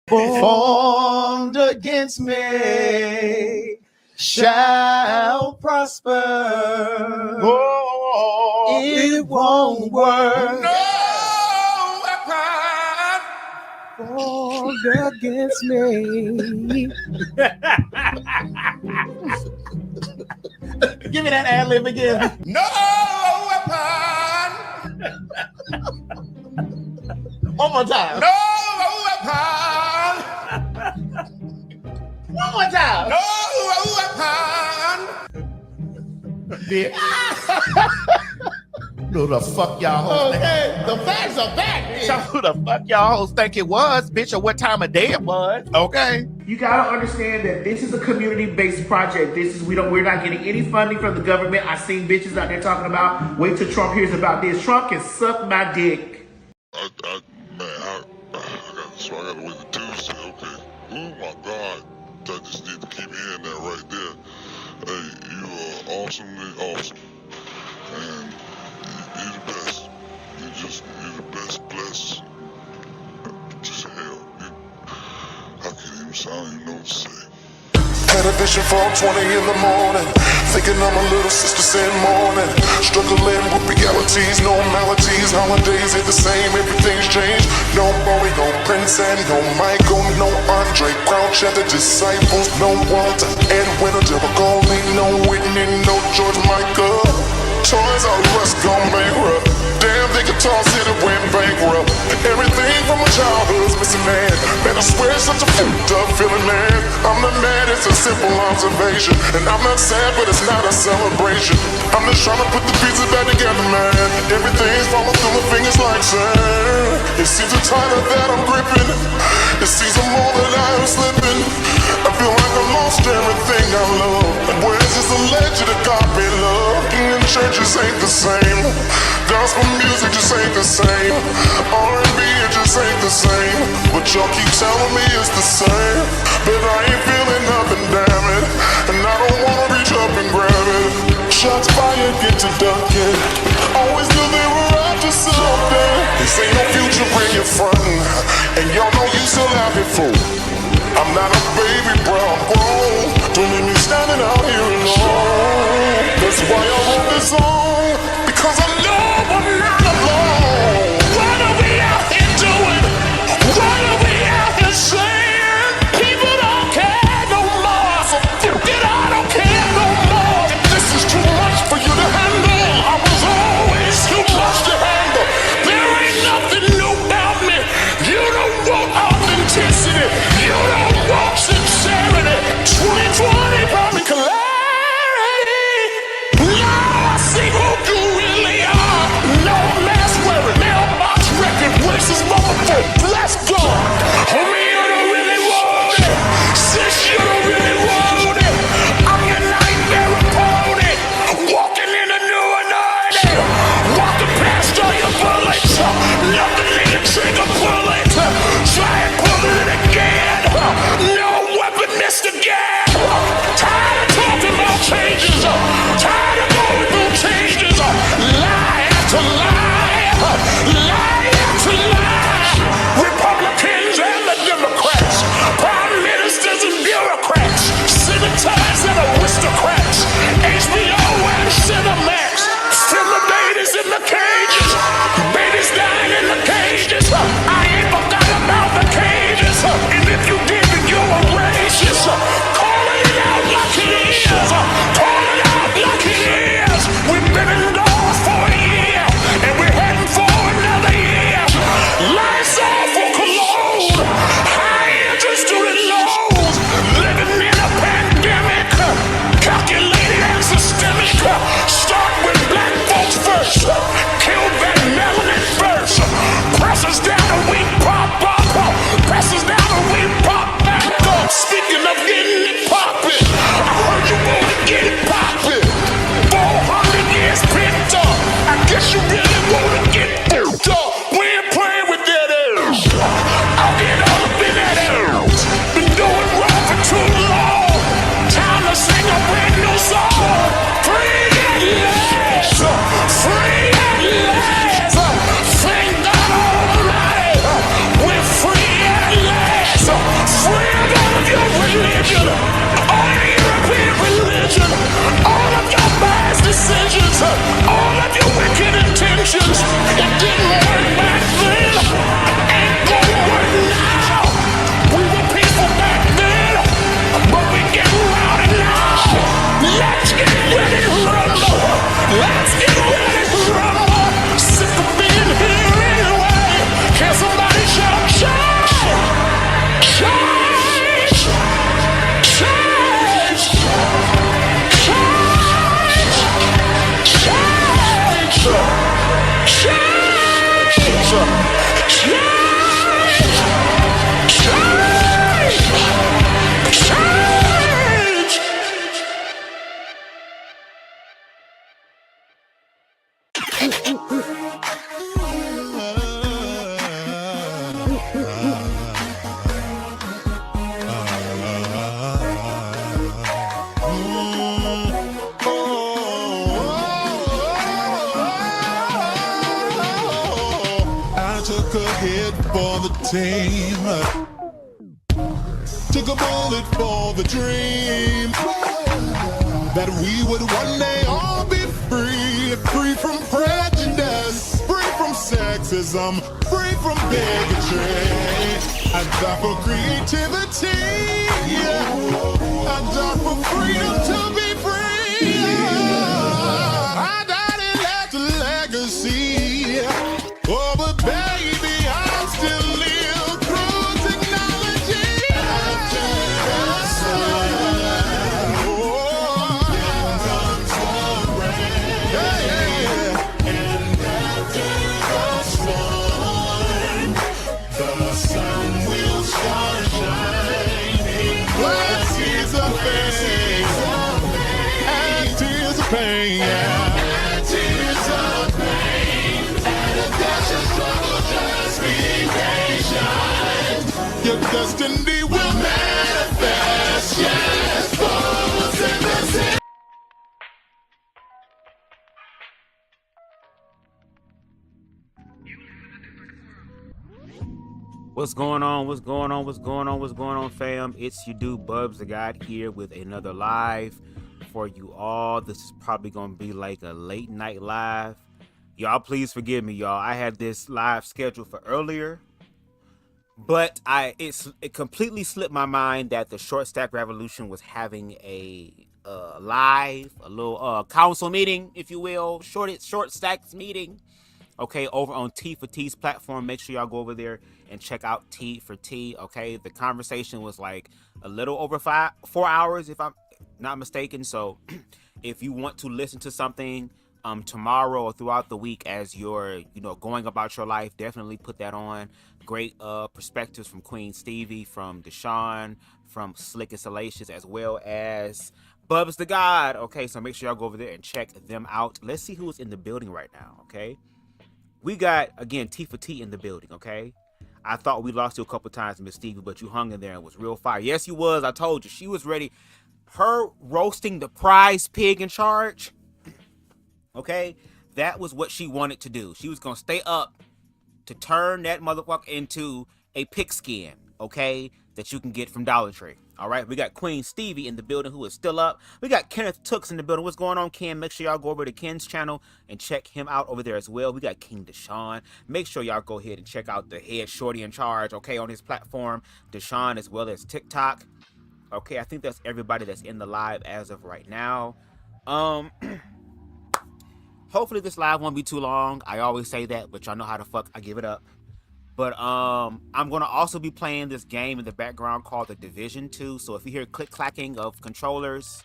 formed against me shall prosper. Oh, it won't work. No weapon formed against me. Give me that ad lib again. No weapon. One more time. No weapon. One more time. No weapon. Who the fuck y'all hoes? Okay, the facts are back. So who the fuck y'all hoes think it was, bitch, or what time of day it was? Okay. You gotta understand that this is a community-based project. We're not getting any funding from the government. I seen bitches out there talking about, wait till Trump hears about this. Trump can suck my dick. I gotta wait till Tuesday, okay? Oh my God, I just need to keep hearing that right there. Hey, you are awesomely awesome. And you're the best. You're the best blessed. Just hell. I can't even sound, you know what to say. Had a vision for 20 in the morning, thinking of my little sister said morning. Struggling with realities, no maladies, holidays ain't the same, everything's changed. No Bowie, no Prince, and no Michael, no Andre Crouch and the Disciples, no Walter, Edwin or Deborah Goldie, no Whitney, no George Michael. Toys R Us gone bankrupt. Damn, they guitars hit it went bankrupt. Everything from my childhood's missing, man. Man, I swear it's such a fucked up feeling, man. I'm not mad, it's a simple observation. And I'm not sad, but it's not a celebration. I'm just trying to put the pieces back together, man. Everything's falling through my fingers like sand. It seems the tighter that I'm gripping. It seems the more that I am slipping. I feel like I lost everything I love. Where's this alleged agape love? In churches ain't the same. Gospel music just ain't the same. R&B it just ain't the same. But y'all keep telling me it's the same. But I ain't feeling nothing, damn it. And I don't wanna reach up and grab it. Shots fired, get to ducking. Always knew they were up to something. This ain't no future when you're frontin'. And y'all know you still have it full. I'm not a baby, bro, I'm grown. Don't leave me standing out here alone. That's why I wrote this song, because I know I'm not alone. What are we out here doing? What are we out here saying? People don't care no more. So fuck it, I don't care no more. This is too much for you to handle. I was always too much to handle. There ain't nothing new about me. You don't want authenticity. You don't want sincerity. 2020 brought me clarity. Now I see who you really are. No mask wearing, mailbox record, racist motherfucker. Let's go. Homie, you don't really want it. Sis, you don't really want it. I'm your nightmare opponent. Walking in a new anointing. Walking past all your bullets. Nothing in your trigger bullet. Try and pull it again. No weapon missed again. Tired of talking about changes. Tired of going through changes. Lie after lie. Lie after lie. Republicans and the Democrats. Prime ministers and bureaucrats. Senators and aristocrats. HBO and Cinemax. Still the babies in the cages. Babies dying in the cages. I ain't forgot about the cages. And if you did, then you're a racist. Calling it out like it is. Call it out like it is. We've been indoors for a year. And we're heading for another year. Lights off for Cologne. High interest student loans. Living in a pandemic. Calculated and systemic. Start with black folks first. Kill that melanin first. Press us down and we pop up. Press us down and we pop back up. Speaking of getting it poppin', I heard you wanna get it poppin'. 400 years picked up. I guess you really wanna get picked up. We ain't playing with that ass. I'll get all up in that ass. Been doing wrong for too long. Time to sing a brand new song. Free at last. Free at last. Thank God Almighty. We're free at last. the team. Took a bullet for the dream that we would one day all be free, free from prejudice, free from sexism, free from bigotry. I die for creativity, I die for freedom to be free. I died and left a legacy. Oh, but baby, I'm still live through technology. After the sun, then comes the rain. And after the storm, the sun will start shining. But tears of pain, and tears of pain, and tears of pain, and a dash of struggle. Just be patient. Your destiny will manifest. Yes, falls in the sea. What's going on? What's going on? What's going on? What's going on, fam? It's your dude BubzDaGawd here with another live for you all. This is probably gonna be like a late night live. Y'all, please forgive me, y'all. I had this live scheduled for earlier, but it completely slipped my mind that the Short Stack Revolution was having a little council meeting, if you will, short stacks meeting. Okay, over on T for T's platform. Make sure y'all go over there and check out T for T. Okay, the conversation was like a little over 4 hours, if I'm not mistaken. So if you want to listen to something tomorrow or throughout the week as you're going about your life, definitely put that on. Great perspectives from Queen Stevie, from Deshaun, from Slick and Salacious, as well as BubzDaGawd. Okay, so make sure y'all go over there and check them out. Let's see who's in the building right now. Okay, we got, again, T for T in the building. Okay, I thought we lost you a couple times, Miss Stevie, but you hung in there and was real fire. Yes, you was. I told you. She was ready. Her roasting the prize pig in charge, okay, that was what she wanted to do. She was going to stay up to turn that motherfucker into a pigskin, okay, that you can get from Dollar Tree. All right, we got Queen Stevie in the building, who is still up. We got Kenneth Tooks in the building. What's going on, Ken? Make sure y'all go over to Ken's channel and check him out over there as well. We got King Deshaun. Make sure y'all go ahead and check out the head shorty in charge, okay, on his platform, Deshaun, as well as TikTok. Okay, I think that's everybody that's in the live as of right now. Hopefully this live won't be too long. I always say that, but y'all know how the fuck I give it up. But I'm gonna also be playing this game in the background called The Division 2. So if you hear click-clacking of controllers,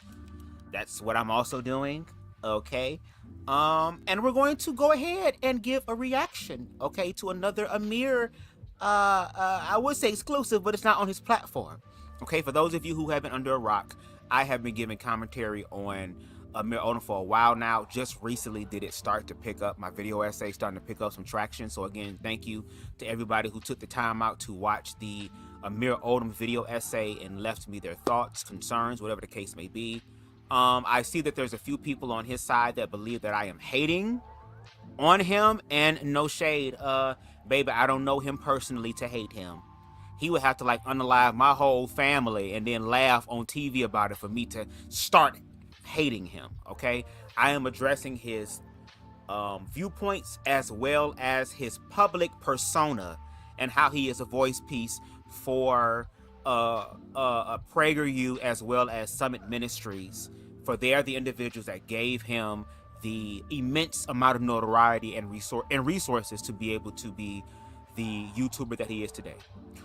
that's what I'm also doing. Okay. And we're going to go ahead and give a reaction, okay, to another Amir, I would say exclusive, but it's not on his platform. Okay, for those of you who have been under a rock, I have been giving commentary on Amir Odom for a while now. Just recently did it start to pick up. My video essay starting to pick up some traction. So again, thank you to everybody who took the time out to watch the Amir Odom video essay and left me their thoughts, concerns, whatever the case may be. I see that there's a few people on his side that believe that I am hating on him, and no shade, baby, I don't know him personally to hate him. He would have to like unalive my whole family and then laugh on TV about it for me to start hating him. Okay, I am addressing his viewpoints as well as his public persona and how he is a voice piece for PragerU as well as Summit Ministries, for they're the individuals that gave him the immense amount of notoriety and resources to be able to be the YouTuber that he is today.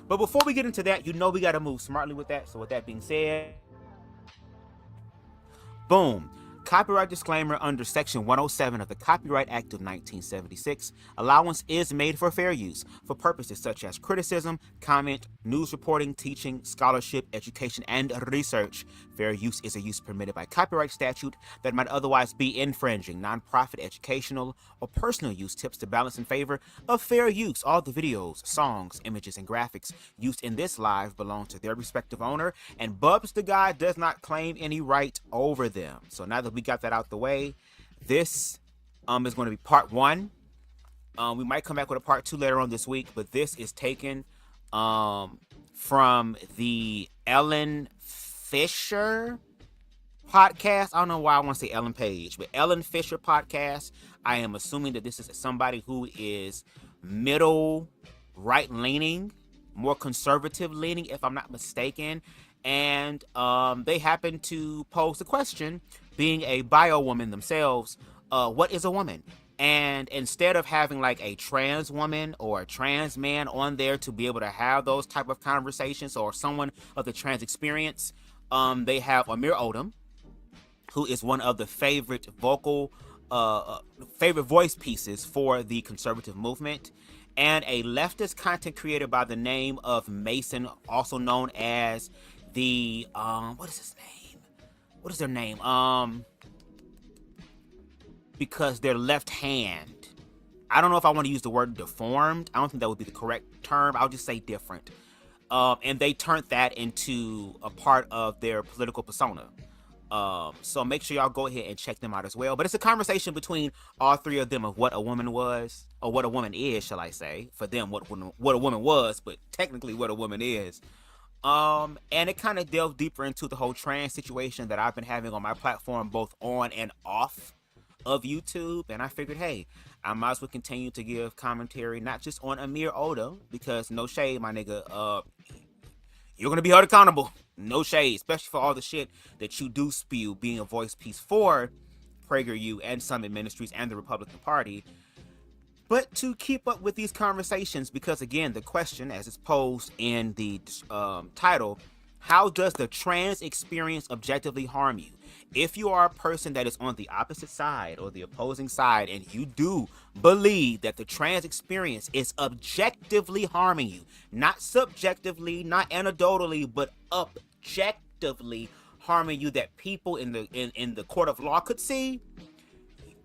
But before we get into that, we got to move smartly with that. So with that being said, boom. Copyright disclaimer under Section 107 of the Copyright Act of 1976. Allowance is made for fair use for purposes such as criticism, comment, news reporting, teaching, scholarship, education, and research. Fair use is a use permitted by copyright statute that might otherwise be infringing. Nonprofit, educational, or personal use tips to balance in favor of fair use. All the videos, songs, images, and graphics used in this live belong to their respective owner, and BubzDaGawd does not claim any right over them. So now that we got that out the way, this is going to be part one We might come back with a part 2 later on this week, but this is taken from the Ellen Fischer podcast. I don't know why I want to say Ellen Page, but Ellen Fischer podcast. I am assuming that this is somebody who is middle right leaning, more conservative leaning, if I'm not mistaken. And they happen to pose the question, being a bio woman themselves, what is a woman? And instead of having like a trans woman or a trans man on there to be able to have those type of conversations, or someone of the trans experience, they have Amir Odom, who is one of the favorite voice pieces for the conservative movement, and a leftist content creator by the name of Mason, also known as the what is his name? What is their name? Because they're left hand. I don't know if I want to use the word deformed. I don't think that would be the correct term. I'll just say different. And they turned that into a part of their political persona. So make sure y'all go ahead and check them out as well. But it's a conversation between all three of them of what a woman was, or what a woman is, shall I say. For them, what a woman was, but technically what a woman is. And it kind of delved deeper into the whole trans situation that I've been having on my platform, both on and off of YouTube. And I figured, hey, I might as well continue to give commentary, not just on Amir Odom, because no shade, my nigga, you're gonna be held accountable. No shade, especially for all the shit that you do spew, being a voice piece for PragerU and Summit Ministries and the Republican Party. But to keep up with these conversations, because again, the question, as it's posed in the title, how does the trans experience objectively harm you? If you are a person that is on the opposite side or the opposing side, and you do believe that the trans experience is objectively harming you, not subjectively, not anecdotally, but objectively harming you, that people in the court of law could see,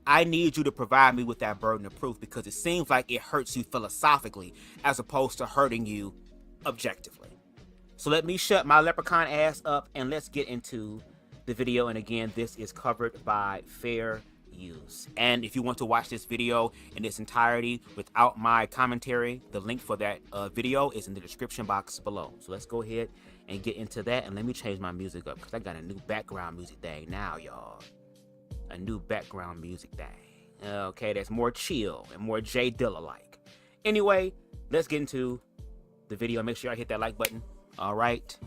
I need you to provide me with that burden of proof, because it seems like it hurts you philosophically as opposed to hurting you objectively. So let me shut my leprechaun ass up and let's get into the video. And again, this is covered by Fair Use. And if you want to watch this video in its entirety without my commentary, the link for that video is in the description box below. So let's go ahead and get into that. And let me change my music up, because I got a new background music thing now, y'all. A new background music thing. Okay, that's more chill and more Jay Dilla-like. Anyway, let's get into the video. Make sure I hit that like button. All right.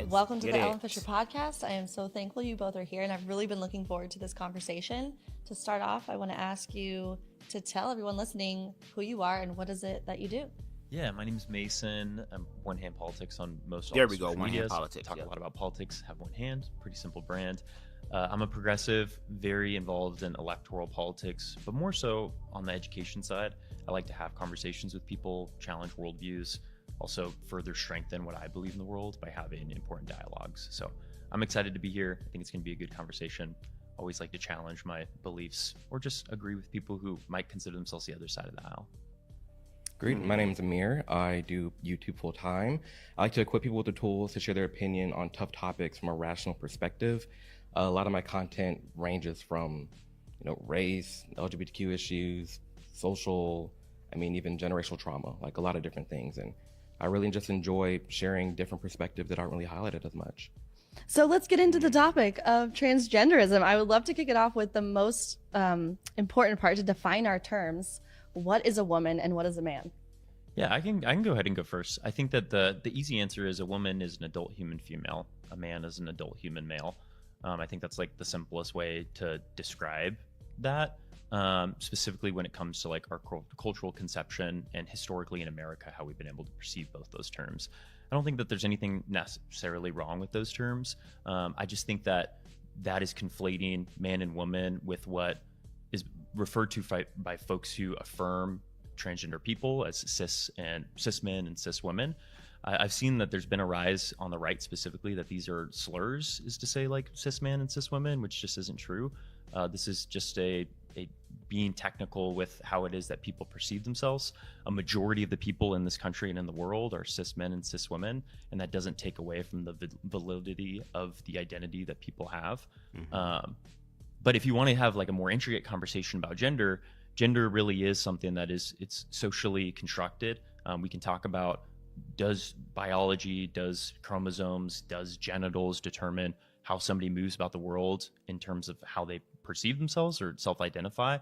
Welcome to the Ellen Fischer podcast. I am so thankful you both are here, and I've really been looking forward to this conversation. To start off, I want to ask you to tell everyone listening who you are and what is it that you do. Yeah, my name is Mason. I'm One Hand Politics on most There we go, social One media. Hand Politics. Talk a lot about politics, have one hand, pretty simple brand. I'm a progressive, very involved in electoral politics, but more so on the education side. I like to have conversations with people, challenge worldviews, also further strengthen what I believe in the world by having important dialogues. So I'm excited to be here. I think it's going to be a good conversation. Always like to challenge my beliefs or just agree with people who might consider themselves the other side of the aisle. Great. My name is Amir. I do YouTube full time. I like to equip people with the tools to share their opinion on tough topics from a rational perspective. A lot of my content ranges from, race, LGBTQ issues, social, even generational trauma, like a lot of different things. And I really just enjoy sharing different perspectives that aren't really highlighted as much. So let's get into the topic of transgenderism. I would love to kick it off with the most important part, to define our terms. What is a woman and what is a man? Yeah, I can go ahead and go first. I think that the easy answer is a woman is an adult human female. A man is an adult human male. I think that's like the simplest way to describe that, specifically when it comes to like our cultural conception and historically in America, how we've been able to perceive both those terms. I don't think that there's anything necessarily wrong with those terms. I just think that is conflating man and woman with what is referred to by folks who affirm transgender people as cis men and cis women. I've seen that there's been a rise on the right specifically that these are slurs, is to say like cis man and cis women, which just isn't true. This is just a being technical with how it is that people perceive themselves. A majority of the people in this country and in the world are cis men and cis women, and that doesn't take away from the validity of the identity that people have. Mm-hmm. But if you want to have like a more intricate conversation about gender, gender really is something that it's socially constructed. We can talk about, does biology, does chromosomes, does genitals determine how somebody moves about the world in terms of how they perceive themselves or self-identify?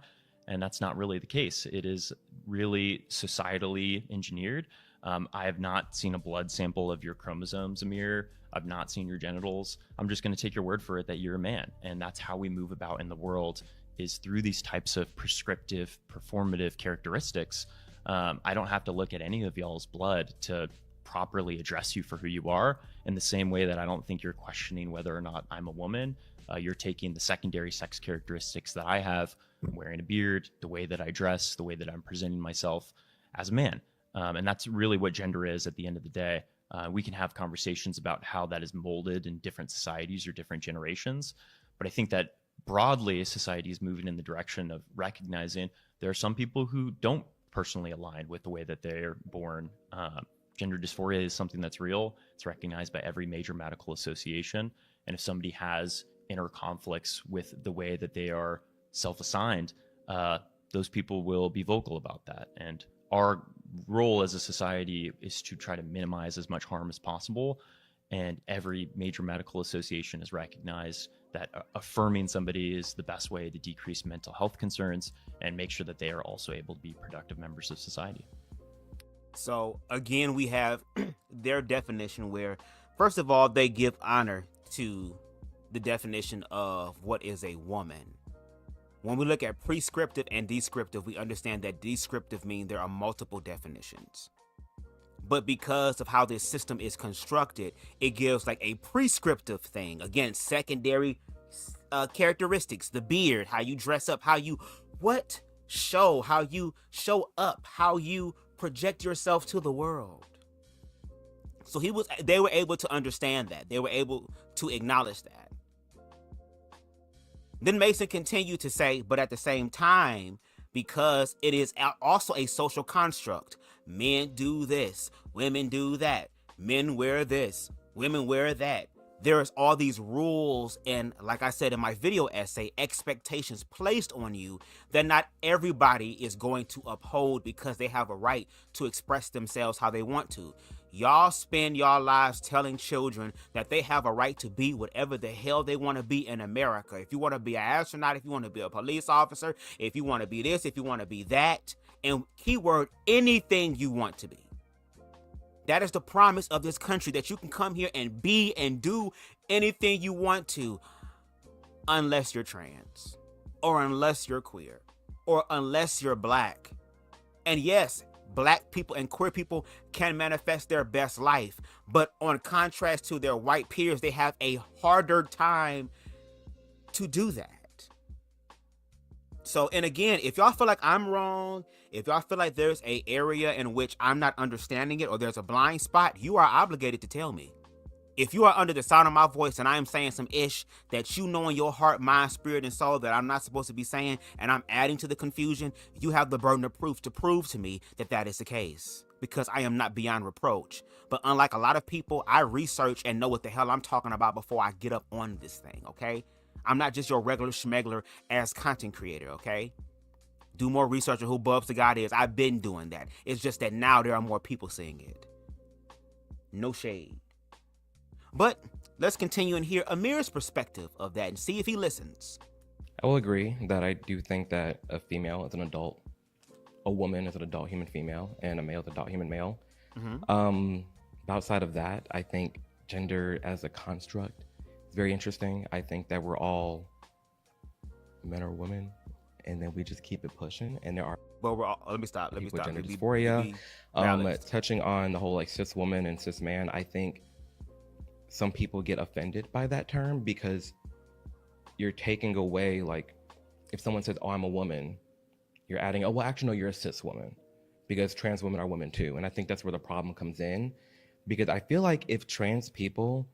And that's not really the case. It is really societally engineered. I have not seen a blood sample of your chromosomes, Amir. I've not seen your genitals. I'm just going to take your word for it that you're a man. And that's how we move about in the world, is through these types of prescriptive, performative characteristics. I don't have to look at any of y'all's blood to properly address you for who you are, in the same way that I don't think you're questioning whether or not I'm a woman. You're taking the secondary sex characteristics that I have, wearing a beard, the way that I dress, the way that I'm presenting myself as a man. And that's really what gender is at the end of the day. We can have conversations about how that is molded in different societies or different generations. But I think that broadly, society is moving in the direction of recognizing there are some people who don't personally align with the way that they're born. Gender dysphoria is something that's real. It's recognized by every major medical association. And if somebody has inner conflicts with the way that they are self-assigned, those people will be vocal about that. And our role as a society is to try to minimize as much harm as possible. And every major medical association has recognized that affirming somebody is the best way to decrease mental health concerns and make sure that they are also able to be productive members of society. So again, we have their definition where, first of all, they give honor to the definition of what is a woman. When we look at prescriptive and descriptive, we understand that descriptive means there are multiple definitions. But because of how this system is constructed, it gives like a prescriptive thing. Again, secondary characteristics, the beard, how you dress up, how you how you show up, how you project yourself to the world. So they were able to understand that. They were able to acknowledge that. Then Mason continued to say, but at the same time, because it is also a social construct. Men do this, women do that, men wear this, women wear that. There's all these rules and, like I said in my video essay, expectations placed on you that not everybody is going to uphold because they have a right to express themselves how they want to. Y'all spend y'all lives telling children that they have a right to be whatever the hell they want to be in America. If you want to be an astronaut, if you want to be a police officer, if you want to be this, if you want to be that, and keyword, anything you want to be. That is the promise of this country, that you can come here and be and do anything you want to, unless you're trans, or unless you're queer, or unless you're black. And yes, black people and queer people can manifest their best life, but on contrast to their white peers, they have a harder time to do that. So, and again, if y'all feel like I'm wrong, if y'all feel like there's an area in which I'm not understanding it, or there's a blind spot, you are obligated to tell me. If you are under the sound of my voice and I am saying some ish that you know in your heart, mind, spirit, and soul that I'm not supposed to be saying, and I'm adding to the confusion, you have the burden of proof to prove to me that that is the case, because I am not beyond reproach. But unlike a lot of people, I research and know what the hell I'm talking about before I get up on this thing, okay? I'm not just your regular schmegler as content creator, okay? Do more research on who BubzDaGawd is. I've been doing that. It's just that now there are more people seeing it. No shade. But let's continue and hear Amir's perspective of that and see if he listens. I will agree that I do think that a female is an adult, a woman is an adult human female, and a male is an adult human male. Mm-hmm. Outside of that, I think gender as a construct is very interesting. I think that we're all men or women, and then we just keep it pushing. And there are let me stop. Gender dysphoria. Touching on the whole like cis woman and cis man, I think some people get offended by that term because you're taking away, like, if someone says, oh, I'm a woman, you're adding, oh, well, actually, no, you're a cis woman, because trans women are women too. And I think that's where the problem comes in, because I feel like if trans people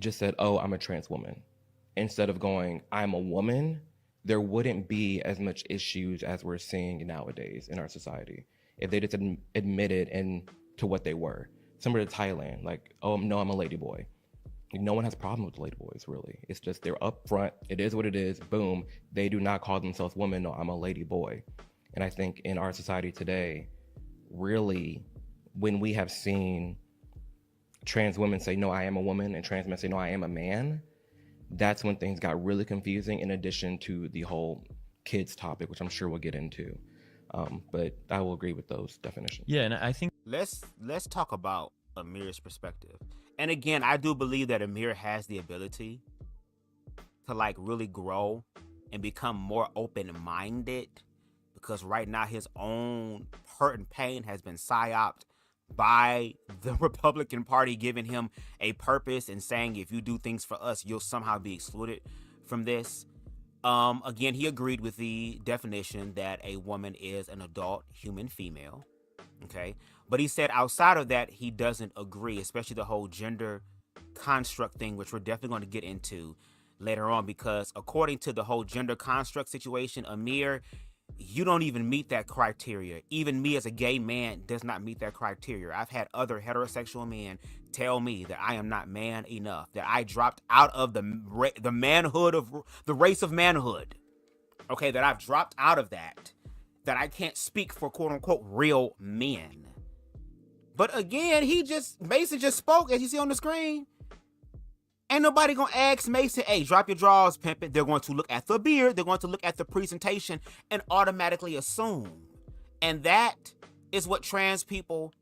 just said, oh, I'm a trans woman, instead of going, I'm a woman, there wouldn't be as much issues as we're seeing nowadays in our society. If they just admitted to what they were. Similar to Thailand, like, oh, no, I'm a ladyboy. No one has a problem with the lady boys, really. It's just they're up front. It is what it is. Boom. They do not call themselves women. No, I'm a lady boy. And I think in our society today, really, when we have seen trans women say, no, I am a woman, and trans men say, no, I am a man, that's when things got really confusing, in addition to the whole kids topic, which I'm sure we'll get into. But I will agree with those definitions. Yeah, and I think let's talk about Amir's perspective. And again, I do believe that Amir has the ability to like really grow and become more open-minded, because right now his own hurt and pain has been psyoped by the Republican Party, giving him a purpose and saying, if you do things for us, you'll somehow be excluded from this. Again, he agreed with the definition that a woman is an adult human female. Okay. But he said outside of that, he doesn't agree, especially the whole gender construct thing, which we're definitely going to get into later on, because according to the whole gender construct situation, Amir, you don't even meet that criteria. Even me as a gay man does not meet that criteria. I've had other heterosexual men tell me that I am not man enough, that I dropped out of the manhood of the race of manhood. Okay, that I've dropped out of that I can't speak for quote unquote real men. But again, Mason just spoke, as you see on the screen. Ain't nobody gonna ask Mason, hey, drop your drawers, pimpin'. They're going to look at the beard, they're going to look at the presentation and automatically assume. And that is what trans people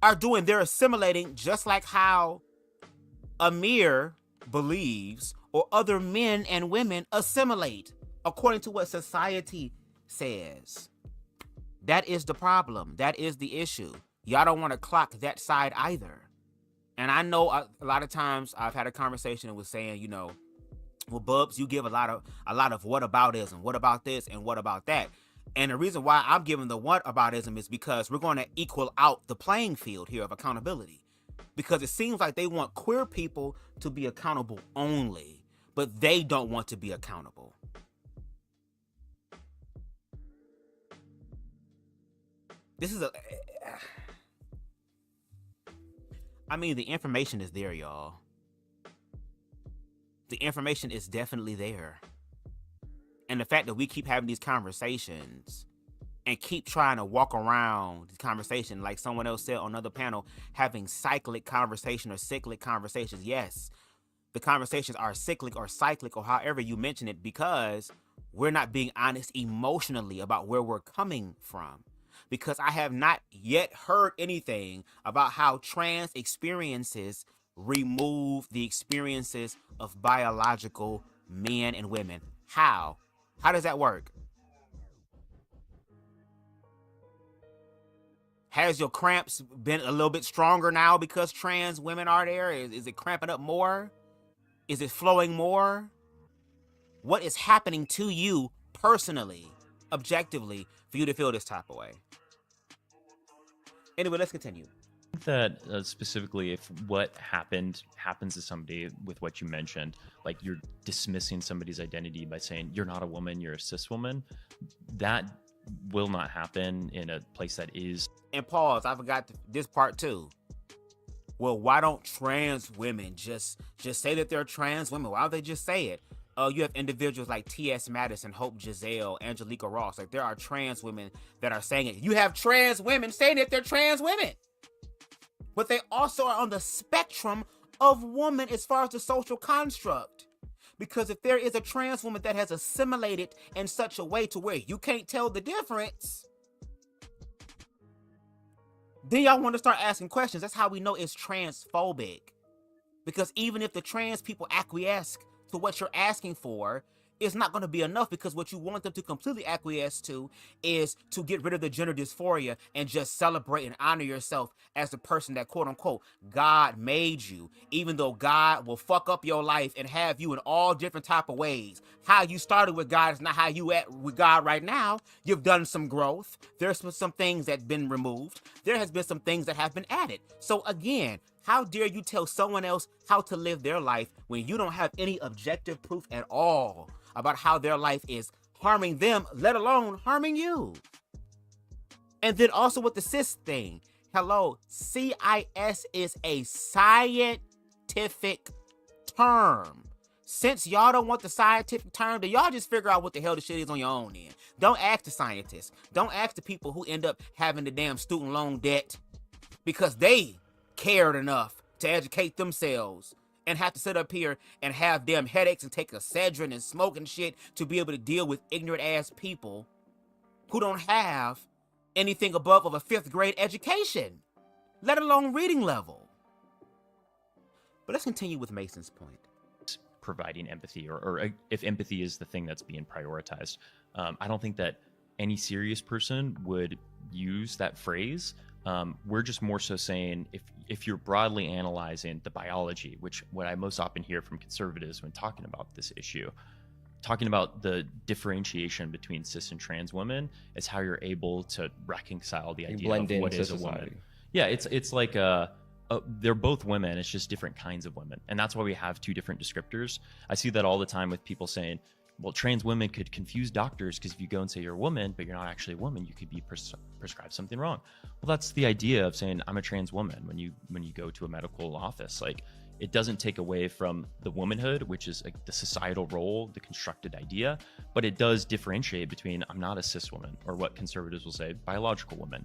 are doing. They're assimilating, just like how Amir believes, or other men and women assimilate according to what society says. That is the problem. That is the issue. Y'all don't want to clock that side either. And I know a lot of times I've had a conversation and was saying, you know, well, Bubs, you give a lot of whataboutism. What about this and what about that? And the reason why I'm giving the whataboutism is because we're going to equal out the playing field here of accountability. Because it seems like they want queer people to be accountable only, but they don't want to be accountable. This is I mean, the information is there, y'all. The information is definitely there. And the fact that we keep having these conversations and keep trying to walk around the conversation, like someone else said on another panel, having cyclic conversation or cyclic conversations. Yes, the conversations are cyclic or cyclic, or however you mention it, because we're not being honest emotionally about where we're coming from. Because I have not yet heard anything about how trans experiences remove the experiences of biological men and women. How? How does that work? Has your cramps been a little bit stronger now because trans women are there? Is it cramping up more? Is it flowing more? What is happening to you personally, objectively, for you to feel this type of way? Anyway, let's continue. I think that specifically, if what happens to somebody with what you mentioned, like you're dismissing somebody's identity by saying you're not a woman, you're a cis woman, that will not happen in a place that is. And pause, I forgot this part too. Well, why don't trans women just say that they're trans women? Why don't they just say it? You have individuals like T.S. Madison, Hope Giselle, Angelica Ross. Like, there are trans women that are saying it. You have trans women saying that they're trans women. But they also are on the spectrum of woman as far as the social construct. Because if there is a trans woman that has assimilated in such a way to where you can't tell the difference, then y'all want to start asking questions. That's how we know it's transphobic. Because even if the trans people acquiesce to what you're asking for, it's not going to be enough, because what you want them to completely acquiesce to is to get rid of the gender dysphoria and just celebrate and honor yourself as the person that quote unquote God made you, even though God will fuck up your life and have you in all different type of ways. How you started with God is not how you at with God right now. You've done some growth. There's been some things that have been removed. There has been some things that have been added. So again, how dare you tell someone else how to live their life when you don't have any objective proof at all about how their life is harming them, let alone harming you? And then also with the cis thing, Hello, CIS is a scientific term. Since y'all don't want the scientific term, then y'all just figure out what the hell the shit is on your own then. Don't ask the scientists. Don't ask the people who end up having the damn student loan debt because they cared enough to educate themselves and have to sit up here and have damn headaches and take Excedrin and smoke and shit to be able to deal with ignorant ass people who don't have anything above of a 5th grade education, let alone reading level. But let's continue with Mason's point. Providing empathy, or if empathy is the thing that's being prioritized. I don't think that any serious person would use that phrase. We're just more so saying if you're broadly analyzing the biology, which what I most often hear from conservatives when talking about this issue, talking about the differentiation between cis and trans women is how you're able to reconcile the idea of what is a woman. Yeah, it's like they're both women. It's just different kinds of women, and that's why we have 2 different descriptors. I see that all the time with people saying, well, trans women could confuse doctors because if you go and say you're a woman, but you're not actually a woman, you could be prescribed something wrong. Well, that's the idea of saying I'm a trans woman when you go to a medical office. Like, it doesn't take away from the womanhood, which is like the societal role, the constructed idea, but it does differentiate between I'm not a cis woman, or what conservatives will say biological woman.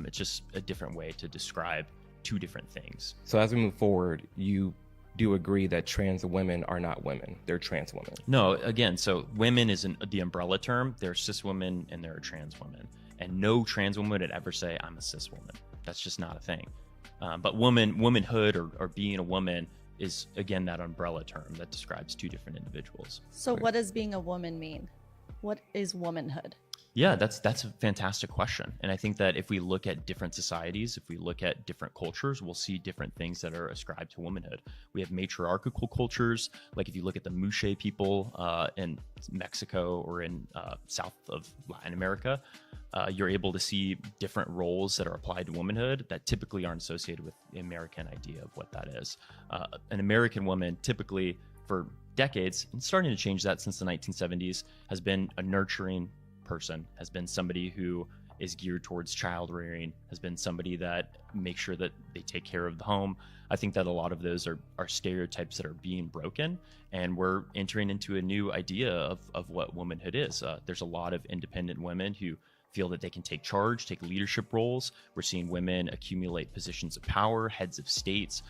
It's just a different way to describe 2 different things. So as we move forward, you do agree that trans women are not women, they're trans women? No, again, so women is the umbrella term. There are cis women and there are trans women, and no trans woman would ever say I'm a cis woman. That's just not a thing. But womanhood or being a woman is, again, that umbrella term that describes 2 different individuals. So what does being a woman mean? What is womanhood? Yeah, that's a fantastic question. And I think that if we look at different societies, if we look at different cultures, we'll see different things that are ascribed to womanhood. We have matriarchal cultures, like if you look at the Muxe people in Mexico or in south of Latin America, you're able to see different roles that are applied to womanhood that typically aren't associated with the American idea of what that is. An American woman typically for decades, and starting to change that since the 1970s, has been a nurturing person, has been somebody who is geared towards child rearing, has been somebody that makes sure that they take care of the home. I think that a lot of those are stereotypes that are being broken, and we're entering into a new idea of what womanhood is. There's a lot of independent women who feel that they can take charge, take leadership roles. We're seeing women accumulate positions of power, heads of states.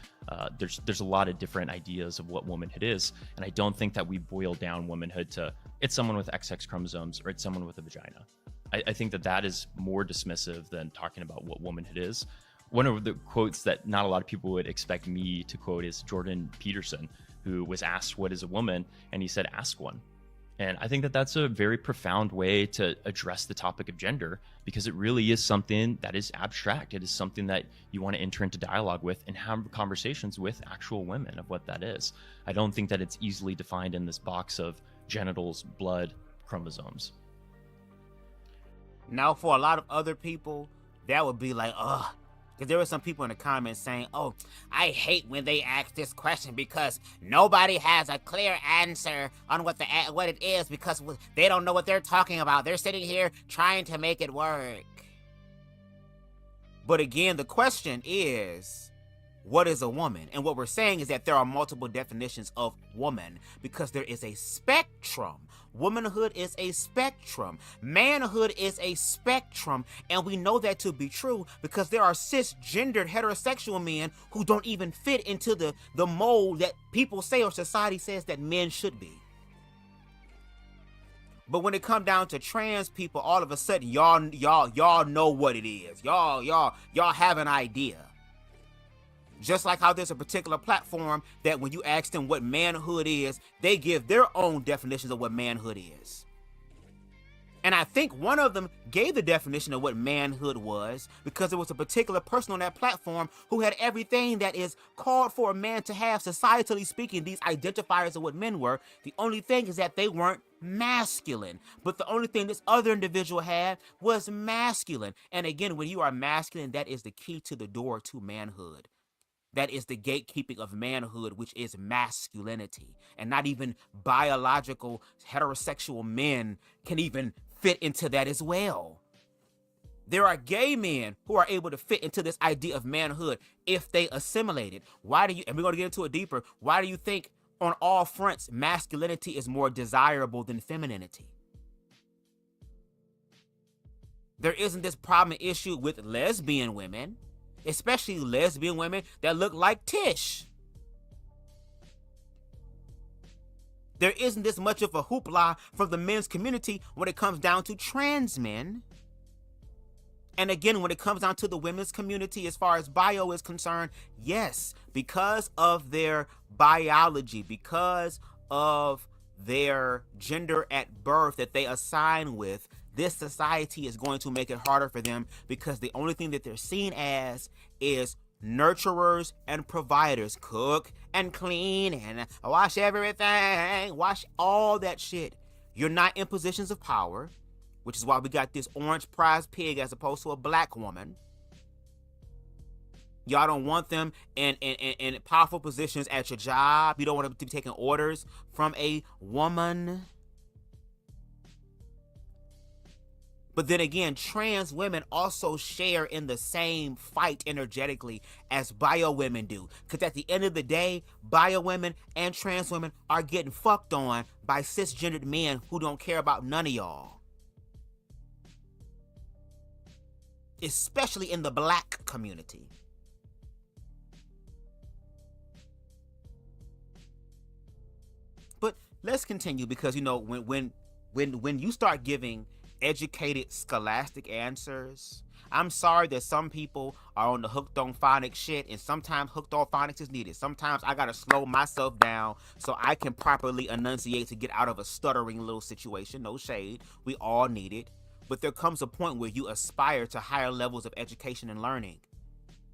There's a lot of different ideas of what womanhood is, and I don't think that we boil down womanhood to it's someone with XX chromosomes or it's someone with a vagina. I think that is more dismissive than talking about what womanhood is. One of the quotes that not a lot of people would expect me to quote is Jordan Peterson, who was asked what is a woman, and he said, ask one. And I think that that's a very profound way to address the topic of gender, because it really is something that is abstract. It is something that you want to enter into dialogue with and have conversations with actual women of what that is. I don't think that it's easily defined in this box of genitals, blood, chromosomes. Now, for a lot of other people, that would be like, ugh. Because there were some people in the comments saying, oh, I hate when they ask this question because nobody has a clear answer on what it is because they don't know what they're talking about. They're sitting here trying to make it work. But again, the question is, what is a woman? And what we're saying is that there are multiple definitions of woman because there is a spectrum. Womanhood is a spectrum. Manhood is a spectrum. And we know that to be true because there are cisgendered heterosexual men who don't even fit into the mold that people say or society says that men should be. But when it comes down to trans people, all of a sudden y'all know what it is. Y'all have an idea. Just like how there's a particular platform that when you ask them what manhood is, they give their own definitions of what manhood is. And I think one of them gave the definition of what manhood was because there was a particular person on that platform who had everything that is called for a man to have, societally speaking, these identifiers of what men were. The only thing is that they weren't masculine. But the only thing this other individual had was masculine. And again, when you are masculine, that is the key to the door to manhood. That is the gatekeeping of manhood, which is masculinity. And not even biological heterosexual men can even fit into that as well. There are gay men who are able to fit into this idea of manhood if they assimilate it. Why do you, and we're going to get into it deeper, why do you think on all fronts masculinity is more desirable than femininity? There isn't this problem and issue with lesbian women, especially lesbian women that look like Tish. There isn't this much of a hoopla from the men's community when it comes down to trans men. And again, when it comes down to the women's community, as far as bio is concerned, yes, because of their biology, because of their gender at birth that they assign with, this society is going to make it harder for them because the only thing that they're seen as is nurturers and providers. Cook and clean and wash everything, wash all that shit. You're not in positions of power, which is why we got this orange prize pig as opposed to a black woman. Y'all don't want them in powerful positions at your job. You don't want them to be taking orders from a woman. But then again, trans women also share in the same fight energetically as bio women do. Because at the end of the day, bio women and trans women are getting fucked on by cisgendered men who don't care about none of y'all. Especially in the black community. But let's continue, because you know when you start giving educated scholastic answers, I'm sorry that some people are on the hooked on phonics shit, and sometimes hooked on phonics is needed. Sometimes I gotta slow myself down so I can properly enunciate to get out of a stuttering little situation. No shade, we all need it. But there comes a point where you aspire to higher levels of education and learning.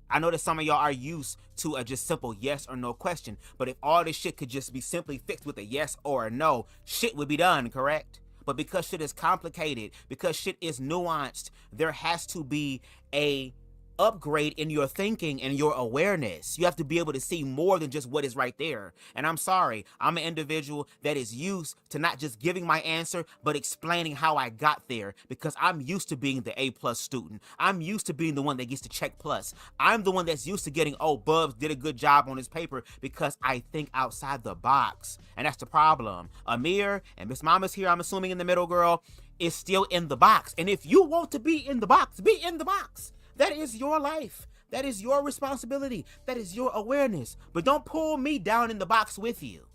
I know that some of y'all are used to a just simple yes or no question, but if all this shit could just be simply fixed with a yes or a no, shit would be done, correct? But because shit is complicated, because shit is nuanced, there has to be a upgrade in your thinking and your awareness. You have to be able to see more than just what is right there. And I'm sorry, I'm an individual that is used to not just giving my answer, but explaining how I got there, because I'm used to being the A+ student. I'm used to being the one that gets to check plus. I'm the one that's used to getting, oh, Bubs did a good job on his paper, because I think outside the box. And that's the problem. Amir and Miss Mama's here, I'm assuming in the middle, girl, is still in the box. And if you want to be in the box, be in the box. That is your life. That is your responsibility. That is your awareness. But don't pull me down in the box with you.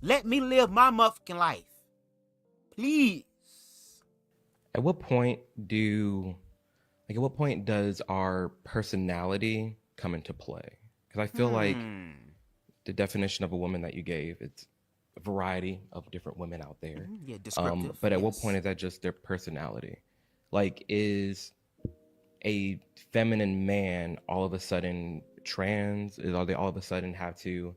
Let me live my motherfucking life. Please. At what point does our personality come into play? Because I feel like the definition of a woman that you gave, it's a variety of different women out there. Yeah, descriptive. But at what point is that just their personality? Like, is a feminine man all of a sudden trans? Are they all of a sudden have to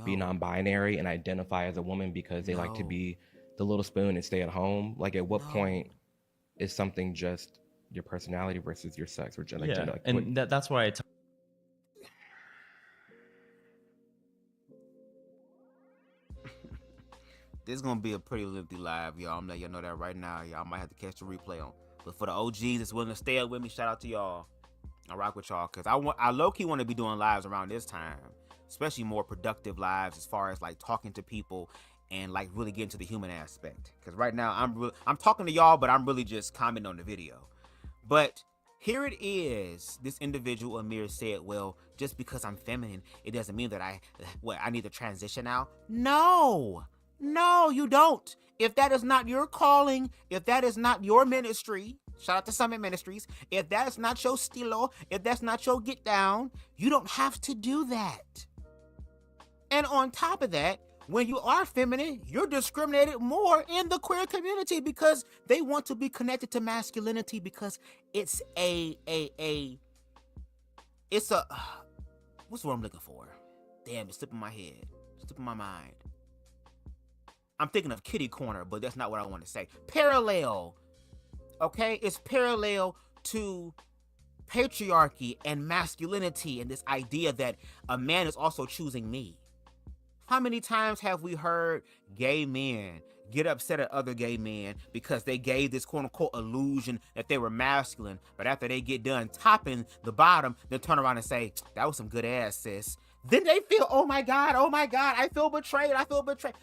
be non-binary and identify as a woman because they like to be the little spoon and stay at home? Like, at what point is something just your personality versus your sex or gender? Yeah, and that's why This is gonna be a pretty lengthy live, y'all. I'm letting y'all know that right now. Y'all might have to catch the replay on. But for the OGs that's willing to stay up with me, shout out to y'all. I rock with y'all, because I low-key want to be doing lives around this time, especially more productive lives as far as like talking to people and like really getting to the human aspect. Because right now I'm talking to y'all, but I'm really just commenting on the video. But here it is. This individual, Amir, said, well, just because I'm feminine, it doesn't mean that I need to transition out. No, you don't. If that is not your calling, if that is not your ministry, shout out to Summit Ministries, if that's not your stilo, if that's not your get down, you don't have to do that. And on top of that, when you are feminine, you're discriminated more in the queer community because they want to be connected to masculinity, because it's what's the word I'm looking for? Damn, it's slipping my head, slipping my mind. I'm thinking of kitty corner, but that's not what I want to say. Parallel, okay? It's parallel to patriarchy and masculinity and this idea that a man is also choosing me. How many times have we heard gay men get upset at other gay men because they gave this quote-unquote illusion that they were masculine, but after they get done topping the bottom, they'll turn around and say, that was some good ass, sis. Then they feel, oh my God, I feel betrayed.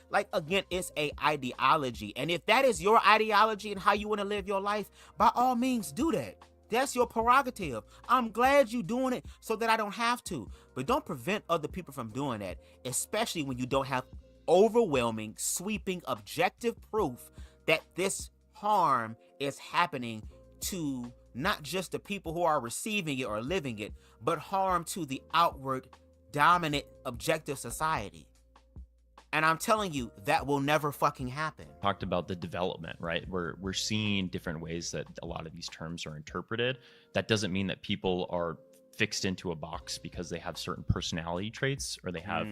Like, again, it's a ideology. And if that is your ideology and how you want to live your life, by all means, do that. That's your prerogative. I'm glad you're doing it so that I don't have to. But don't prevent other people from doing that, especially when you don't have overwhelming, sweeping, objective proof that this harm is happening to not just the people who are receiving it or living it, but harm to the outward, dominant, objective society. And I'm telling you, that will never fucking happen. Talked about the development, right? We're seeing different ways that a lot of these terms are interpreted. That doesn't mean that people are fixed into a box because they have certain personality traits or they have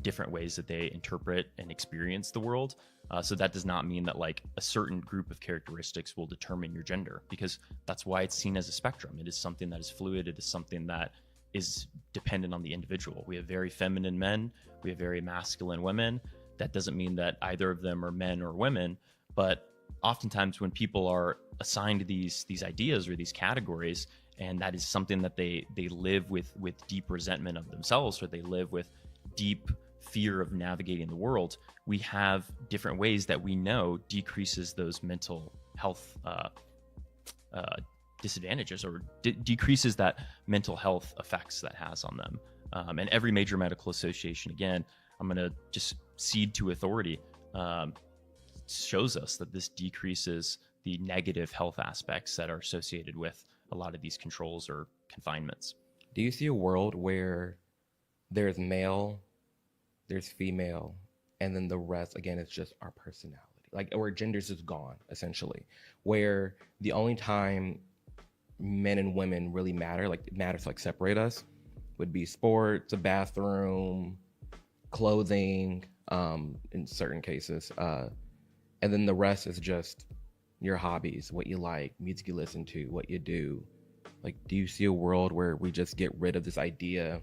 different ways that they interpret and experience the world. So that does not mean that like a certain group of characteristics will determine your gender, because that's why it's seen as a spectrum. It is something that is fluid. It is something that is dependent on the individual. We have very feminine men, we have very masculine women. That doesn't mean that either of them are men or women, but oftentimes when people are assigned these ideas or these categories, and that is something that they live with deep resentment of themselves, or they live with deep fear of navigating the world, we have different ways that we know decreases those mental health disadvantages, or decreases that mental health effects that has on them. And every major medical association, again, I'm going to just cede to authority, shows us that this decreases the negative health aspects that are associated with a lot of these controls or confinements. Do you see a world where there's male, there's female, and then the rest, again, it's just our personality, like, where gender's just gone, essentially, where the only time men and women really matter, like it matters to like separate us, would be sports, a bathroom, clothing, in certain cases, and then the rest is just your hobbies, what you like, music you listen to, what you do. Like, do you see a world where we just get rid of this idea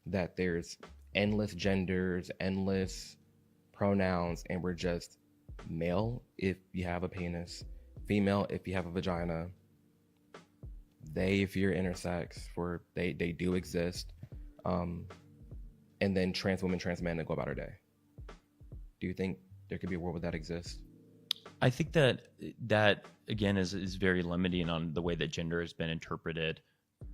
that there's endless genders, endless pronouns, and we're just male if you have a penis, female if you have a vagina, they if you're intersex, for they do exist, and then trans women, trans men that go about our day? Do you think there could be a world where that exists? I think that again is very limiting on the way that gender has been interpreted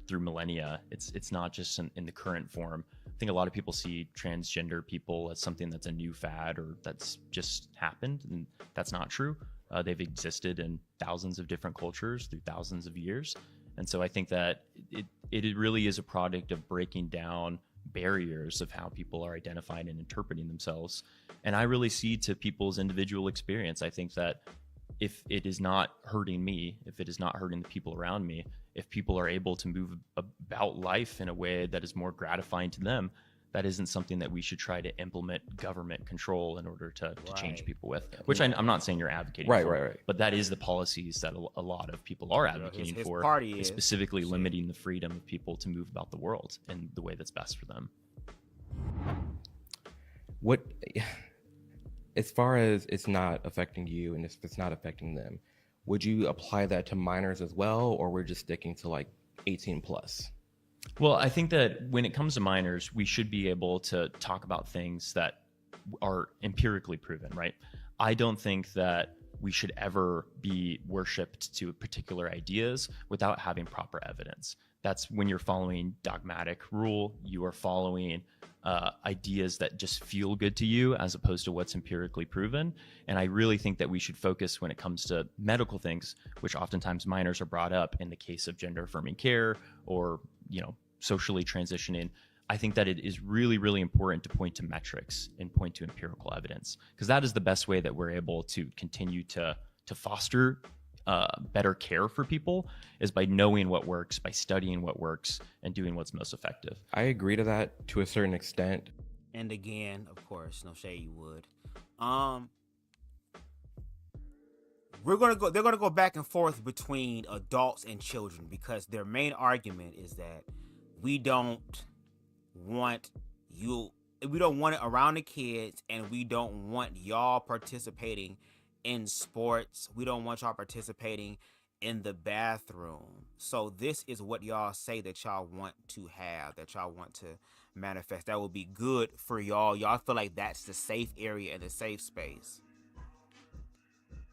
through millennia. It's not just in the current form. I think a lot of people see transgender people as something that's a new fad or that's just happened, and that's not true. They've existed in thousands of different cultures through thousands of years. And so I think that it really is a product of breaking down barriers of how people are identifying and interpreting themselves. And I really see to people's individual experience. I think that if it is not hurting me, if it is not hurting the people around me, if people are able to move about life in a way that is more gratifying to them, that isn't something that we should try to implement government control in order to change people with, which I'm not saying you're advocating for, right. But that is the policies that a lot of people are advocating his for, party is specifically limiting the freedom of people to move about the world in the way that's best for them. What, as far as it's not affecting you and it's not affecting them, would you apply that to minors as well, or we're just sticking to like 18 plus? Well, I think that when it comes to minors, we should be able to talk about things that are empirically proven, right? I don't think that we should ever be worshipped to particular ideas without having proper evidence. That's when you're following dogmatic rule, you are following ideas that just feel good to you as opposed to what's empirically proven. And I really think that we should focus when it comes to medical things, which oftentimes minors are brought up in the case of gender affirming care or, socially transitioning. I think that it is really, really important to point to metrics and point to empirical evidence, because that is the best way that we're able to continue to foster better care for people, is by knowing what works, by studying what works, and doing what's most effective. I agree to that to a certain extent. And again, of course, no shade you would. They're gonna go back and forth between adults and children, because their main argument is that we don't want you we don't want it around the kids, and we don't want y'all participating in sports. We don't want y'all participating in the bathroom. So this is what y'all say that y'all want to have, that y'all want to manifest. That will be good for y'all. Y'all feel like that's the safe area and the safe space.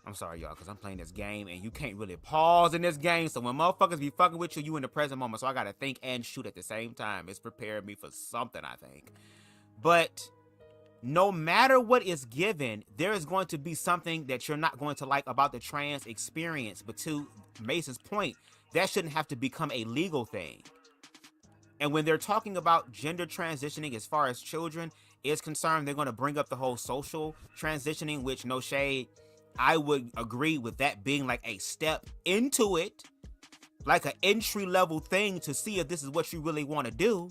I'm sorry, y'all, because I'm playing this game, and you can't really pause in this game. So when motherfuckers be fucking with you, you in the present moment. So I got to think and shoot at the same time. It's preparing me for something, I think. But no matter what is given, there is going to be something that you're not going to like about the trans experience. But to Mason's point, that shouldn't have to become a legal thing. And when they're talking about gender transitioning as far as children is concerned, they're going to bring up the whole social transitioning, which, no shade, I would agree with that being like a step into it, like an entry level thing to see if this is what you really want to do.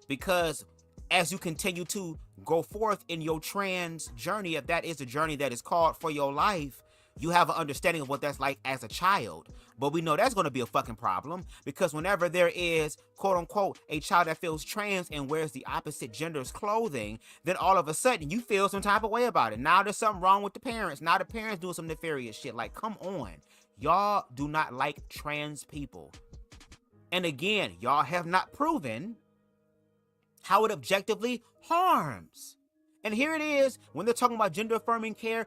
Because as you continue to go forth in your trans journey, if that is a journey that is called for your life, you have an understanding of what that's like as a child. But we know that's going to be a fucking problem, because whenever there is, quote unquote, a child that feels trans and wears the opposite gender's clothing, then all of a sudden you feel some type of way about it. Now there's something wrong with the parents. Now the parents doing some nefarious shit. Like, come on. Y'all do not like trans people. And again, y'all have not proven how it objectively harms. And here it is, when they're talking about gender affirming care,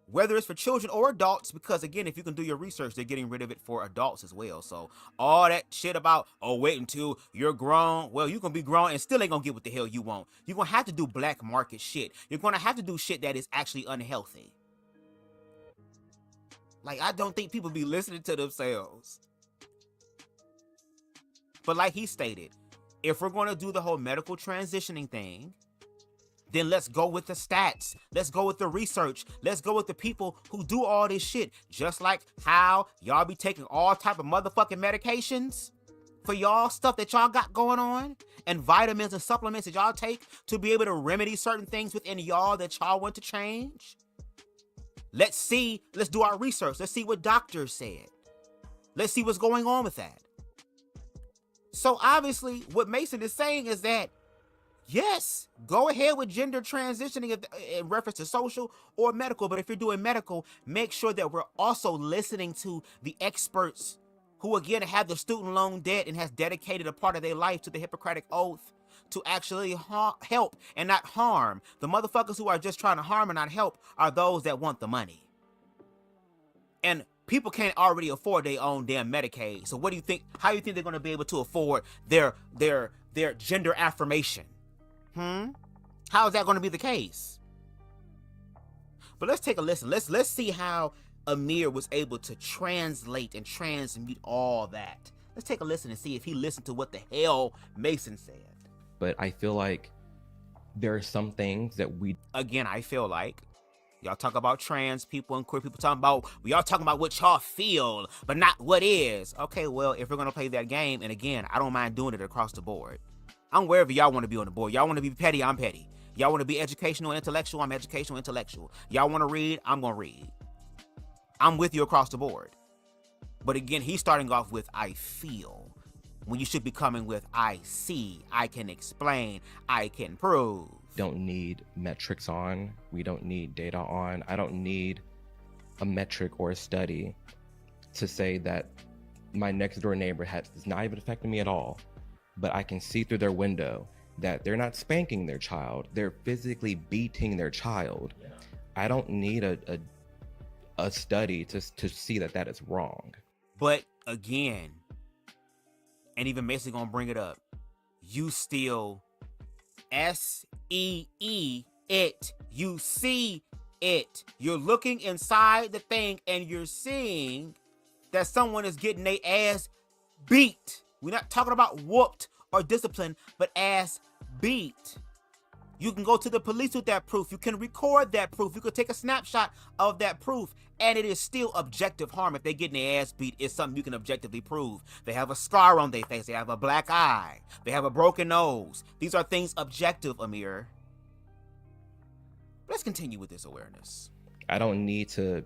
whether it's for children or adults, because again, if you can do your research, they're getting rid of it for adults as well. So all that shit about, oh, wait until you're grown. Well, you can be grown and still ain't gonna get what the hell you want. You're gonna have to do black market shit. You're gonna have to do shit that is actually unhealthy. Like, I don't think people be listening to themselves. But like he stated, if we're gonna do the whole medical transitioning thing, then let's go with the stats. Let's go with the research. Let's go with the people who do all this shit. Just like how y'all be taking all type of motherfucking medications for y'all stuff that y'all got going on, and vitamins and supplements that y'all take to be able to remedy certain things within y'all that y'all want to change. Let's do our research. Let's see what doctors said. Let's see what's going on with that. So obviously what Mason is saying is that, yes, go ahead with gender transitioning in reference to social or medical. But if you're doing medical, make sure that we're also listening to the experts who, again, have the student loan debt and has dedicated a part of their life to the Hippocratic Oath to actually help and not harm. The motherfuckers who are just trying to harm and not help are those that want the money. And people can't already afford their own damn Medicaid. So what do you think? How do you think they're going to be able to afford their gender affirmation? How is that going to be the case? But let's take a listen. Let's see how Amir was able to translate and transmute all that. Let's take a listen and see if he listened to what the hell Mason said. But I feel like there are some things that I feel like y'all talk about trans people and queer people talking about, we all talking about what y'all feel, but not what is. Okay, well, if we're going to play that game, and again, I don't mind doing it across the board. I'm wherever y'all want to be on the board. Y'all want to be petty, I'm petty. Y'all want to be educational and intellectual, I'm educational and intellectual. Y'all want to read, I'm going to read. I'm with you across the board. But again, he's starting off with I feel, when you should be coming with I see, I can explain, I can prove. Don't need metrics on. We don't need data on. I don't need a metric or a study to say that my next door neighbor is not even affecting me at all. But I can see through their window that they're not spanking their child. They're physically beating their child. Yeah. I don't need a study to see that that is wrong. But again, and even Mason gonna bring it up, you still SEE it. You see it. You're looking inside the thing and you're seeing that someone is getting their ass beat. We're not talking about whooped or disciplined, but ass beat. You can go to the police with that proof. You can record that proof. You can take a snapshot of that proof. And it is still objective harm. If they're getting their ass beat, it's something you can objectively prove. They have a scar on their face. They have a black eye. They have a broken nose. These are things objective, Amir. Let's continue with this awareness. I don't need to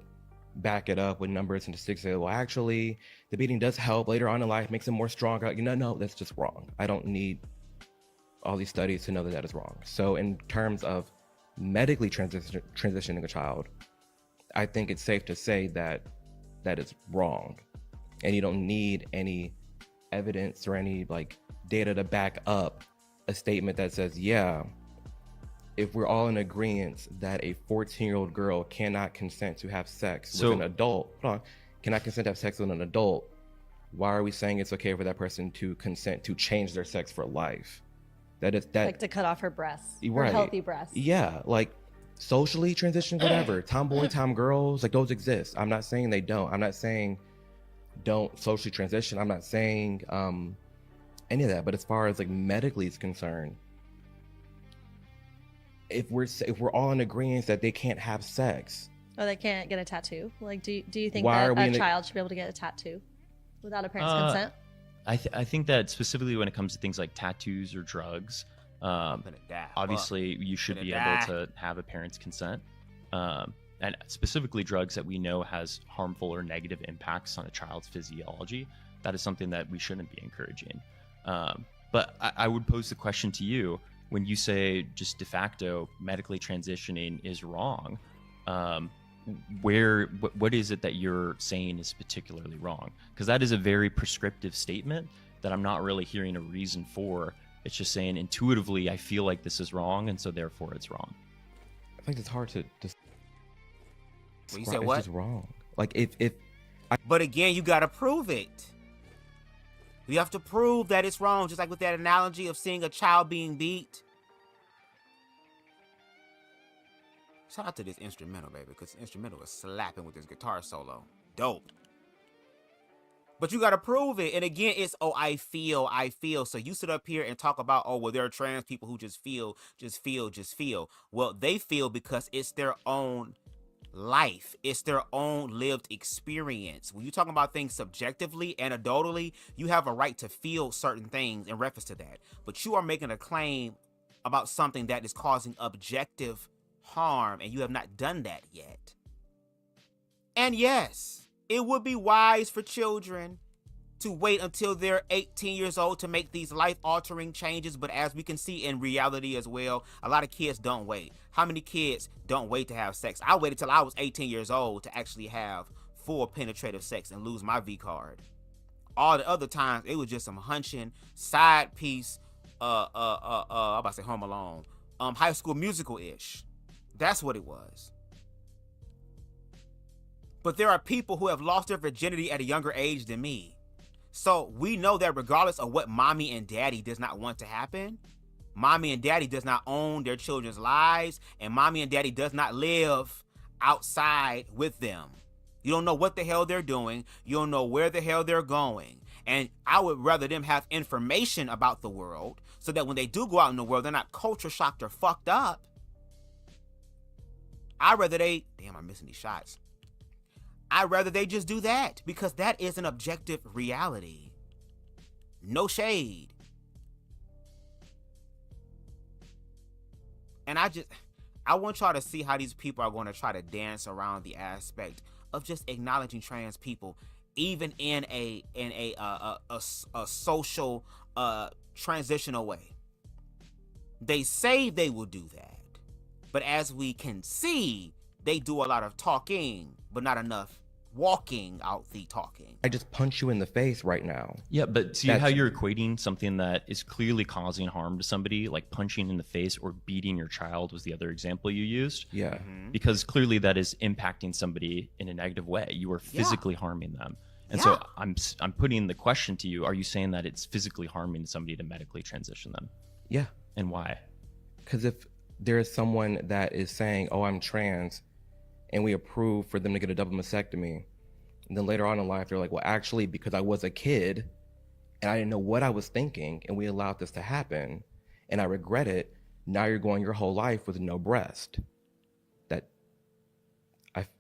back it up with numbers and statistics. Say, well, actually, the beating does help later on in life, makes them more stronger. No, that's just wrong. I don't need all these studies to know that that is wrong. So in terms of medically transitioning a child, I think it's safe to say that that is wrong, and you don't need any evidence or any like data to back up a statement that says, yeah, if we're all in agreement that a 14-year-old girl cannot consent to have sex with an adult, cannot consent to have sex with an adult, why are we saying it's okay for that person to consent to change their sex for life? That is that, like to cut off her breasts, her right. healthy breasts. Yeah, like socially transition, whatever. Tomboy, tomgirls, like those exist. I'm not saying they don't. I'm not saying don't socially transition. I'm not saying any of that. But as far as like medically is concerned, if we're all in agreement that they can't have sex, or they can't get a tattoo, like do you think Why that are we a in a- child should be able to get a tattoo without a parent's consent? I think that specifically when it comes to things like tattoos or drugs, obviously you should be able to have a parent's consent. And specifically drugs that we know has harmful or negative impacts on a child's physiology, that is something that we shouldn't be encouraging. But I would pose the question to you, when you say just de facto medically transitioning is wrong, what is it that you're saying is particularly wrong? Because that is a very prescriptive statement that I'm not really hearing a reason for. It's just saying intuitively I feel like this is wrong, and so therefore it's wrong. I think it's hard to you said what? It's just wrong. Like if but again, you gotta prove it. You have to prove that it's wrong, just like with that analogy of seeing a child being beat. Shout out to this instrumental, baby, because the instrumental is slapping with this guitar solo. Dope. But you gotta prove it. And again, it's, oh, I feel. So you sit up here and talk about, oh, well, there are trans people who just feel. Well, they feel because it's their own life. It's their own lived experience. When you're talking about things subjectively, anecdotally, you have a right to feel certain things in reference to that. But you are making a claim about something that is causing objective harm, and you have not done that yet. And yes, it would be wise for children to wait until they're 18 years old to make these life-altering changes, but as we can see in reality as well, a lot of kids don't wait. How many kids don't wait to have sex? I waited till I was 18 years old to actually have full penetrative sex and lose my V card. All the other times, it was just some hunching, side piece, I'm about to say Home Alone, High School Musical-ish. That's what it was. But there are people who have lost their virginity at a younger age than me. So we know that regardless of what mommy and daddy does not want to happen, mommy and daddy does not own their children's lives, and mommy and daddy does not live outside with them. You don't know what the hell they're doing. You don't know where the hell they're going. And I would rather them have information about the world so that when they do go out in the world, they're not culture shocked or fucked up. I'd rather they, damn, I'm missing these shots. I'd rather they just do that, because that is an objective reality. No shade. And I want y'all to see how these people are going to try to dance around the aspect of just acknowledging trans people, even in a social transitional way. They say they will do that, but as we can see, they do a lot of talking, but not enough walking out the talking. I just punch you in the face right now. Yeah, but see how you're equating something that is clearly causing harm to somebody, like punching in the face or beating your child was the other example you used. Yeah. Mm-hmm. Because clearly that is impacting somebody in a negative way. You are physically harming them. And so I'm putting the question to you, are you saying that it's physically harming somebody to medically transition them? Yeah. And why? Because if there is someone that is saying, oh, I'm trans, and we approve for them to get a double mastectomy, and then later on in life, they're like, well, actually, because I was a kid and I didn't know what I was thinking, and we allowed this to happen, and I regret it, now you're going your whole life with no breast. That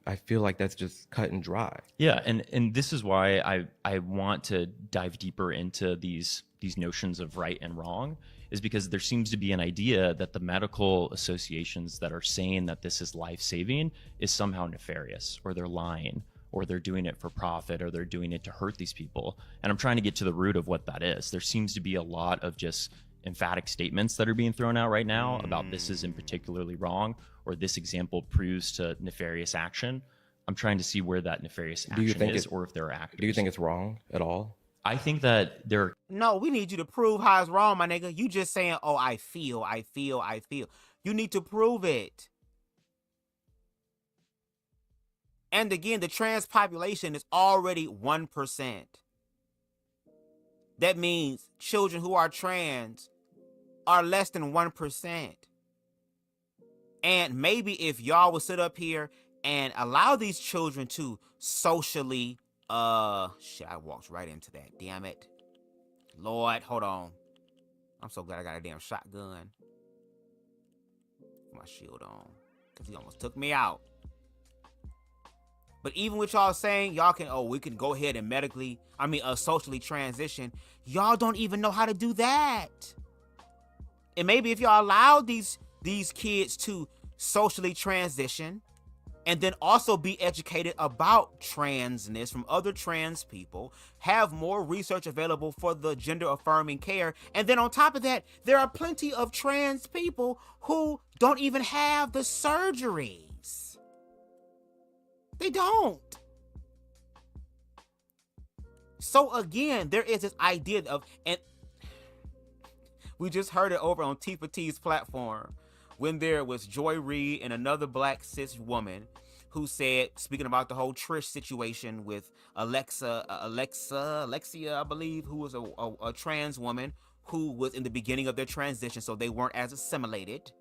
I feel like that's just cut and dry. Yeah, and this is why I want to dive deeper into these notions of right and wrong, is because there seems to be an idea that the medical associations that are saying that this is life-saving is somehow nefarious, or they're lying, or they're doing it for profit, or they're doing it to hurt these people. And I'm trying to get to the root of what that is. There seems to be a lot of just emphatic statements that are being thrown out right now about this isn't particularly wrong or this example proves to nefarious action. I'm trying to see where that nefarious action is, or if there are actors. Do you think it's wrong at all? I think that there. No, we need you to prove how it's wrong, my nigga. You just saying, "Oh, I feel." You need to prove it. And again, the trans population is already 1%. That means children who are trans are less than 1%. And maybe if y'all would sit up here and allow these children to socially, shit, I walked right into that. Damn it. Lord, hold on. I'm so glad I got a damn shotgun. My shield on. Because he almost took me out. But even with y'all saying y'all can, we can go ahead and socially transition. Y'all don't even know how to do that. And maybe if y'all allow these kids to socially transition and then also be educated about transness from other trans people, have more research available for the gender affirming care. And then on top of that, there are plenty of trans people who don't even have the surgeries. They don't. So again, there is this idea of, and we just heard it over on T for T's platform when there was Joy Reid and another black cis woman who said, speaking about the whole Trish situation with Alexia, I believe, who was a trans woman who was in the beginning of their transition, so they weren't as assimilated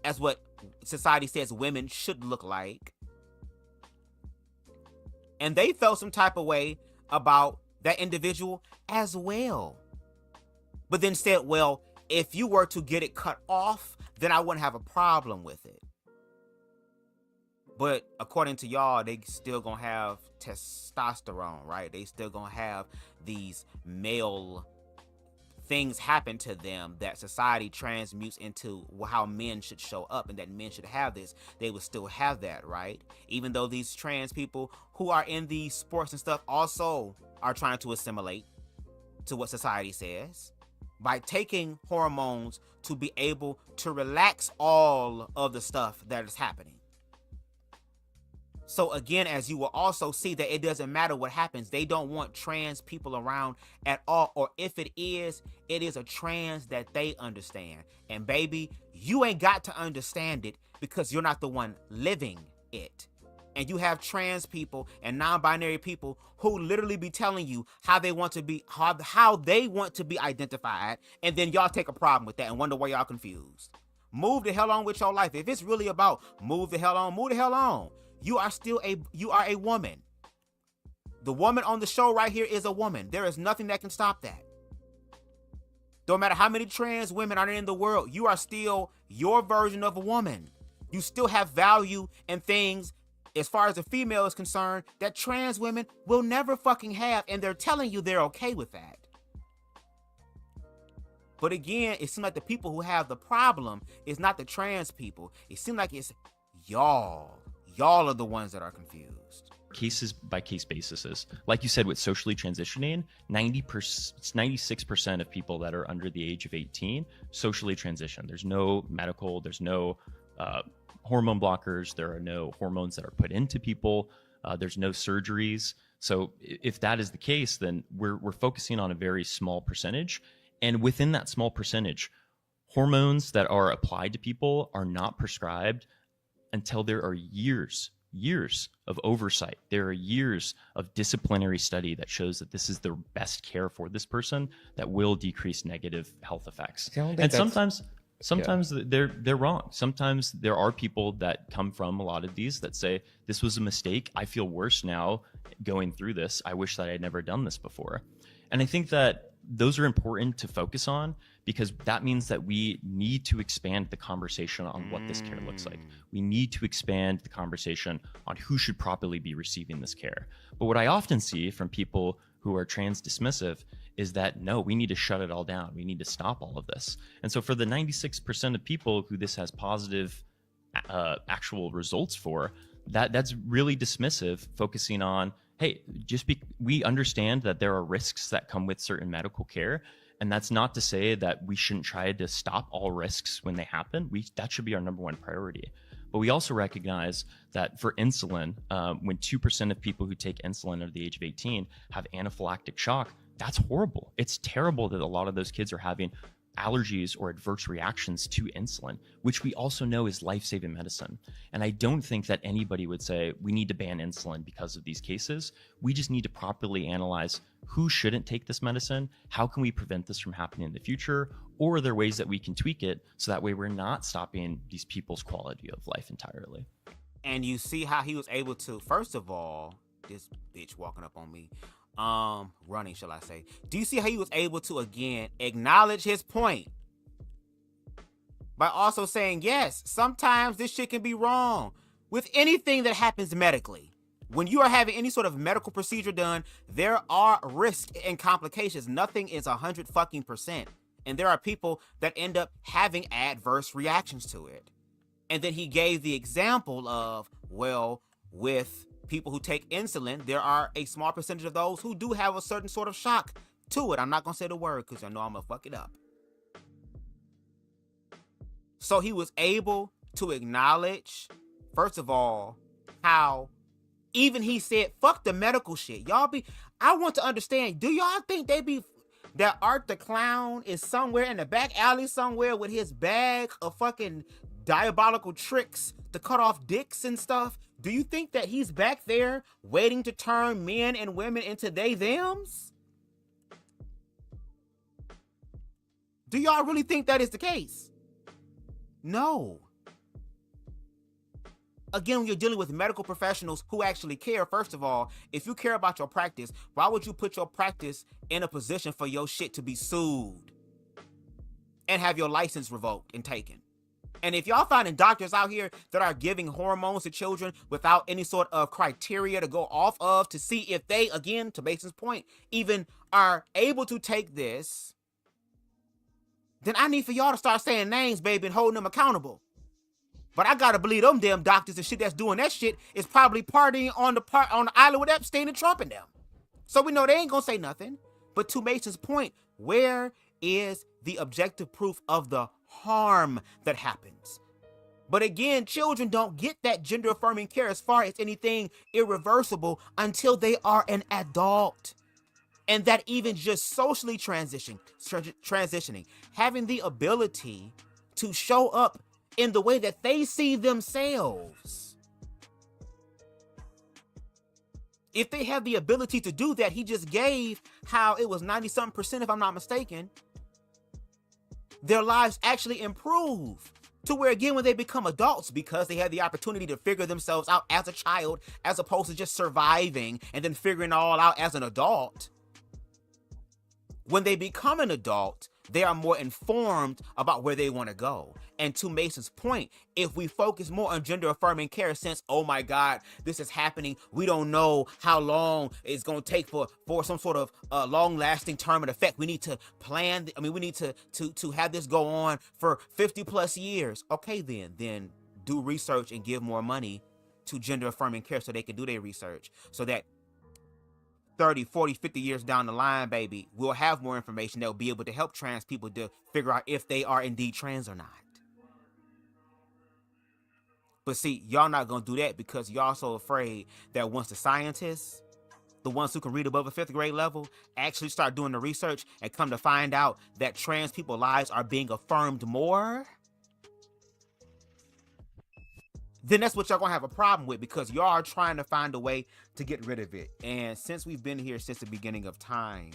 as what society says women should look like. And they felt some type of way about that individual as well. But then said, well, if you were to get it cut off, then I wouldn't have a problem with it. But according to y'all, they still gonna have testosterone, right? They still gonna have these male things happen to them that society transmutes into how men should show up, and that men should have this. They would still have that, right? Even though these trans people who are in these sports and stuff also are trying to assimilate to what society says by taking hormones to be able to relax all of the stuff that is happening. So again, as you will also see, that it doesn't matter what happens. They don't want trans people around at all. Or if it is a trans that they understand. And baby, you ain't got to understand it because you're not the one living it. And you have trans people and non-binary people who literally be telling you how they want to be, how they want to be identified. And then y'all take a problem with that and wonder why y'all confused. Move the hell on with your life. If it's really about move the hell on, move the hell on. You are a woman. The woman on the show right here is a woman. There is nothing that can stop that. Don't matter how many trans women are in the world, you are still your version of a woman. You still have value and things as far as a female is concerned that trans women will never fucking have, and they're telling you they're okay with that. But again, it seems like the people who have the problem is not the trans people. It seems like it's y'all. Y'all are the ones that are confused. Cases by case basis. Like you said, with socially transitioning, 96% of people that are under the age of 18 socially transition. There's no medical, there's no hormone blockers, there are no hormones that are put into people, there's no surgeries. So if that is the case, then we're focusing on a very small percentage. And within that small percentage, hormones that are applied to people are not prescribed until there are years of oversight. There are years of disciplinary study that shows that this is the best care for this person that will decrease negative health effects. And sometimes they're wrong. Sometimes there are people that come from a lot of these that say, this was a mistake. I feel worse now going through this. I wish that I had never done this before. And I think that those are important to focus on, because that means that we need to expand the conversation on what this care looks like. We need to expand the conversation on who should properly be receiving this care. But what I often see from people who are trans dismissive is that, no, we need to shut it all down. We need to stop all of this. And so for the 96% of people who this has positive actual results for, that's really dismissive, focusing on, hey, we understand that there are risks that come with certain medical care, And that's not to say that we shouldn't try to stop all risks when they happen. That should be our number one priority. But we also recognize that for insulin, when 2% of people who take insulin under the age of 18 have anaphylactic shock, that's horrible. It's terrible that a lot of those kids are having allergies or adverse reactions to insulin, which we also know is life-saving medicine. And I don't think that anybody would say we need to ban insulin because of these cases. We just need to properly analyze who shouldn't take this medicine, how can we prevent this from happening in the future, or are there ways that we can tweak it so that way we're not stopping these people's quality of life entirely. And you see how he was able to, first of all, this bitch walking up on me, running, shall I say. Do you see how he was able to, again, acknowledge his point by also saying, yes, sometimes this shit can be wrong with anything that happens medically. When you are having any sort of medical procedure done, there are risks and complications. Nothing is 100%. And there are people that end up having adverse reactions to it. And then he gave the example of, well, with people who take insulin, there are a small percentage of those who do have a certain sort of shock to it. I'm not going to say the word because I know I'm going to fuck it up. So he was able to acknowledge, first of all, how even he said, fuck the medical shit. I want to understand, do y'all think that Art the Clown is somewhere in the back alley somewhere with his bag of fucking diabolical tricks to cut off dicks and stuff? Do you think that he's back there waiting to turn men and women into they-thems? Do y'all really think that is the case? No. Again, when you're dealing with medical professionals who actually care, first of all, if you care about your practice, why would you put your practice in a position for your shit to be sued and have your license revoked and taken? And if y'all finding doctors out here that are giving hormones to children without any sort of criteria to go off of to see if they, again, to Mason's point, even are able to take this, then I need for y'all to start saying names, baby, and holding them accountable. But I gotta believe them damn doctors and shit that's doing that shit is probably partying on the island with Epstein and Trump and them. So we know they ain't gonna say nothing. But to Mason's point, where is the objective proof of the harm that happens? But again, children don't get that gender affirming care as far as anything irreversible until they are an adult. And that even just socially transitioning, having the ability to show up in the way that they see themselves. If they have the ability to do that, he just gave how it was 90-something%, if I'm not mistaken, their lives actually improve to where, again, when they become adults, because they had the opportunity to figure themselves out as a child, as opposed to just surviving and then figuring it all out as an adult. When they become an adult, they are more informed about where they want to go. And to Mason's point, if we focus more on gender affirming care, since, oh my God, this is happening, we don't know how long it's going to take for some sort of long lasting term and effect. We need to plan. We need to have this go on for 50 plus years. Okay, then do research and give more money to gender affirming care so they can do their research, so that 30, 40, 50 years down the line, baby, we'll have more information that will be able to help trans people to figure out if they are indeed trans or not. But see, y'all not going to do that because y'all so afraid that once the scientists, the ones who can read above a 5th grade level, actually start doing the research and come to find out that trans people's lives are being affirmed more, then that's what y'all gonna have a problem with, because y'all are trying to find a way to get rid of it. And since we've been here since the beginning of time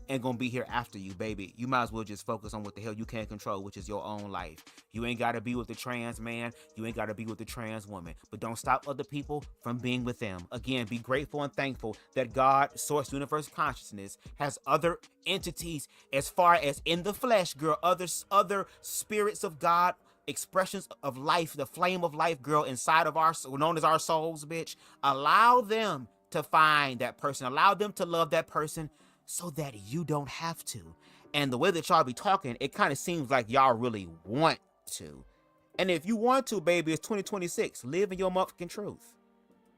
and gonna be here after you, baby, you might as well just focus on what the hell you can control, which is your own life. You ain't gotta be with the trans man, you ain't gotta be with the trans woman, but don't stop other people from being with them. Again, be grateful and thankful that God, source, universe, consciousness, has other entities as far as in the flesh, girl, other spirits of God, expressions of life, the flame of life, girl, inside of our, known as our souls, bitch. Allow them to find that person, allow them to love that person so that you don't have to. And the way that y'all be talking, it kind of seems like y'all really want to. And if you want to, baby, it's 2026. Live in your motherfucking truth.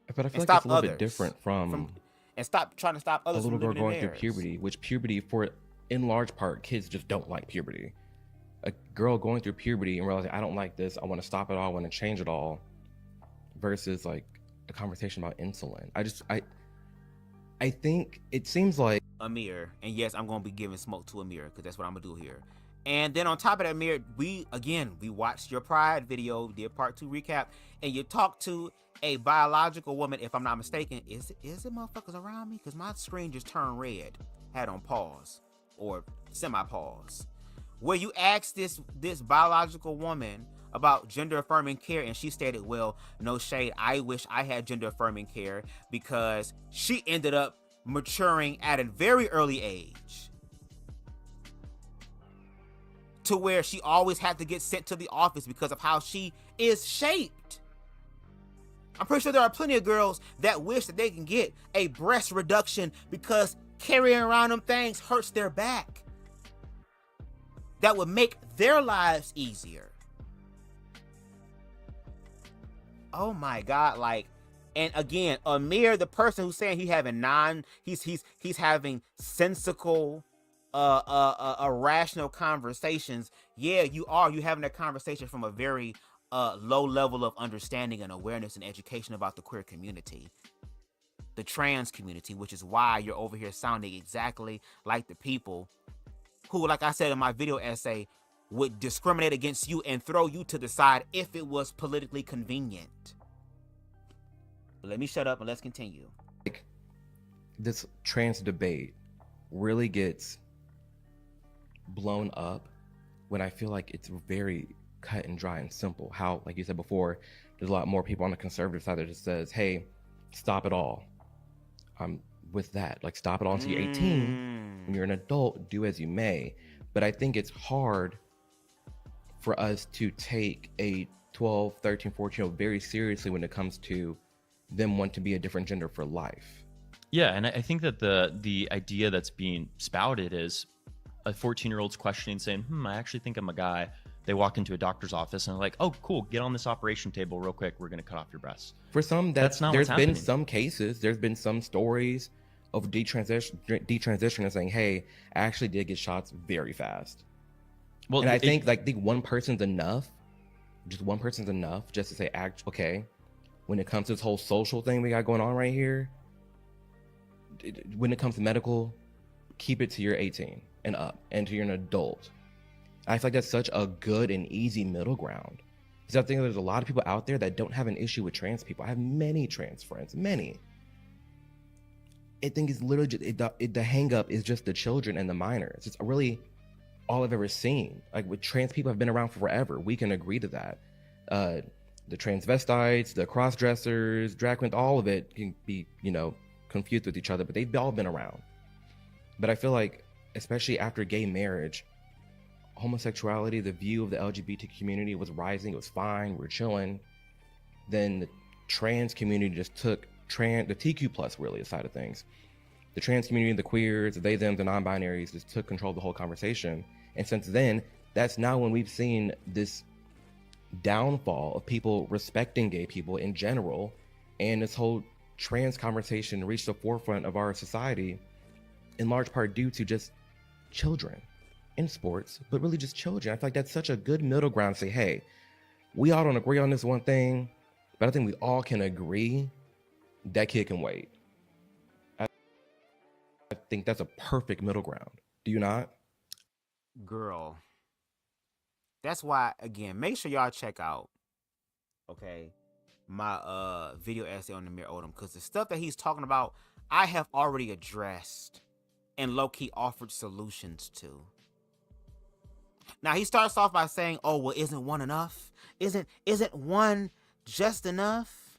But I feel like it's a little bit different from and stop trying to stop others a little from girl living in going through theirs. puberty, which puberty for in large part, kids just don't like puberty. A girl going through puberty and realizing, I don't like this, I want to stop it all, I want to change it all, versus like a conversation about insulin. I think it seems like Amir, and yes, I'm gonna be giving smoke to Amir because that's what I'm gonna do here. And then on top of that, Amir, we watched your Pride video, did part 2 recap, and you talked to a biological woman, if I'm not mistaken. Is it motherfuckers around me? Because my screen just turned red, had on pause or semi-pause, where you asked this biological woman about gender affirming care, and she stated, well, no shade, I wish I had gender affirming care because she ended up maturing at a very early age to where she always had to get sent to the office because of how she is shaped. I'm pretty sure there are plenty of girls that wish that they can get a breast reduction because carrying around them things hurts their back. That would make their lives easier. Oh my God, like, and again, Amir, the person who's saying he's having sensical, irrational conversations. Yeah, you having a conversation from a very low level of understanding and awareness and education about the queer community, the trans community, which is why you're over here sounding exactly like the people who, like I said in my video essay, would discriminate against you and throw you to the side if it was politically convenient. But let me shut up and let's continue. Like, this trans debate really gets blown up when I feel like it's very cut and dry and simple. How, like you said before, there's a lot more people on the conservative side that just says, hey, stop it all. I'm with that. Like, stop it all until you're 18. When you're an adult, do as you may. But I think it's hard for us to take a 12, 13, 14-year-old very seriously when it comes to them wanting to be a different gender for life. Yeah, and I think that the idea that's being spouted is a 14-year-old's questioning, saying, I actually think I'm a guy. They walk into a doctor's office and they're like, oh, cool, get on this operation table real quick. We're going to cut off your breasts. For some, that's not there's what's been happening. some cases, there's been some stories of detransition and saying, hey, I actually did get shots very fast. Well, and I think one person's enough. Just one person's enough just to say, okay, when it comes to this whole social thing we got going on right here, when it comes to medical, keep it to your 18 and up, and to you're an adult. I feel like that's such a good and easy middle ground. Because I think there's a lot of people out there that don't have an issue with trans people. I have many trans friends, many. I think it's literally just, the hang up is just the children and the minors. It's really all I've ever seen. Like, with trans people have been around for forever. We can agree to that. The transvestites, the cross-dressers, drag queens, all of it can be, confused with each other, but they've all been around. But I feel like, especially after gay marriage, homosexuality, the view of the LGBT community was rising. It was fine. We're chilling. Then the trans community just took the TQ plus really side of things. The trans community, the queers, the they, them, the non-binaries just took control of the whole conversation. And since then, that's now when we've seen this downfall of people respecting gay people in general, and this whole trans conversation reached the forefront of our society, in large part due to just children in sports, but really just children. I feel like that's such a good middle ground to say, hey, we all don't agree on this one thing, but I think we all can agree that kid can wait. I think that's a perfect middle ground. Do you not? Girl. That's why, again, make sure y'all check out, okay, my video essay on Amir Odom, because the stuff that he's talking about, I have already addressed and low-key offered solutions to. Now, he starts off by saying, oh, well, isn't one enough? Isn't one just enough?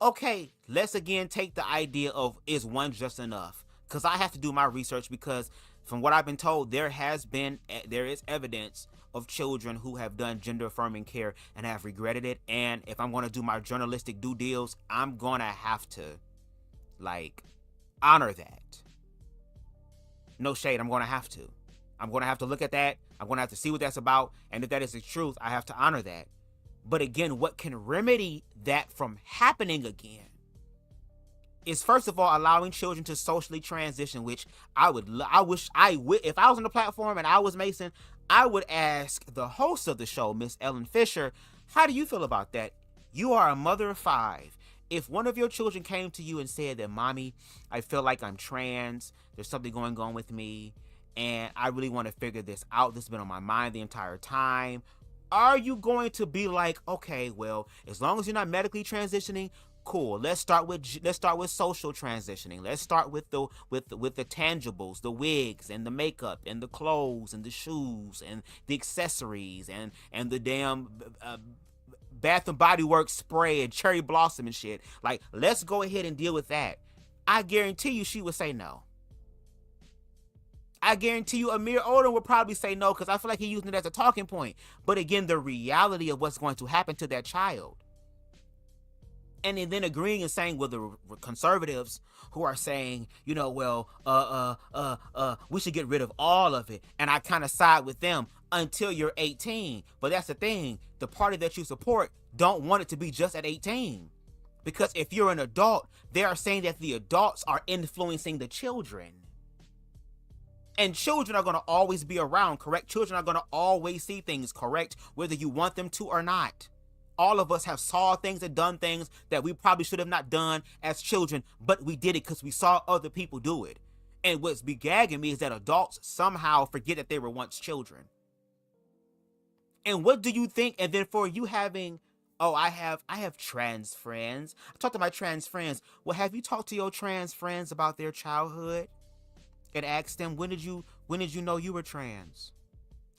Okay, let's again take the idea of, is one just enough? Because I have to do my research, because from what I've been told, there is evidence of children who have done gender affirming care and have regretted it. And if I'm going to do my journalistic due deals, I'm going to have to, honor that. No shade, I'm going to have to. I'm going to have to look at that. I'm going to have to see what that's about. And if that is the truth, I have to honor that. But again, what can remedy that from happening again is first of all allowing children to socially transition, which I wish I would, if I was on the platform and I was Mason, I would ask the host of the show, Miss Ellen Fischer, how do you feel about that? You are a mother of 5. If one of your children came to you and said that, Mommy, I feel like I'm trans, there's something going on with me, and I really want to figure this out, this has been on my mind the entire time, are you going to be like, okay, well, as long as you're not medically transitioning, cool. Let's start with social transitioning. Let's start with the tangibles, the wigs and the makeup and the clothes and the shoes and the accessories and the damn Bath and Body Works spray and cherry blossom and shit. Like, let's go ahead and deal with that. I guarantee you she would say no. I guarantee you Amir Odom would probably say no, because I feel like he's using it as a talking point. But again, the reality of what's going to happen to that child. And then agreeing and saying, well, the conservatives who are saying, you know, well, we should get rid of all of it. And I kind of side with them until you're 18. But that's the thing. The party that you support don't want it to be just at 18. Because if you're an adult, they are saying that the adults are influencing the children. And children are going to always be around, correct? Children are going to always see things, correct? Whether you want them to or not. All of us have saw things and done things that we probably should have not done as children, but we did it because we saw other people do it. And what's be gagging me is that adults somehow forget that they were once children. And what do you think? And then for you having, oh, I have trans friends. I talked to my trans friends. Well, have you talked to your trans friends about their childhood? And asked them, when did you know you were trans?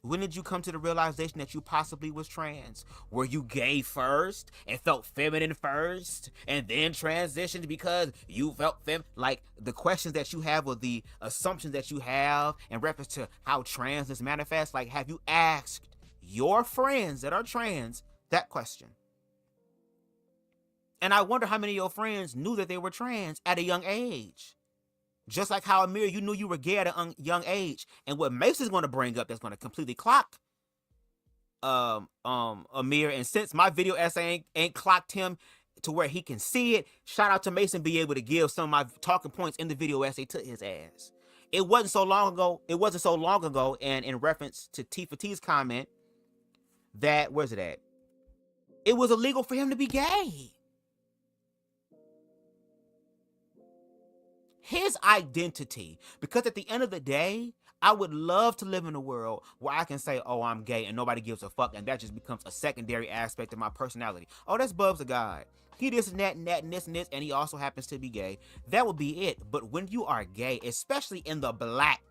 When did you come to the realization that you possibly was trans? Were you gay first and felt feminine first and then transitioned because you felt like the questions that you have or the assumptions that you have in reference to how transness manifests, like have you asked your friends that are trans that question? And I wonder how many of your friends knew that they were trans at a young age. Just like how, Amir, you knew you were gay at a young age. And what Mason's going to bring up that's going to completely clock Amir. And since my video essay ain't clocked him to where he can see it, shout out to Mason be able to give some of my talking points in the video essay to his ass. It wasn't so long ago, and in reference to T for T's comment, that, where's it at? It was illegal for him to be gay. His identity, because at the end of the day, I would love to live in a world where I can say, oh, I'm gay and nobody gives a fuck, and that just becomes a secondary aspect of my personality. Oh, that's BubzDaGawd. He this and that and that and this and this, and he also happens to be gay. That would be it. But when you are gay, especially in the black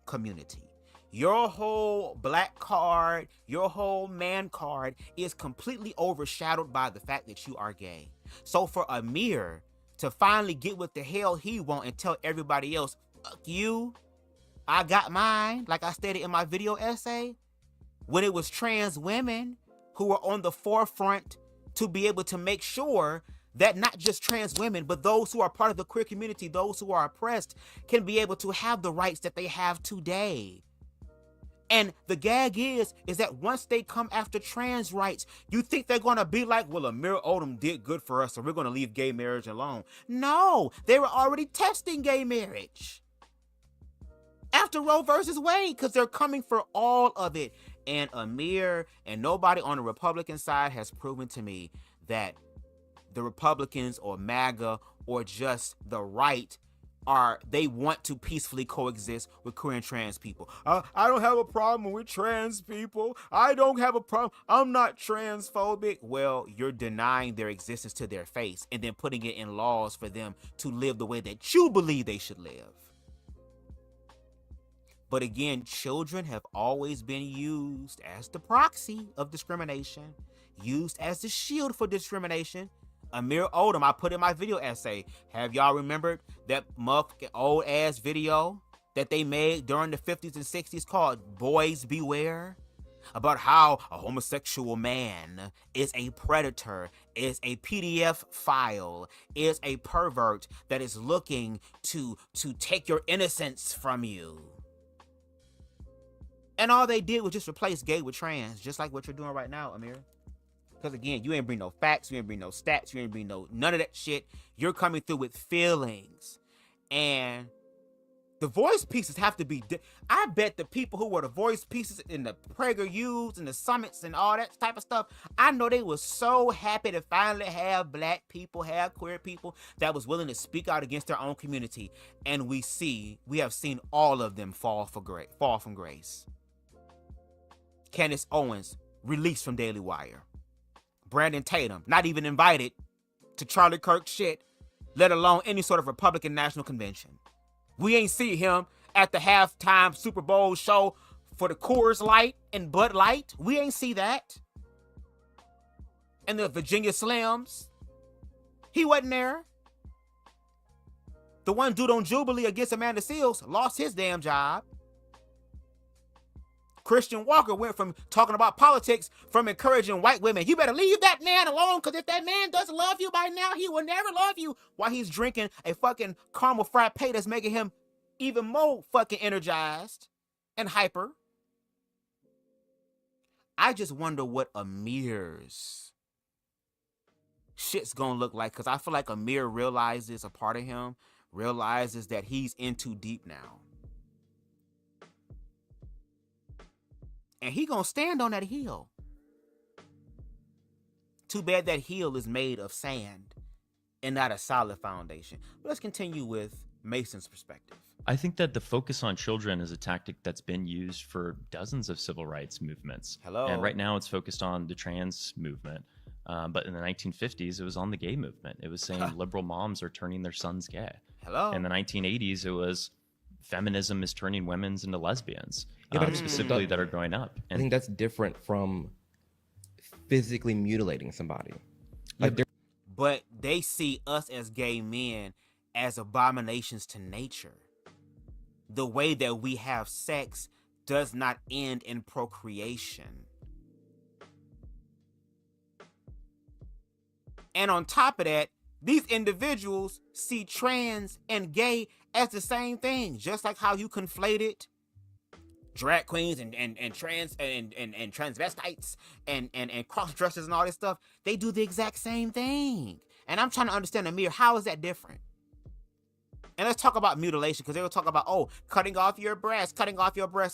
community, your whole black card, your whole man card is completely overshadowed by the fact that you are gay. So for Amir to finally get what the hell he want and tell everybody else, fuck you, I got mine, like I stated in my video essay, when it was trans women who were on the forefront to be able to make sure that not just trans women, but those who are part of the queer community, those who are oppressed, can be able to have the rights that they have today. And the gag is that once they come after trans rights, you think they're going to be like, well, Amir Odom did good for us, so we're going to leave gay marriage alone. No, they were already testing gay marriage after Roe versus Wade, because they're coming for all of it. And Amir and nobody on the Republican side has proven to me that the Republicans or MAGA or just the right they want to peacefully coexist with queer and trans people. I don't have a problem with trans people. I don't have a problem. I'm not transphobic. Well, you're denying their existence to their face and then putting it in laws for them to live the way that you believe they should live. But again, children have always been used as the proxy of discrimination, used as the shield for discrimination. Amir Odom, I put in my video essay. Have y'all remembered that motherfucking old ass video that they made during the 50s and 60s called Boys Beware? About how a homosexual man is a predator, is a PDF file, is a pervert that is looking to take your innocence from you. And all they did was just replace gay with trans, just like what you're doing right now, Amir. Because again, you ain't bring no facts, you ain't bring no stats, you ain't bring none of that shit. You're coming through with feelings. And the voice pieces have to be, I bet the people who were the voice pieces in the PragerUs and the summits and all that type of stuff, I know they were so happy to finally have black people, have queer people that was willing to speak out against their own community. And we have seen all of them fall from grace. Candace Owens, released from Daily Wire. Brandon Tatum, not even invited to Charlie Kirk's shit, let alone any sort of Republican National Convention. We ain't see him at the halftime Super Bowl show for the Coors Light and Bud Light. We ain't see that. And the Virginia Slims, he wasn't there. The one dude on Jubilee against Amanda Seales lost his damn job. Christian Walker went from talking about politics, from encouraging white women. You better leave that man alone, because if that man doesn't love you by now, he will never love you. While he's drinking a fucking caramel frappe that's making him even more fucking energized and hyper. I just wonder what Amir's shit's gonna look like, because I feel like Amir realizes, a part of him realizes that he's in too deep now. And he gonna stand on that hill. Too bad that hill is made of sand and not a solid foundation. But let's continue with Mason's perspective. I think that the focus on children is a tactic that's been used for dozens of civil rights movements. Hello. And right now it's focused on the trans movement. But in the 1950s, it was on the gay movement. It was saying liberal moms are turning their sons gay. Hello. In the 1980s, it was feminism is turning women's into lesbians. Yeah, but specifically that are growing up. I think that's different from physically mutilating somebody. Like, but they see us as gay men as abominations to nature. The way that we have sex does not end in procreation. And on top of that, these individuals see trans and gay as the same thing, just like how you conflated drag queens and trans and transvestites and cross-dressers and all this stuff. They do the exact same thing. And I'm trying to understand, Amir, how is that different? And let's talk about mutilation, because they were talking about, oh, cutting off your breast.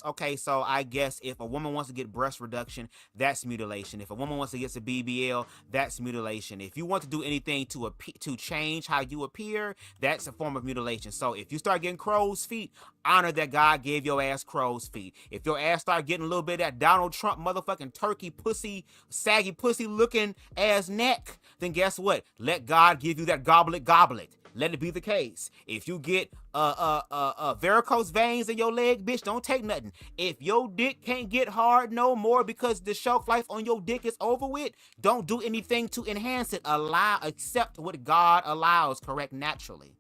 Okay, so I guess if a woman wants to get breast reduction, that's mutilation. If a woman wants to get a BBL, that's mutilation. If you want to do anything to change how you appear, that's a form of mutilation. So if you start getting crow's feet, honor that God gave your ass crow's feet. If your ass start getting a little bit of that Donald Trump motherfucking turkey pussy, saggy pussy looking ass neck, then guess what? Let God give you that goblet. Let it be the case. If you get varicose veins in your leg, bitch, don't take nothing. If your dick can't get hard no more because the shelf life on your dick is over with, don't do anything to enhance it. Accept what God allows, correct? Naturally.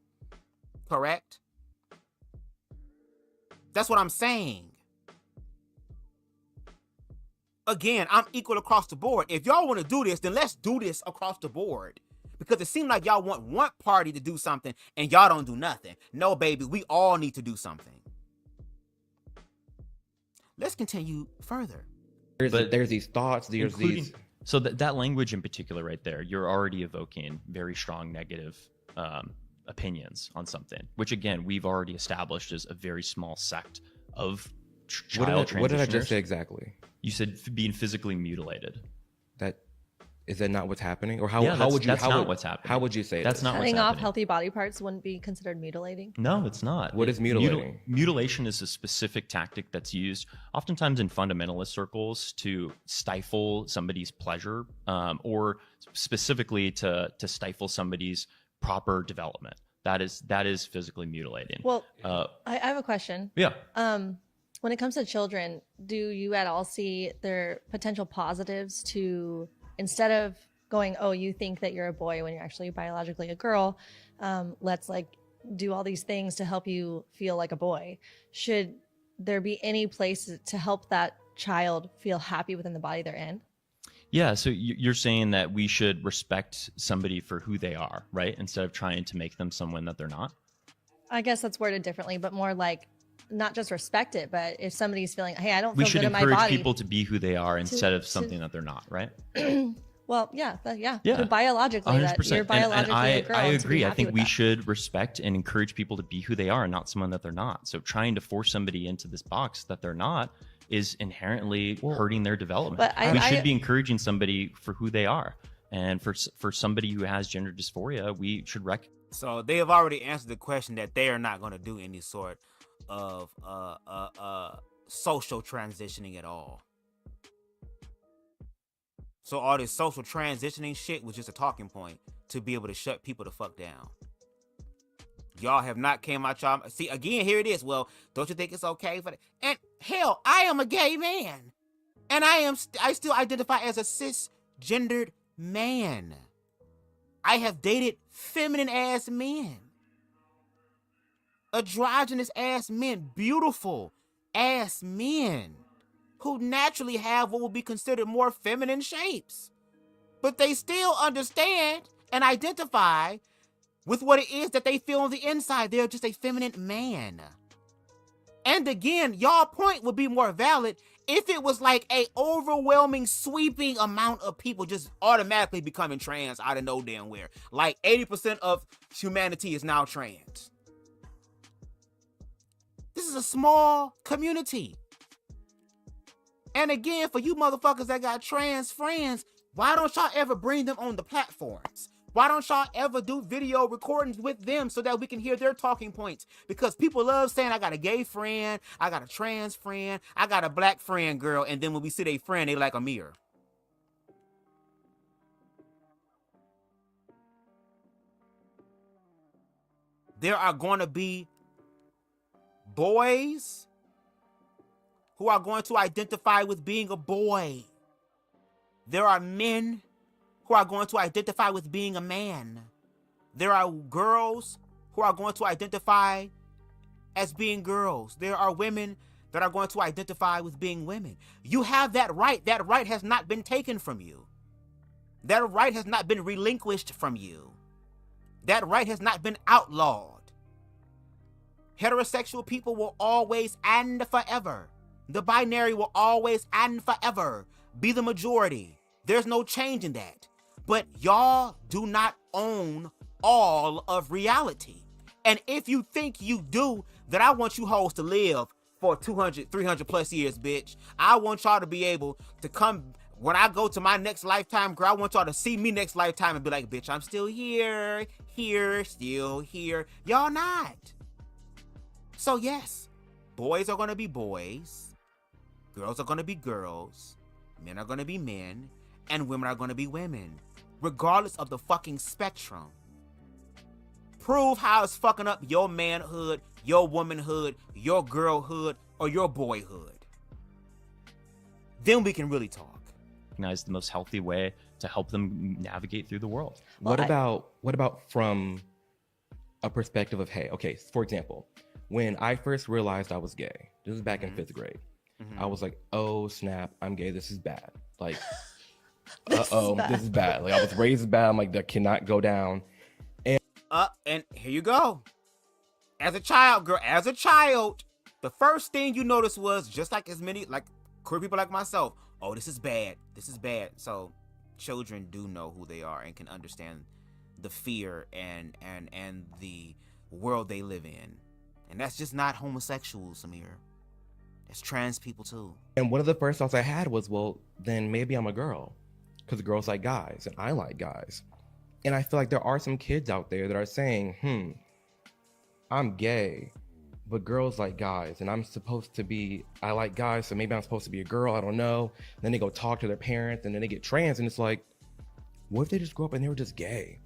Correct? That's what I'm saying. Again, I'm equal across the board. If y'all want to do this, then let's do this across the board. Because it seems like y'all want one party to do something and y'all don't do nothing. No, baby, we all need to do something. Let's continue further. There's these thoughts, So that language in particular right there, you're already evoking very strong negative opinions on something, which again, we've already established as a very small sect of child transitioners. What did I just say exactly? You said being physically mutilated. Is that not what's happening? Or that's not what's happening. How would you say that's not what's happening? Cutting off happening. healthy body parts wouldn't be considered mutilating? No, it's not. What is mutilating? Mutilation is a specific tactic that's used oftentimes in fundamentalist circles to stifle somebody's pleasure, or specifically to stifle somebody's proper development. That is physically mutilating. Well, I have a question. Yeah. When it comes to children, do you at all see their potential positives to, instead of going, oh, you think that you're a boy when you're actually biologically a girl, let's like do all these things to help you feel like a boy. Should there be any place to help that child feel happy within the body they're in? Yeah, so you're saying that we should respect somebody for who they are, right? Instead of trying to make them someone that they're not? I guess that's worded differently, but more like not just respect it, but if somebody's feeling, hey, I don't feel good in my body. We should encourage people to be who they are instead of something that they're not, right? Well, yeah, Yeah. You're biologically, 100%. you're biologically and a girl. I and to be agree. I happy think with we that. should respect and encourage people to be who they are and not someone that they're not. So trying to force somebody into this box that they're not is inherently hurting their development. But we should be encouraging somebody for who they are. And for somebody who has gender dysphoria, we should So they have already answered the question that they are not going to do any sort of social transitioning at all. So all this social transitioning shit was just a talking point to be able to shut people the fuck down. Y'all have not came out y'all. See, again, here it is. Well, don't you think it's okay for that? And hell, I am a gay man. And I still identify as a cisgendered man. I have dated feminine ass men. Androgynous ass men. Beautiful ass men. Who naturally have what would be considered more feminine shapes. But they still understand and identify with what it is that they feel on the inside. They're just a feminine man. And again, y'all point would be more valid if it was like a overwhelming, sweeping amount of people just automatically becoming trans out of no damn where. Like 80% of humanity is now trans. This is a small community. And again, for you motherfuckers that got trans friends, why don't y'all ever bring them on the platforms? Why don't y'all ever do video recordings with them so that we can hear their talking points? Because people love saying, I got a gay friend, I got a trans friend, I got a black friend, girl, and then when we see their friend, they like Amir. There are going to be boys who are going to identify with being a boy. There are men who are going to identify with being a man. There are girls who are going to identify as being girls. There are women that are going to identify with being women. You have that right. That right has not been taken from you. That right has not been relinquished from you. That right has not been outlawed. Heterosexual people will always and forever. The binary will always and forever be the majority. There's no change in that. But y'all do not own all of reality. And if you think you do, then I want you hoes to live for 200, 300 plus years, bitch. I want y'all to be able to come, when I go to my next lifetime, girl, I want y'all to see me next lifetime and be like, bitch, I'm still here, still here. Y'all not. So yes, boys are gonna be boys. Girls are gonna be girls. Men are gonna be men. And women are gonna be women. Regardless of the fucking spectrum. Prove how it's fucking up your manhood, your womanhood, your girlhood, or your boyhood. Then we can really talk. Recognize the most healthy way to help them navigate through the world. What about from a perspective of, hey, okay, for example, when I first realized I was gay, this was back in 5th grade. I was like, oh snap, I'm gay, this is bad. Like, this is bad. Like, I was raised bad. I'm like, that cannot go down. And here you go. As a child, girl, the first thing you noticed was, just like as many, like queer people like myself, oh, this is bad. This is bad. So children do know who they are and can understand the fear and the world they live in. And that's just not homosexuals, Amir. It's trans people too. And one of the first thoughts I had was, well, then maybe I'm a girl. Because girls like guys and I like guys. And I feel like there are some kids out there that are saying, I'm gay, but girls like guys. And I'm supposed to be, I like guys, so maybe I'm supposed to be a girl, I don't know. Then they go talk to their parents and then they get trans. And it's like, what if they just grew up and they were just gay?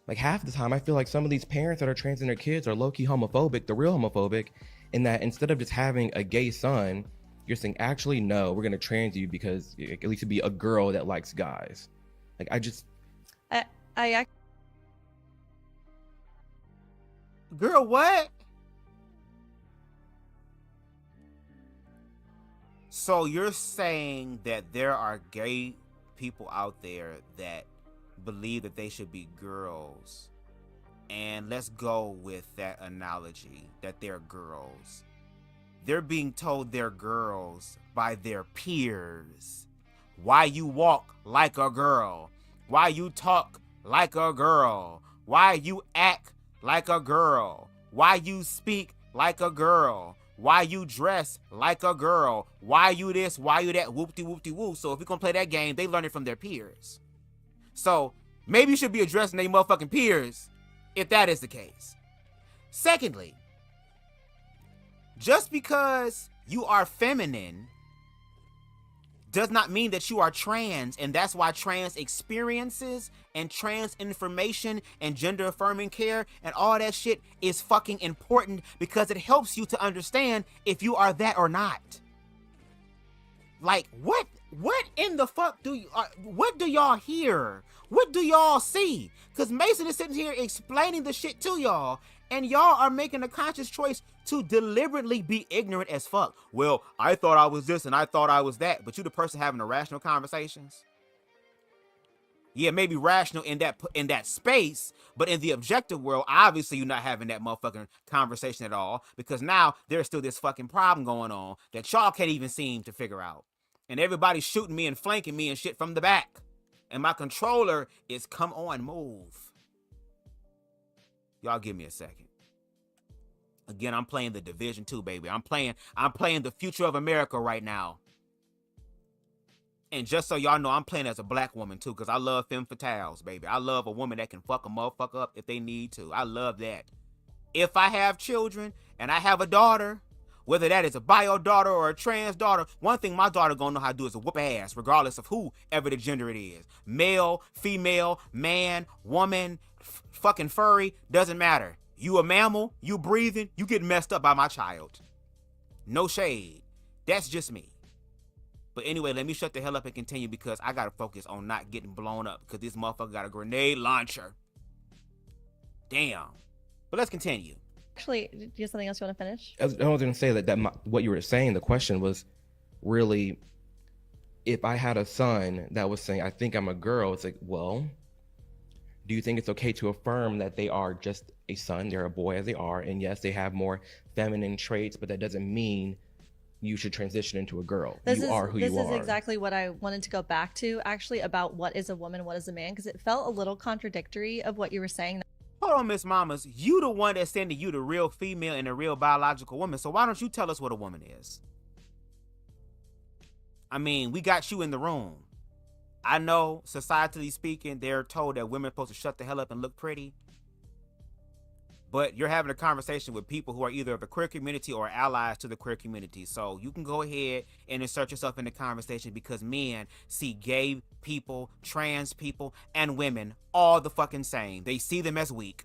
Like half the time, I feel like some of these parents that are transing their kids are low-key homophobic, the real homophobic, in that instead of just having a gay son, you're saying, actually, no, we're going to trans you because at least to be a girl that likes guys. Like, Girl, what? So you're saying that there are gay people out there that believe that they should be girls, and let's go with that analogy that they're girls. They're being told they're girls by their peers Why you walk like a girl? Why you talk like a girl? Why you act like a girl? Why you speak like a girl? Why you dress like a girl? Why you this? Why you that? Whoop-de-whoop-de-woo. So if we're going to play that game, they learn it from their peers. So maybe you should be addressing their motherfucking peers if that is the case. Secondly, just because you are feminine does not mean that you are trans, and that's why trans experiences and trans information and gender affirming care and all that shit is fucking important, because it helps you to understand if you are that or not. Like, what in the fuck what do y'all hear? What do y'all see? Because Mason is sitting here explaining the shit to y'all, and y'all are making a conscious choice to deliberately be ignorant as fuck. Well, I thought I was this and I thought I was that, but you the person having the rational conversations? Yeah, maybe rational in that space, but in the objective world, obviously you're not having that motherfucking conversation at all, because now there's still this fucking problem going on that y'all can't even seem to figure out. And everybody's shooting me and flanking me and shit from the back. And my controller is, come on, move. Y'all give me a second. Again, I'm playing the Division 2, baby. I'm playing the future of America right now. And just so y'all know, I'm playing as a black woman too, because I love femme fatales, baby. I love a woman that can fuck a motherfucker up if they need to. I love that. If I have children and I have a daughter, whether that is a bio daughter or a trans daughter, one thing my daughter gonna know how to do is to whoop ass, regardless of whoever the gender it is. Male, female, man, woman, fucking furry, doesn't matter. You a mammal, you breathing, you get messed up by my child. No shade. That's just me. But anyway, let me shut the hell up and continue, because I gotta focus on not getting blown up, because this motherfucker got a grenade launcher. Damn. But let's continue. Actually, do you have something else you want to finish? I was going to say what you were saying, the question was really, if I had a son that was saying, I think I'm a girl, it's like, well, do you think it's okay to affirm that they are just a son, they're a boy as they are, and yes, they have more feminine traits, but that doesn't mean you should transition into a girl. You are who you are. This is exactly what I wanted to go back to, actually, about what is a woman, what is a man, because it felt a little contradictory of what you were saying. Hold on, Miss Mamas. You the one that's sending you the real female and the real biological woman, so why don't you tell us what a woman is? I mean, we got you in the room. I know, societally speaking, they're told that women are supposed to shut the hell up and look pretty. But you're having a conversation with people who are either of the queer community or allies to the queer community. So you can go ahead and insert yourself in the conversation, because men see gay people, trans people, and women all the fucking same. They see them as weak.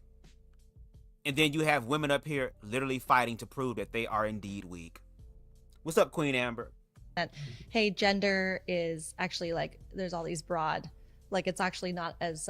And then you have women up here literally fighting to prove that they are indeed weak. What's up, Queen Amber? Hey, gender is actually, like, there's all these broad, like, it's actually not as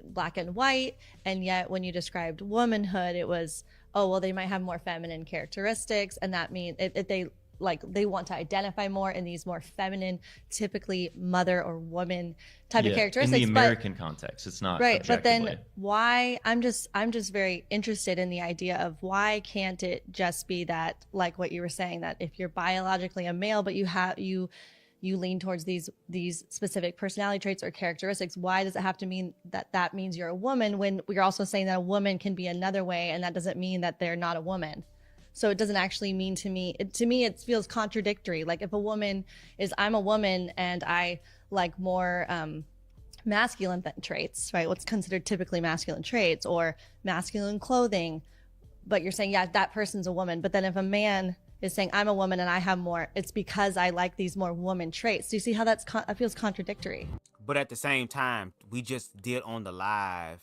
black and white, and yet when you described womanhood, it was, oh well, they might have more feminine characteristics, and that means they want to identify more in these more feminine, typically mother or woman type of characteristics. In the American context, it's not right. But then objectively. why? I'm just very interested in the idea of why can't it just be that, like what you were saying, that if you're biologically a male, but you lean towards these specific personality traits or characteristics, why does it have to mean that means you're a woman, when we're also saying that a woman can be another way, and that doesn't mean that they're not a woman? So it doesn't actually mean to me it feels contradictory. Like if a woman is, I'm a woman and I like more masculine traits, right? What's considered typically masculine traits or masculine clothing, but you're saying, yeah, that person's a woman. But then if a man is saying, I'm a woman and I have more, it's because I like these more woman traits. Do you see how that feels contradictory? But at the same time, we just did on the live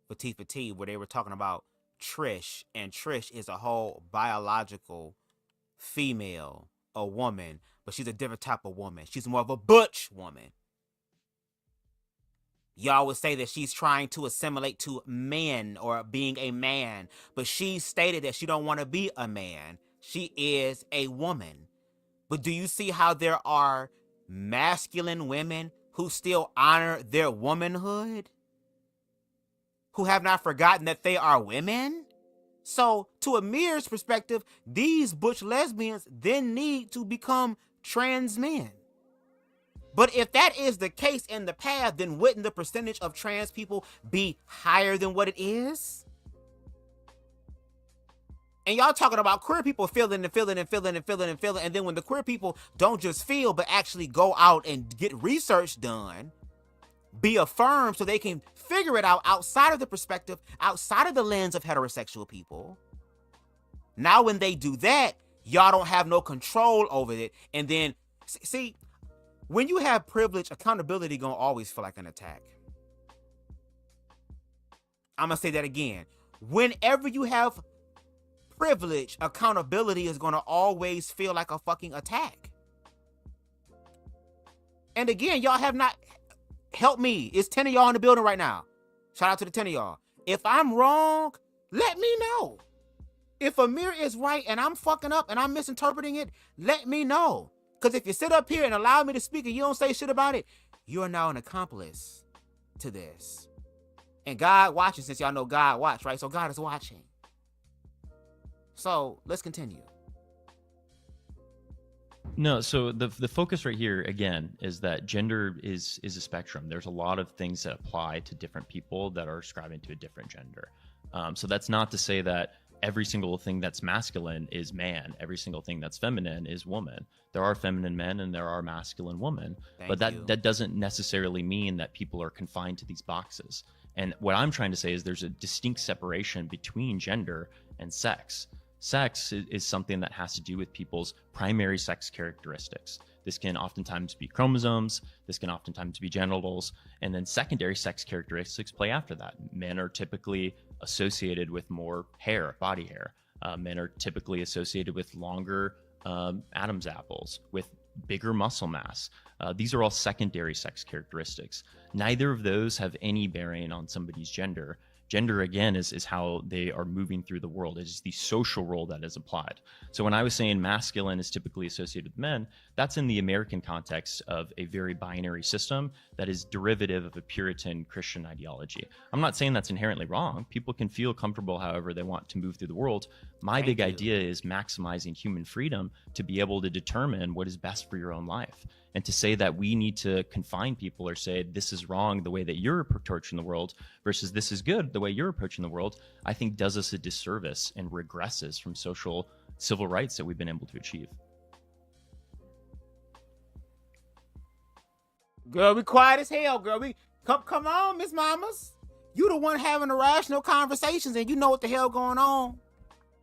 for T where they were talking about Trish, and Trish is a whole biological female, a woman, but she's a different type of woman. She's more of a butch woman. Y'all would say that she's trying to assimilate to men or being a man, but she stated that she don't want to be a man. She is a woman. But do you see how there are masculine women who still honor their womanhood? Who have not forgotten that they are women? So, to Amir's perspective, these butch lesbians then need to become trans men. But if that is the case in the past, then wouldn't the percentage of trans people be higher than what it is? And y'all talking about queer people feeling and feeling and feeling and feeling and feeling. And then when the queer people don't just feel, but actually go out and get research done, be affirmed so they can figure it out outside of the perspective, outside of the lens of heterosexual people. Now, when they do that, y'all don't have no control over it. And then, see, when you have privilege, accountability gonna always feel like an attack. I'm gonna say that again. Whenever you have privilege, accountability is gonna always feel like a fucking attack. And again, y'all have not helped me. It's 10 of y'all in the building right now. Shout out to the 10 of y'all. If I'm wrong, let me know. If Amir is right and I'm fucking up and I'm misinterpreting it, let me know. Because if you sit up here and allow me to speak and you don't say shit about it, you are now an accomplice to this. And God watching, since y'all know God watch, right? So God is watching. So let's continue. No, so the focus right here, again, is that gender is a spectrum. There's a lot of things that apply to different people that are ascribing to a different gender. So that's not to say that every single thing that's masculine is man. Every single thing that's feminine is woman. There are feminine men and there are masculine women. But that doesn't necessarily mean that people are confined to these boxes. And what I'm trying to say is there's a distinct separation between gender and sex. Sex is something that has to do with people's primary sex characteristics. This can oftentimes be chromosomes, this can oftentimes be genitals, and then secondary sex characteristics play after that. Men are typically associated with more hair, body hair. Men are typically associated with longer Adam's apples, with bigger muscle mass. These are all secondary sex characteristics. Neither of those have any bearing on somebody's gender. Gender, again, is how they are moving through the world. It is the social role that is applied. So when I was saying masculine is typically associated with men, that's in the American context of a very binary system that is derivative of a Puritan Christian ideology. I'm not saying that's inherently wrong. People can feel comfortable however they want to move through the world. My big idea is maximizing human freedom to be able to determine what is best for your own life. And to say that we need to confine people or say this is wrong the way that you're approaching the world versus this is good the way you're approaching the world, I think does us a disservice and regresses from social civil rights that we've been able to achieve. Girl, we quiet as hell, girl. We come on, Miss Mamas. You the one having the rational conversations and you know what the hell going on.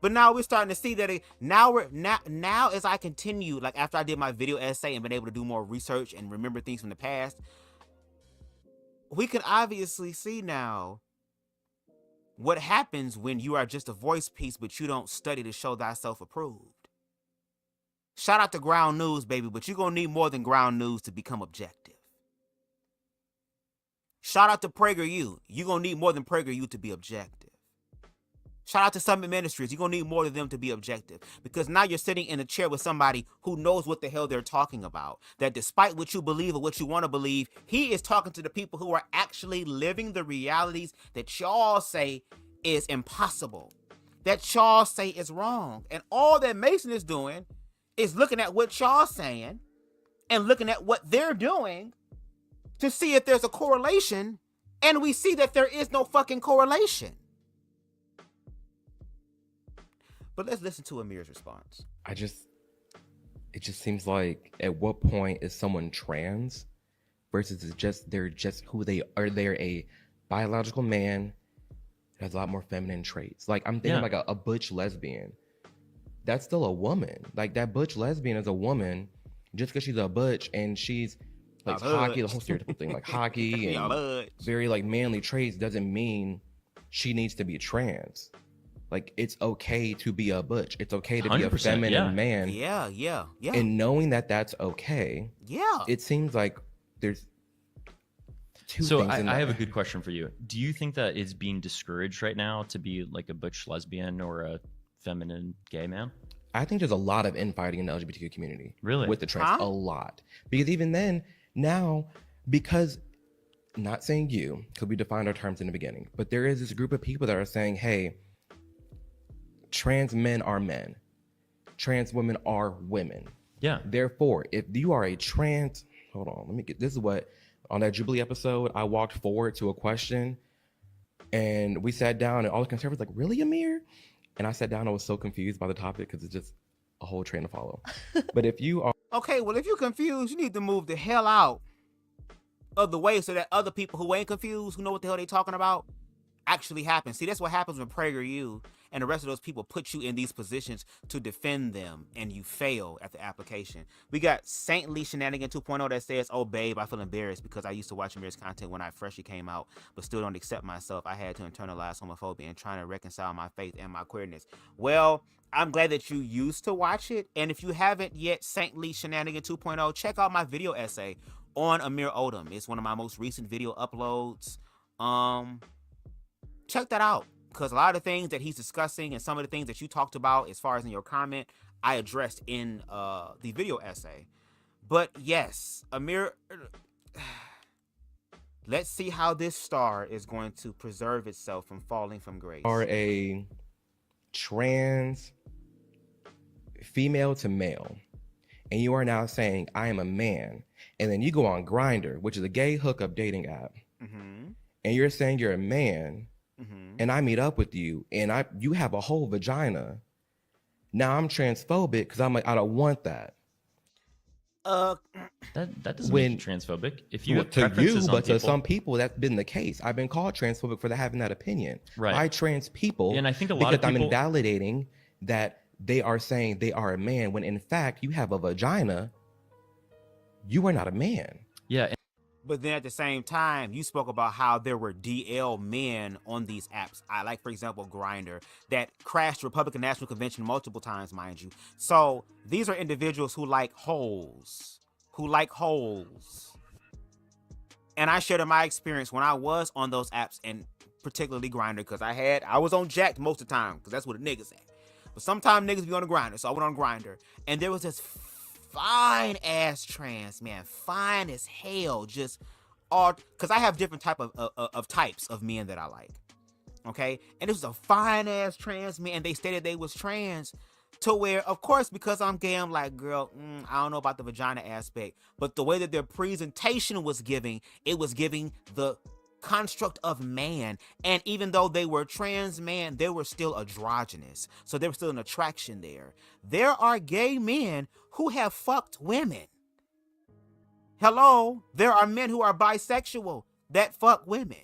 But now we're starting to see that now as I continue, like after I did my video essay and been able to do more research and remember things from the past, we can obviously see now what happens when you are just a voice piece, but you don't study to show thyself approved. Shout out to Ground News, baby, but you're going to need more than Ground News to become objective. Shout out to PragerU. You're going to need more than PragerU to be objective. Shout out to Summit Ministries. You're going to need more of them to be objective. Because now you're sitting in a chair with somebody who knows what the hell they're talking about. That despite what you believe or what you want to believe, he is talking to the people who are actually living the realities that y'all say is impossible. That y'all say is wrong. And all that Mason is doing is looking at what y'all saying and looking at what they're doing to see if there's a correlation. And we see that there is no fucking correlation. But let's listen to Amir's response. It just seems like at what point is someone trans versus they're just who they are. They're a biological man that has a lot more feminine traits. Like I'm thinking like a butch lesbian. That's still a woman. Like that butch lesbian is a woman just because she's a butch and she's like hockey, the whole stereotypical thing, like hockey and very like manly traits doesn't mean she needs to be trans. Like, it's okay to be a butch. It's okay to be a feminine man. Yeah. And knowing that that's okay, it seems like there's two things in there. I have a good question for you. Do you think that it's being discouraged right now to be like a butch lesbian or a feminine gay man? I think there's a lot of infighting in the LGBTQ community. Really? With the trans. A lot. Because even then, now, because, not saying you, because we defined our terms in the beginning, but there is this group of people that are saying, hey, trans men are men. Trans women are women. Yeah. Therefore, if you are a trans, hold on, let me get, this is what, on that Jubilee episode, I walked forward to a question and we sat down and all the conservatives were like, really, Amir? And I sat down and I was so confused by the topic because it's just a whole train to follow. But if you are... Okay, well, if you're confused, you need to move the hell out of the way so that other people who ain't confused, who know what the hell they talking about, actually happen. See, that's what happens when PragerU and the rest of those people put you in these positions to defend them, and you fail at the application. We got Saintly Shenanigan 2.0 that says, oh, babe, I feel embarrassed because I used to watch Amir's content when I freshly came out, but still don't accept myself. I had to internalize homophobia and trying to reconcile my faith and my queerness. Well, I'm glad that you used to watch it, and if you haven't yet, Saintly Shenanigan 2.0, check out my video essay on Amir Odom. It's one of my most recent video uploads. Check that out, because a lot of the things that he's discussing and some of the things that you talked about as far as in your comment, I addressed in the video essay. But yes, Amir, let's see how this star is going to preserve itself from falling from grace. Are a trans female to male, and you are now saying, I am a man, and then you go on Grindr, which is a gay hookup dating app, and you're saying you're a man, and I meet up with you, and you have a whole vagina. Now I'm transphobic because I'm like, I don't want that. That doesn't make you transphobic. If you have to preferences you, on but people, to some people, that's been the case. I've been called transphobic for having that opinion Right. by trans people. And I think a lot of because people... I'm invalidating that they are saying they are a man when in fact you have a vagina. You are not a man. Yeah. But then at the same time, you spoke about how there were DL men on these apps. I like, for example, Grindr, that crashed Republican National Convention multiple times, mind you. So these are individuals who like holes, And I shared my experience when I was on those apps, and particularly Grindr, because I was on Jacked most of the time, because that's what a nigga say. But sometimes niggas be on the Grindr, so I went on Grindr, and there was this fine ass trans man, fine as hell, just all, because I have different types of men that I like, okay? And it was a fine ass trans man. They stated they was trans, to where, of course, because I'm gay, I'm like, girl, I don't know about the vagina aspect, but the way that their presentation was giving, it was giving the construct of man. And even though they were trans man, they were still androgynous, so there was still an attraction there. There are gay men who have fucked women. Hello, there are men who are bisexual that fuck women.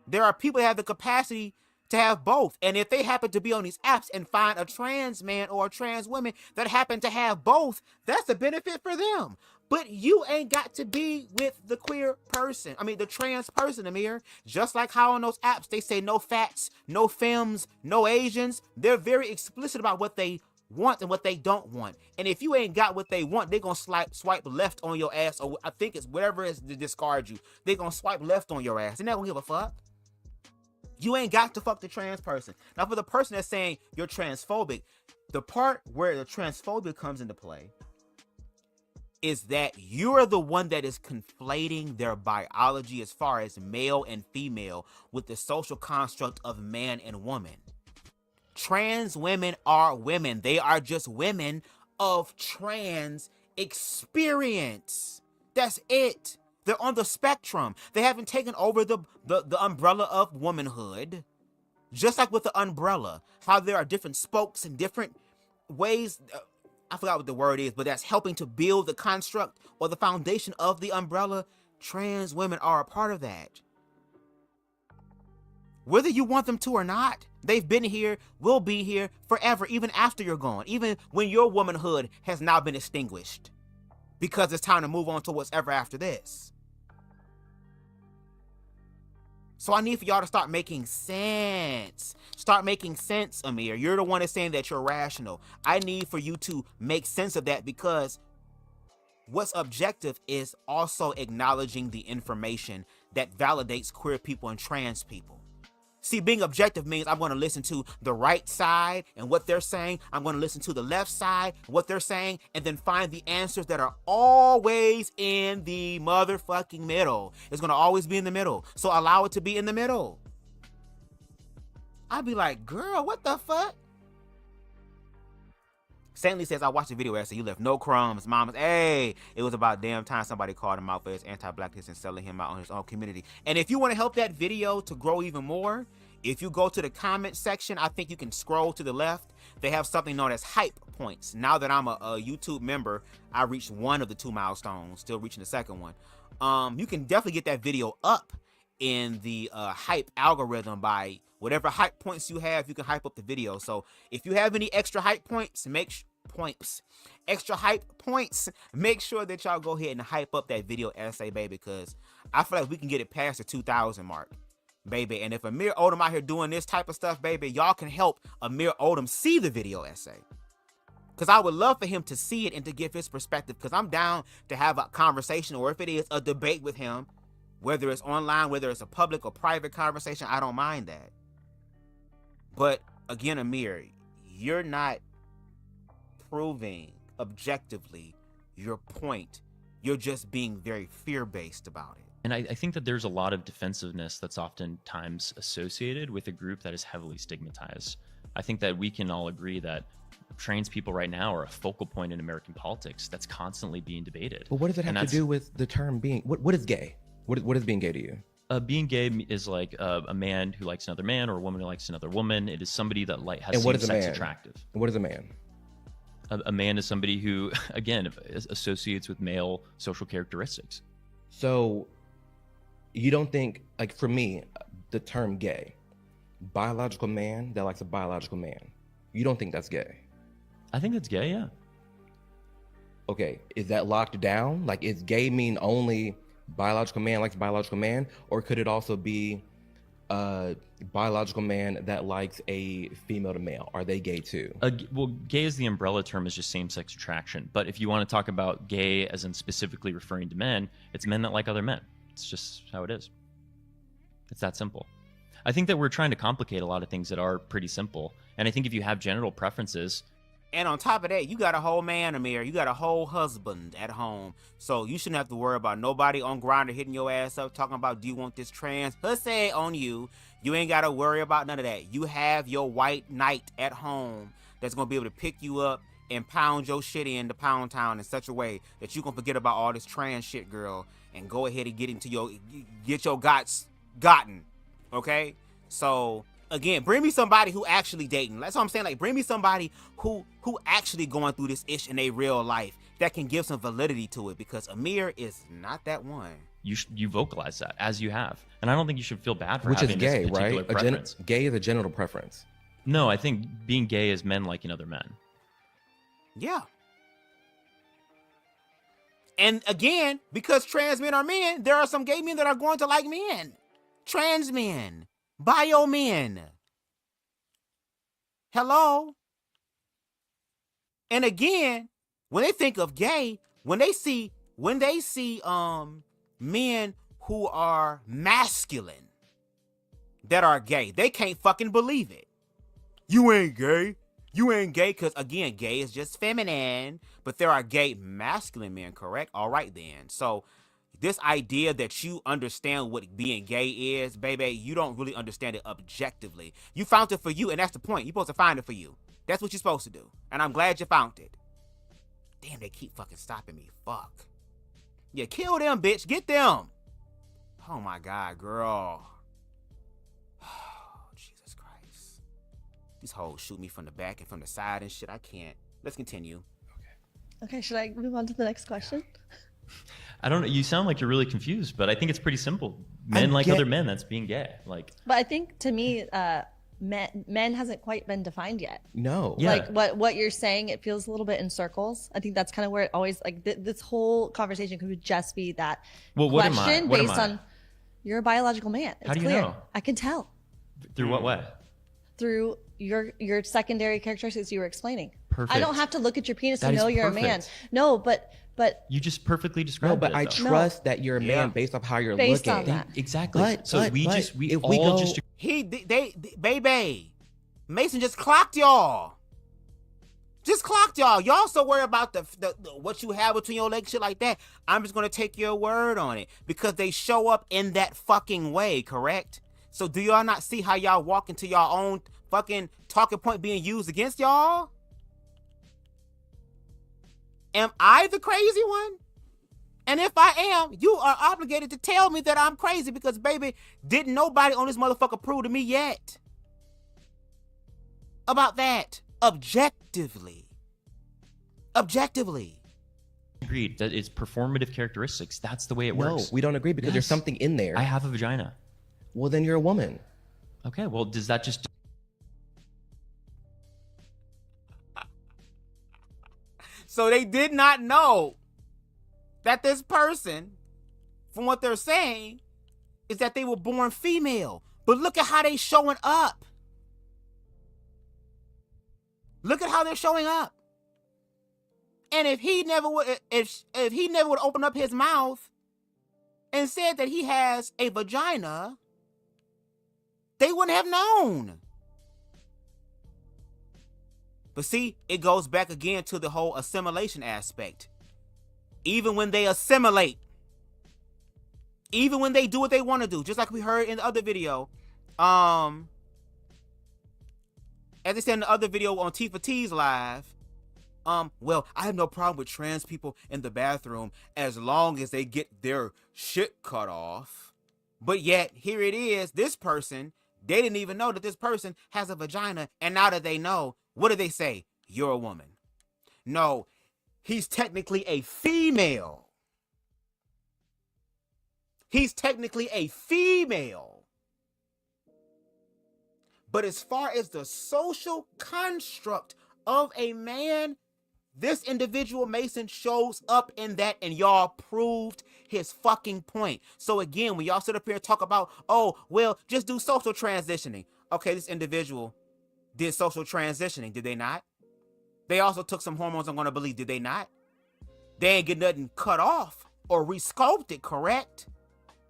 There are people that have the capacity to have both, and if they happen to be on these apps and find a trans man or a trans woman that happen to have both, that's a benefit for them. But you ain't got to be with the queer person. I mean, the trans person, Amir. Just like how on those apps, they say no fats, no femmes, no Asians. They're very explicit about what they want and what they don't want. And if you ain't got what they want, they're going to swipe left on your ass, or I think it's whatever it is to discard you. They're going to swipe left on your ass. They're not going to give a fuck. You ain't got to fuck the trans person. Now, for the person that's saying you're transphobic, the part where the transphobia comes into play is that you're the one that is conflating their biology as far as male and female with the social construct of man and woman. Trans women are women. They are just women of trans experience. That's it. They're on the spectrum. They haven't taken over the umbrella of womanhood. Just like with the umbrella, how there are different spokes and different ways, I forgot what the word is, but that's helping to build the construct or the foundation of the umbrella. Trans women are a part of that. Whether you want them to or not, they've been here, will be here forever, even after you're gone, even when your womanhood has now been extinguished, because it's time to move on to what's ever after this. So I need for y'all to start making sense. Start making sense, Amir. You're the one that's saying that you're rational. I need for you to make sense of that, because what's objective is also acknowledging the information that validates queer people and trans people. See, being objective means I'm going to listen to the right side and what they're saying. I'm going to listen to the left side, what they're saying, and then find the answers that are always in the motherfucking middle. It's going to always be in the middle. So allow it to be in the middle. I'd be like, girl, what the fuck? Saintly says, I watched the video essay. You left no crumbs. Mamas, hey, it was about damn time somebody called him out for his anti-blackness and selling him out on his own community. And if you want to help that video to grow even more, if you go to the comment section, I think you can scroll to the left. They have something known as hype points. Now that I'm a YouTube member, I reached one of the 2 milestones, still reaching the second one. You can definitely get that video up in the hype algorithm by whatever hype points you have. You can hype up the video. So if you have any extra hype points, make sure that y'all go ahead and hype up that video essay, baby, because I feel like we can get it past the 2,000 mark, baby. And if Amir Odom out here doing this type of stuff, baby, y'all can help Amir Odom see the video essay, because I would love for him to see it and to give his perspective, because I'm down to have a conversation, or if it is a debate with him, whether it's online, whether it's a public or private conversation, I don't mind that. But again, Amir, you're not proving objectively your point. You're just being very fear-based about it. And I think that there's a lot of defensiveness that's oftentimes associated with a group that is heavily stigmatized. I think that we can all agree that trans people right now are a focal point in American politics that's constantly being debated. But what does it have to do with the term being, what is gay? What is being gay to you? Being gay is like a man who likes another man, or a woman who likes another woman. It is somebody that has same-sex attractive. And what is a man? A man is somebody who, again, associates with male social characteristics. So you don't think, like for me, the term gay, biological man that likes a biological man, you don't think that's gay? I think that's gay, yeah. Okay, is that locked down? Like, is gay mean only biological man likes biological man, or could it also be a biological man that likes a female to male? Are they gay too? Well, gay is the umbrella term, is just same-sex attraction. But if you want to talk about gay as in specifically referring to men, it's men that like other men. It's just how it is. It's that simple. I think that we're trying to complicate a lot of things that are pretty simple. And I think if you have genital preferences, and on top of that, you got a whole man, Amir. You got a whole husband at home. So you shouldn't have to worry about nobody on Grindr hitting your ass up talking about, do you want this trans pussy on you? You ain't got to worry about none of that. You have your white knight at home that's going to be able to pick you up and pound your shit into Pound Town in such a way that you can forget about all this trans shit, girl, and go ahead and get your gots gotten, okay? So again, bring me somebody who actually dating. That's what I'm saying. Like, bring me somebody who actually going through this ish in their real life that can give some validity to it, because Amir is not that one. You vocalize that, as you have. And I don't think you should feel bad for Which having is gay, this particular right? preference. Gay is a genital preference. No, I think being gay is men liking other men. Yeah. And again, because trans men are men, there are some gay men that are going to like men. Trans men. Bio men. Hello? And again, when they think of gay, when they see men who are masculine that are gay, they can't fucking believe it. You ain't gay. You ain't gay, because again, gay is just feminine, but there are gay masculine men, correct? All right then. So this idea that you understand what being gay is, baby, you don't really understand it objectively. You found it for you, and that's the point. You're supposed to find it for you. That's what you're supposed to do. And I'm glad you found it. Damn, they keep fucking stopping me. Fuck. Yeah, kill them, bitch. Get them. Oh my God, girl. Oh, Jesus Christ. These hoes shoot me from the back and from the side and shit. I can't. Let's continue. Okay, should I move on to the next question? I don't know. You sound like you're really confused, but I think it's pretty simple. Men like other men. That's being gay. Like, but I think to me, men hasn't quite been defined yet. No. Yeah. Like what you're saying, it feels a little bit in circles. I think that's kind of where it always, like, this whole conversation could just be that question based on you're a biological man. It's How do you clear. know? I can tell. Through what way? Through your secondary characteristics you were explaining. Perfect. I don't have to look at your penis That to know is you're a man. perfect. No, but you just perfectly described No, but it. I though. trust that you're a man based off how you're Based looking. on that. Exactly. But- so but- we but if all we go- just Baby, Mason just clocked y'all. Just clocked y'all. Y'all so worried about the what you have between your legs, shit like that. I'm just gonna take your word on it because they show up in that fucking way, correct? So do y'all not see how y'all walk into y'all own fucking talking point being used against y'all? Am I the crazy one? And if I am, you are obligated to tell me that I'm crazy because, baby, didn't nobody on this motherfucker prove to me yet about that objectively. Objectively. Agreed. That it's performative characteristics. That's the way it works. No, we don't agree because there's something in there. I have a vagina. Well, then you're a woman. Okay, well, does that just... So they did not know that this person, from what they're saying, is that they were born female. But look at how they showing up. Look at how they're showing up. And if he never would, if he never would open up his mouth and said that he has a vagina, they wouldn't have known. But see, it goes back again to the whole assimilation aspect. Even when they assimilate, even when they do what they want to do, just like we heard in the other video, as they said in the other video on T for T's live, well, I have no problem with trans people in the bathroom as long as they get their shit cut off. But yet, here it is, this person, they didn't even know that this person has a vagina, and now that they know, what do they say? You're a woman. No, he's technically a female. He's technically a female. But as far as the social construct of a man, this individual Mason shows up in that, and y'all proved his fucking point. So again, when y'all sit up here and talk about, oh, well, just do social transitioning. Okay, this individual did social transitioning, did they not? They also took some hormones, I'm going to believe, did they not? They ain't get nothing cut off or resculpted, correct?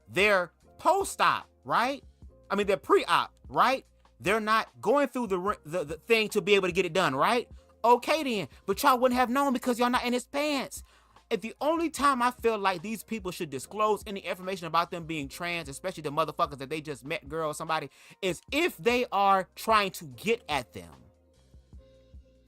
They're post-op, right? I mean, they're pre-op, right? They're not going through the thing to be able to get it done, right? Okay then, but y'all wouldn't have known because y'all not in his pants. If the only time I feel like these people should disclose any information about them being trans, especially the motherfuckers that they just met, girl or somebody, is if they are trying to get at them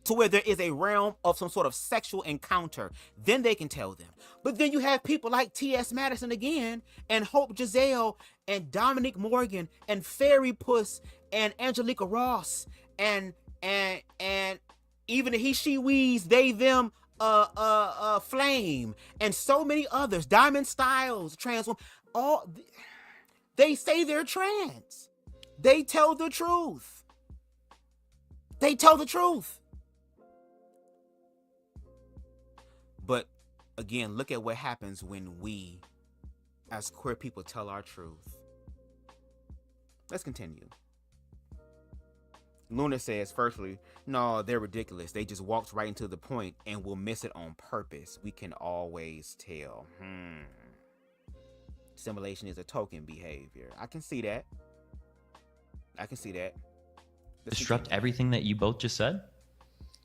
to where there is a realm of some sort of sexual encounter, then they can tell them. But then you have people like T.S. Madison again, and Hope Giselle, and Dominic Morgan, and Fairy Puss, and Angelica Ross, and even the he, she, we's, they, them, Flame, and so many others, Diamond Styles, trans woman, all they say they're trans. They tell the truth. They tell the truth. But again, look at what happens when we, as queer people, tell our truth. Let's continue. Luna says, firstly, no, they're ridiculous. They just walked right into the point and will miss it on purpose. We can always tell. Simulation is a token behavior. I can see that. I can see that. Disrupt everything that you both just said?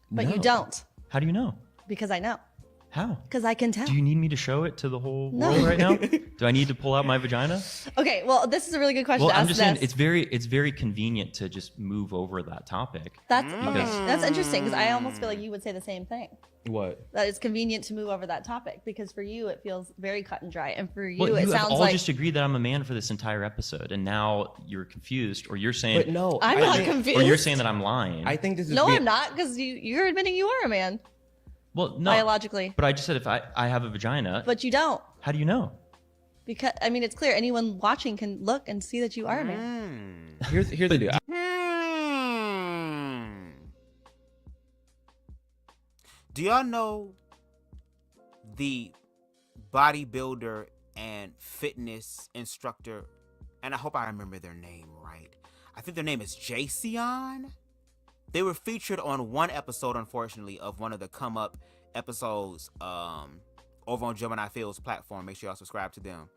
But No. you don't. How do you know? Because I know. How? Because I can tell. Do you need me to show it to the whole No. world right now? Do I need to pull out my vagina? Okay, well, this is a really good question Well, to I'm ask just this. saying it's very convenient to just move over that topic. That's because- okay. That's interesting because I almost feel like you would say the same thing. What? That it's convenient to move over that topic because for you it feels very cut and dry, and for you Well, it you have sounds all like just agreed that I'm a man for this entire episode, and now you're confused, or you're saying, But no, I'm I not think- confused. or you're saying that I'm lying. I think this is no, being- I'm not because you're admitting you are a man Well, no, biologically, but I just said if I have a vagina. but you don't. How do you know? Because I mean, it's clear anyone watching can look and see that you are a man. Here's the deal. Do y'all know the bodybuilder and fitness instructor, and I hope I remember their name right. I think their name is Jason. They were featured on one episode, unfortunately, of one of the Come Up episodes over on Gemini Field's platform. Make sure y'all subscribe to them.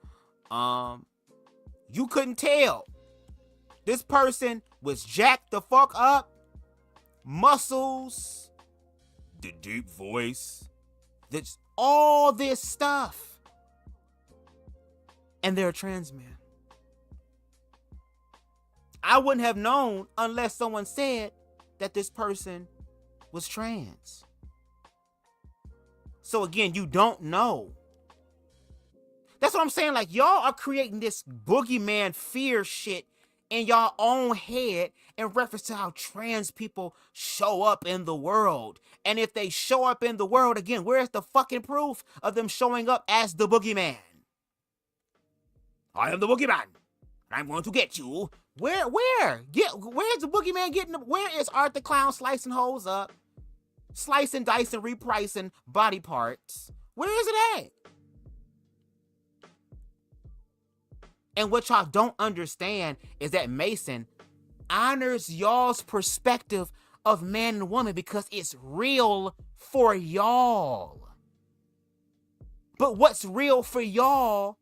You couldn't tell. This person was jacked the fuck up. Muscles. The deep voice. That's all this stuff. And they're a trans man. I wouldn't have known unless someone said that this person was trans. So again, you don't know. That's what I'm saying. Like, y'all are creating this boogeyman fear shit in y'all own head in reference to how trans people show up in the world. And if they show up in the world, again, where's the fucking proof of them showing up as the boogeyman? I am the boogeyman. I'm going to get you. Where? Where's the boogeyman getting? Where is Art the Clown slicing hoes up? Slicing, dicing, repricing body parts. Where is it at? And what y'all don't understand is that Mason honors y'all's perspective of man and woman because it's real for y'all. But what's real for y'all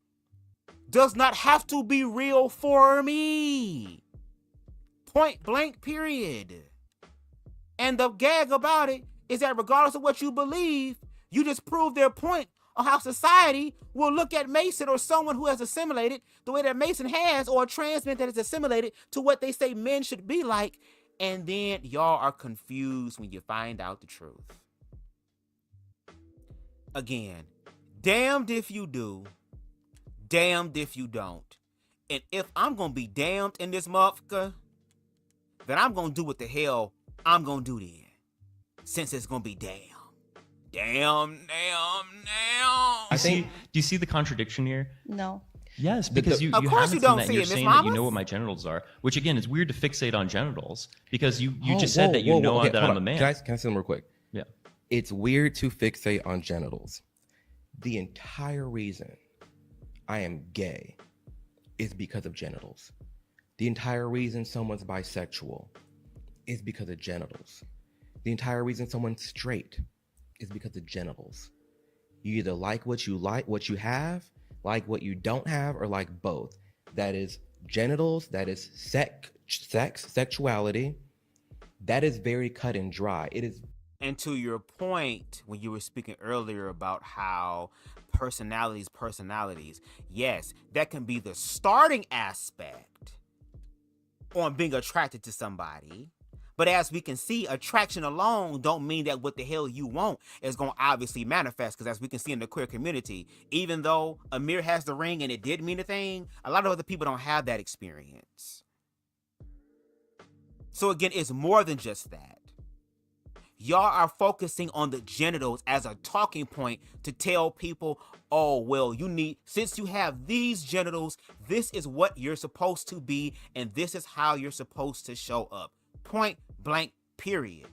does not have to be real for me. Point blank, period. And the gag about it is that regardless of what you believe, you just prove their point on how society will look at Mason or someone who has assimilated the way that Mason has, or a trans man that is assimilated to what they say men should be like. And then y'all are confused when you find out the truth. Again, damned if you do, damned if you don't. And if I'm gonna be damned in this motherfucker, then I'm gonna do what the hell I'm gonna do then. Since it's gonna be damn. Damn. Do you see the contradiction here? No. Yes, because you of course haven't you don't seen that. see You're it, Miss saying that you Mamas. know what my genitals are, which again, it's weird to fixate on genitals because you just said that you know okay, that hold I'm a on. man. Can I say something real quick? Yeah. It's weird to fixate on genitals. The entire reason I am gay is because of genitals. The entire reason someone's bisexual is because of genitals. The entire reason someone's straight is because of genitals. You either like what you have, like what you don't have, or like both. That is genitals, that is sexuality. That is very cut and dry. It is. And to your point, when you were speaking earlier about how personalities, yes, that can be the starting aspect on being attracted to somebody. But as we can see, attraction alone don't mean that what the hell you want is going to obviously manifest. Because as we can see in the queer community, even though Amir has the ring and it did mean a thing, a lot of other people don't have that experience. So again, it's more than just that. Y'all are focusing on the genitals as a talking point to tell people, oh, well, since you have these genitals, this is what you're supposed to be, and this is how you're supposed to show up. Point blank, period.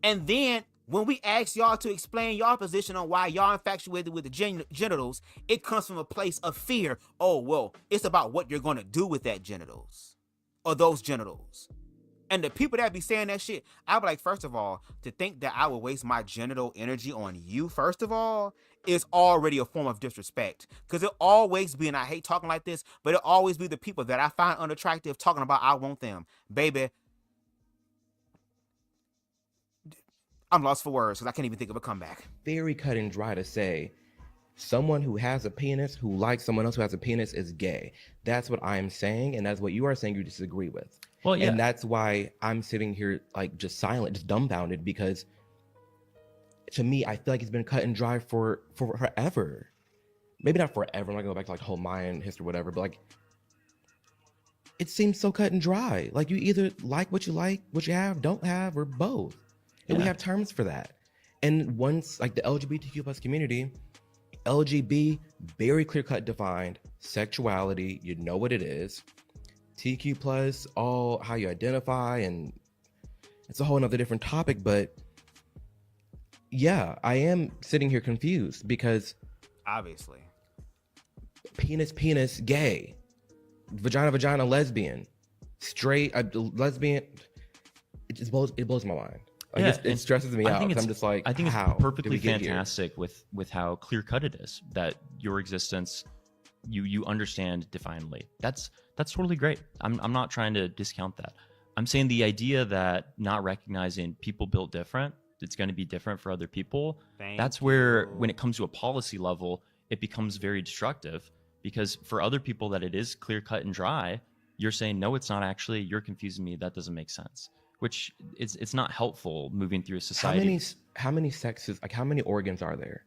And then when we ask y'all to explain y'all position on why y'all infatuated with the genitals, it comes from a place of fear. Oh, well, it's about what you're going to do with that genitals or those genitals. And the people that be saying that shit, I be like, first of all, to think that I would waste my genital energy on you, first of all, is already a form of disrespect. Because it always be, and I hate talking like this, but it always be the people that I find unattractive talking about I want them. Baby, I'm lost for words because I can't even think of a comeback. Very cut and dry to say someone who has a penis, who likes someone else who has a penis, is gay. That's what I'm saying, and that's what you are saying you disagree with. Well, yeah. And that's why I'm sitting here like just silent, just dumbfounded, because to me, I feel like it's been cut and dry for forever. Maybe not forever. I'm not going to go back to like the whole Mayan history or whatever, but like it seems so cut and dry. Like you either like, what you have, don't have, or both. And we have terms for that. And once like the LGBTQ plus community, LGB, very clear cut defined, sexuality, you know what it is. TQ plus, all how you identify, and it's a whole nother different topic, but yeah, I am sitting here confused because obviously penis, gay, vagina, lesbian, straight, lesbian, it blows my mind. Like it stresses me out. I'm just like, I think how it's perfectly did we get fantastic with how clear cut it is that your existence you understand definedly. That's totally great. I'm not trying to discount that. I'm saying the idea that not recognizing people built different, it's going to be different for other people. That's where, when it comes to a policy level, it becomes very destructive, because for other people that it is clear cut and dry, you're saying, no, it's not actually, you're confusing me. That doesn't make sense. which it's not helpful moving through a society. How many sexes, like how many organs are there?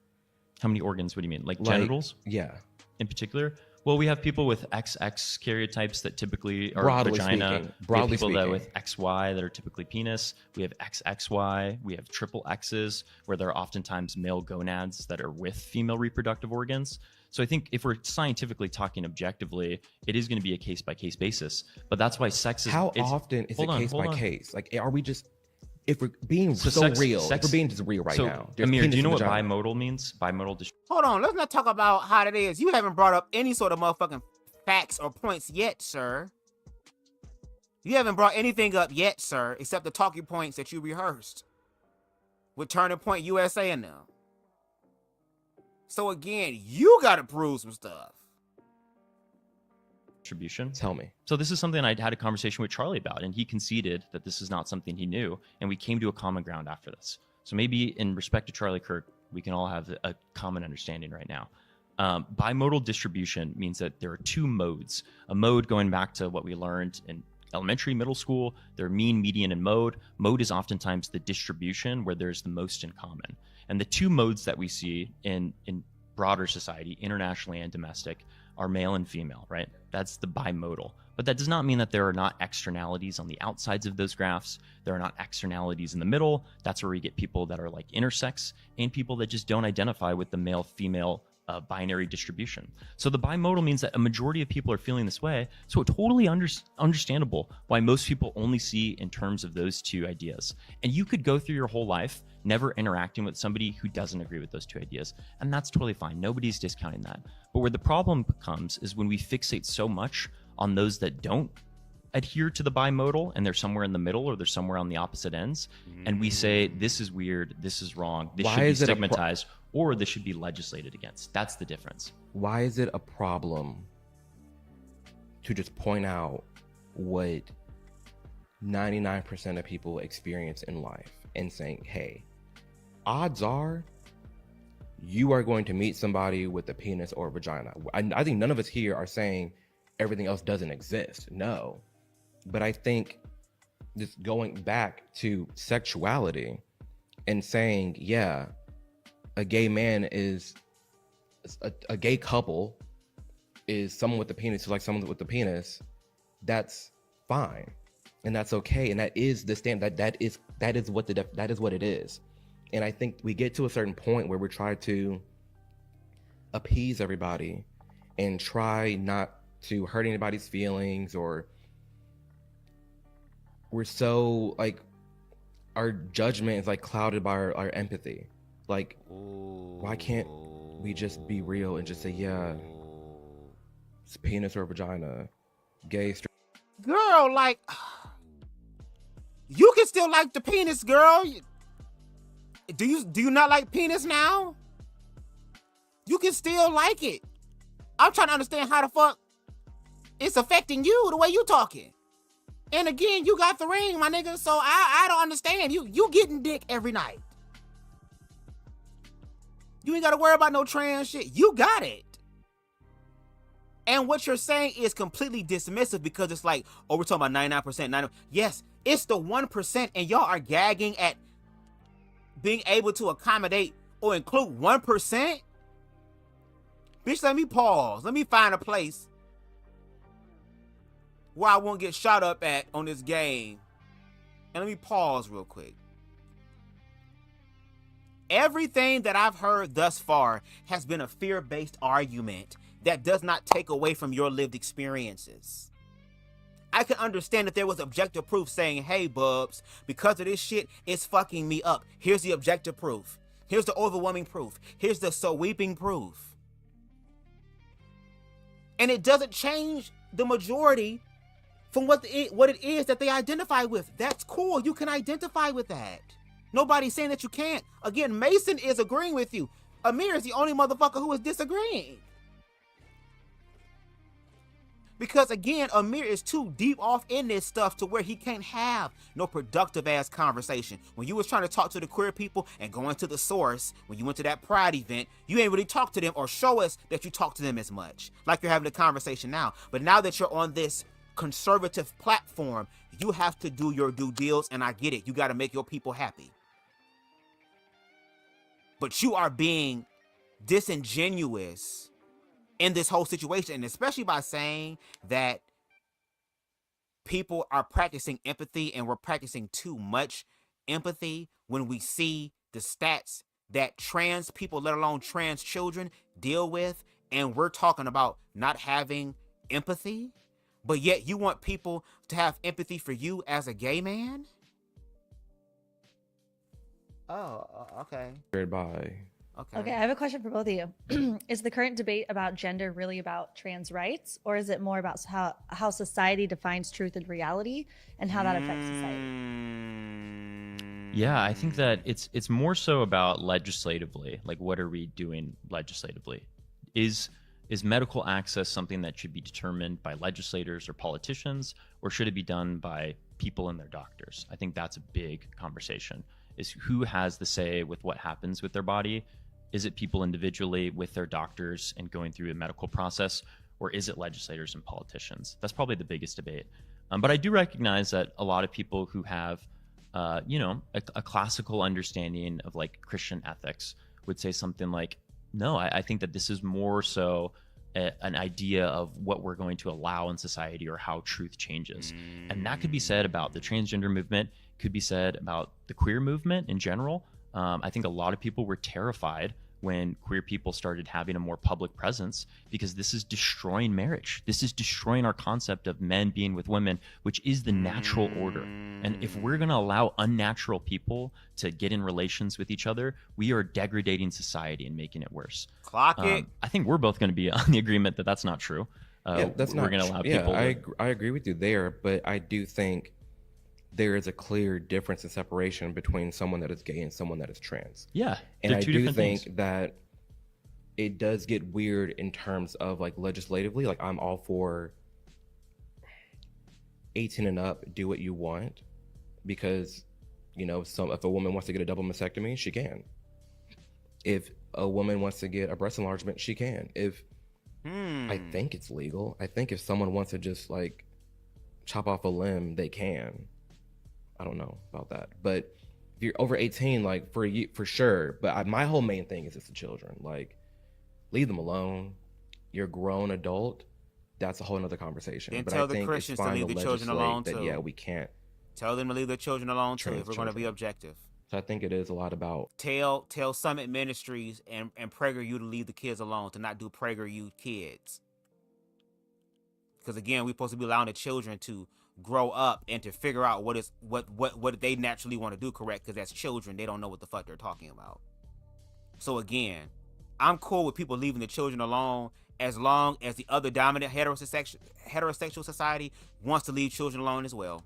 How many organs? What do you mean? Like genitals? Yeah. In particular? Well, we have people with XX karyotypes that typically are Broadly vagina. speaking. We Broadly have people that speaking. with XY that are typically penis. We have XXY. We have triple X's where there are oftentimes male gonads that are with female reproductive organs. So I think if we're scientifically talking objectively, it is going to be a case by case basis. But that's why sex is. How often is it case by case? Like, are we just, if we're being if we're being just real right now? Amir, do you know what bimodal means? Bimodal. Hold on, let's not talk about how it is. You haven't brought up any sort of motherfucking facts or points yet, sir. You haven't brought anything up yet, sir, except the talking points that you rehearsed with Turning Point USA and them. So again, you gotta prove some stuff. Distribution. Tell me. So this is something I had a conversation with Charlie about, and he conceded that this is not something he knew, and we came to a common ground after this. So maybe in respect to Charlie Kirk, we can all have a common understanding right now. Bimodal distribution means that there are two modes. A mode going back to what we learned in elementary, middle school, they're mean, median, and mode. Mode is oftentimes the distribution where there's the most in common. And the two modes that we see in broader society, internationally and domestic, are male and female, right? That's the bimodal. But that does not mean that there are not externalities on the outsides of those graphs. There are not externalities in the middle. That's where we get people that are like intersex and people that just don't identify with the male-female binary distribution. So the bimodal means that a majority of people are feeling this way. So it's totally understandable why most people only see in terms of those two ideas. And you could go through your whole life never interacting with somebody who doesn't agree with those two ideas. And that's totally fine. Nobody's discounting that. But where the problem comes is when we fixate so much on those that don't adhere to the bimodal and they're somewhere in the middle or they're somewhere on the opposite ends. And we say, this is weird, this is wrong, this should be stigmatized, or this should be legislated against. That's the difference. Why is it a problem to just point out what 99% of people experience in life and saying, hey, odds are you are going to meet somebody with a penis or a vagina? I think none of us here are saying everything else doesn't exist. No. But I think just going back to sexuality and saying, yeah, a gay man is a gay couple is someone with the penis, like someone with the penis, that's fine. And that's okay. And that is the standard. That is what it is. And I think we get to a certain point where we try to appease everybody and try not to hurt anybody's feelings, or we're so like our judgment is like clouded by our empathy. Like, why can't we just be real and just say, yeah, it's penis or vagina, gay, straight? Girl, like, you can still like the penis, girl. Do you not like penis now? You can still like it. I'm trying to understand how the fuck it's affecting you the way you talking. And again, you got the ring, my nigga, so I don't understand. You getting dick every night. You ain't got to worry about no trans shit. You got it. And what you're saying is completely dismissive because it's like, oh, we're talking about 99%. Yes, it's the 1%, and y'all are gagging at being able to accommodate or include 1%? Bitch, let me pause. Let me find a place where I won't get shot up at on this game. And let me pause real quick. Everything that I've heard thus far has been a fear-based argument that does not take away from your lived experiences. I can understand if there was objective proof saying, hey, Bubs, because of this shit, it's fucking me up. Here's the objective proof. Here's the overwhelming proof. Here's the sweeping proof. And it doesn't change the majority from what it is that they identify with. That's cool. You can identify with that. Nobody's saying that you can't. Again, Mason is agreeing with you. Amir is the only motherfucker who is disagreeing. Because again, Amir is too deep off in this stuff to where he can't have no productive ass conversation. When you was trying to talk to the queer people and going to the source, when you went to that Pride event, you ain't really talk to them or show us that you talk to them as much. Like you're having a conversation now. But now that you're on this conservative platform, You have to do your due deals, and I get it. You got to make your people happy. But you are being disingenuous in this whole situation, and especially by saying that people are practicing empathy and we're practicing too much empathy when we see the stats that trans people, let alone trans children, deal with, and we're talking about not having empathy, but yet you want people to have empathy for you as a gay man? Oh, okay. Bye. Okay, I have a question for both of you. Is the current debate about gender really about trans rights, or is it more about how society defines truth and reality and how that affects society? Yeah, I think that it's more so about legislatively, like what are we doing legislatively? Is medical access something that should be determined by legislators or politicians, or should it be done by people and their doctors? I think that's a big conversation, is who has the say with what happens with their body. Is it people individually with their doctors and going through a medical process, or is it legislators and politicians? That's probably the biggest debate. But I do recognize that a lot of people who have, a classical understanding of like Christian ethics would say something like, no, I think that this is more so an idea of what we're going to allow in society or how truth changes. And that could be said about the transgender movement, could be said about the queer movement in general. I think a lot of people were terrified when queer people started having a more public presence, because this is destroying marriage. This is destroying our concept of men being with women, which is the natural order. And if we're going to allow unnatural people to get in relations with each other, we are degrading society and making it worse. Clock it. I think we're both going to be on the agreement that that's not true. That's we're going to allow people. I agree with you there, but I do think there is a clear difference in separation between someone that is gay and someone that is trans. Yeah, and I two do different think things. that it does get weird in terms of like legislatively. Like I'm all for 18 and up, do what you want, because if a woman wants to get a double mastectomy, she can. If a woman wants to get a breast enlargement, she can. I think it's legal. I think if someone wants to just like chop off a limb, they can. I don't know about that, but if you're over 18, like for sure. But my whole main thing is it's the children. Like, leave them alone. You're a grown adult. That's a whole nother conversation. Then but tell I the think Christians it's to fine leave the children alone too. Yeah, we can't. Tell them to leave their children alone too if we're going to be children. objective. So I think it is a lot about Tell Summit Ministries and PragerU to leave the kids alone, to not do PragerU kids. Because again, we're supposed to be allowing the children to grow up and to figure out what they naturally want to do, correct? Because as children, they don't know what the fuck they're talking about. So again, I'm cool with people leaving the children alone as long as the other dominant heterosexual society wants to leave children alone as well.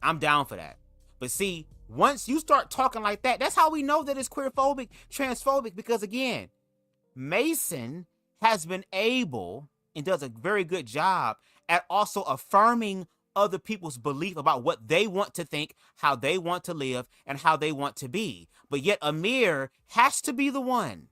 I'm down for that. But see, once you start talking like that, that's how we know that it's queerphobic, transphobic, because again, Mason has been able and does a very good job at also affirming other people's belief about what they want to think, how they want to live, and how they want to be. But yet Amir has to be the one,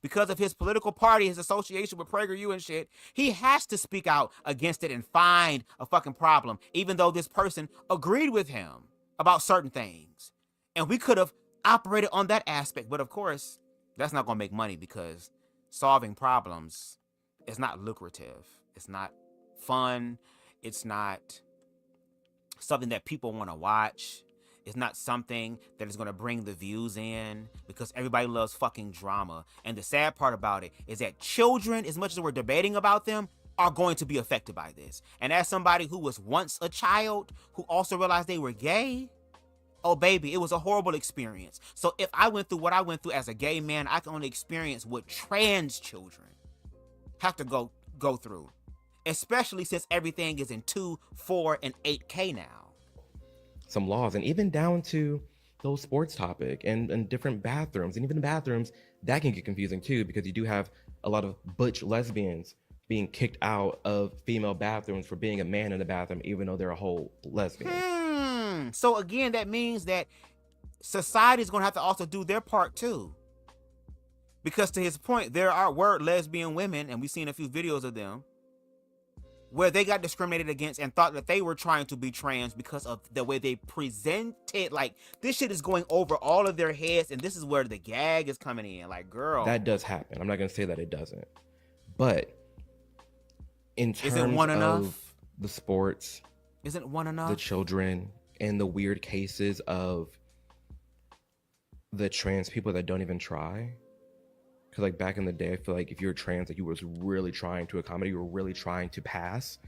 because of his political party, his association with PragerU and shit, he has to speak out against it and find a fucking problem, even though this person agreed with him about certain things. And we could have operated on that aspect, but of course, that's not gonna make money, because solving problems is not lucrative. It's not fun. It's not something that people want to watch. It's not something that is going to bring the views in, because everybody loves fucking drama. And the sad part about it is that children, as much as we're debating about them, are going to be affected by this. And as somebody who was once a child who also realized they were gay, oh baby, it was a horrible experience. So if I went through what I went through as a gay man, I can only experience what trans children have to go through. Especially since everything is in 2, 4, and 8K now. some laws, and even down to those sports topic and different bathrooms. And even the bathrooms, that can get confusing too, because you do have a lot of butch lesbians being kicked out of female bathrooms for being a man in the bathroom, even though they're a whole lesbian. So again, that means that society is going to have to also do their part too. Because to his point, there were lesbian women, and we've seen a few videos of them, where they got discriminated against and thought that they were trying to be trans because of the way they presented. Like, this shit is going over all of their heads, and this is where the gag is coming in. Like, girl. That does happen. I'm not going to say that it doesn't. But in terms one of enough? the sports, Isn't one enough? the children, and the weird cases of the trans people that don't even try. Because, like, back in the day, I feel like if you were trans, like, you was really trying to accommodate, you were really trying to pass.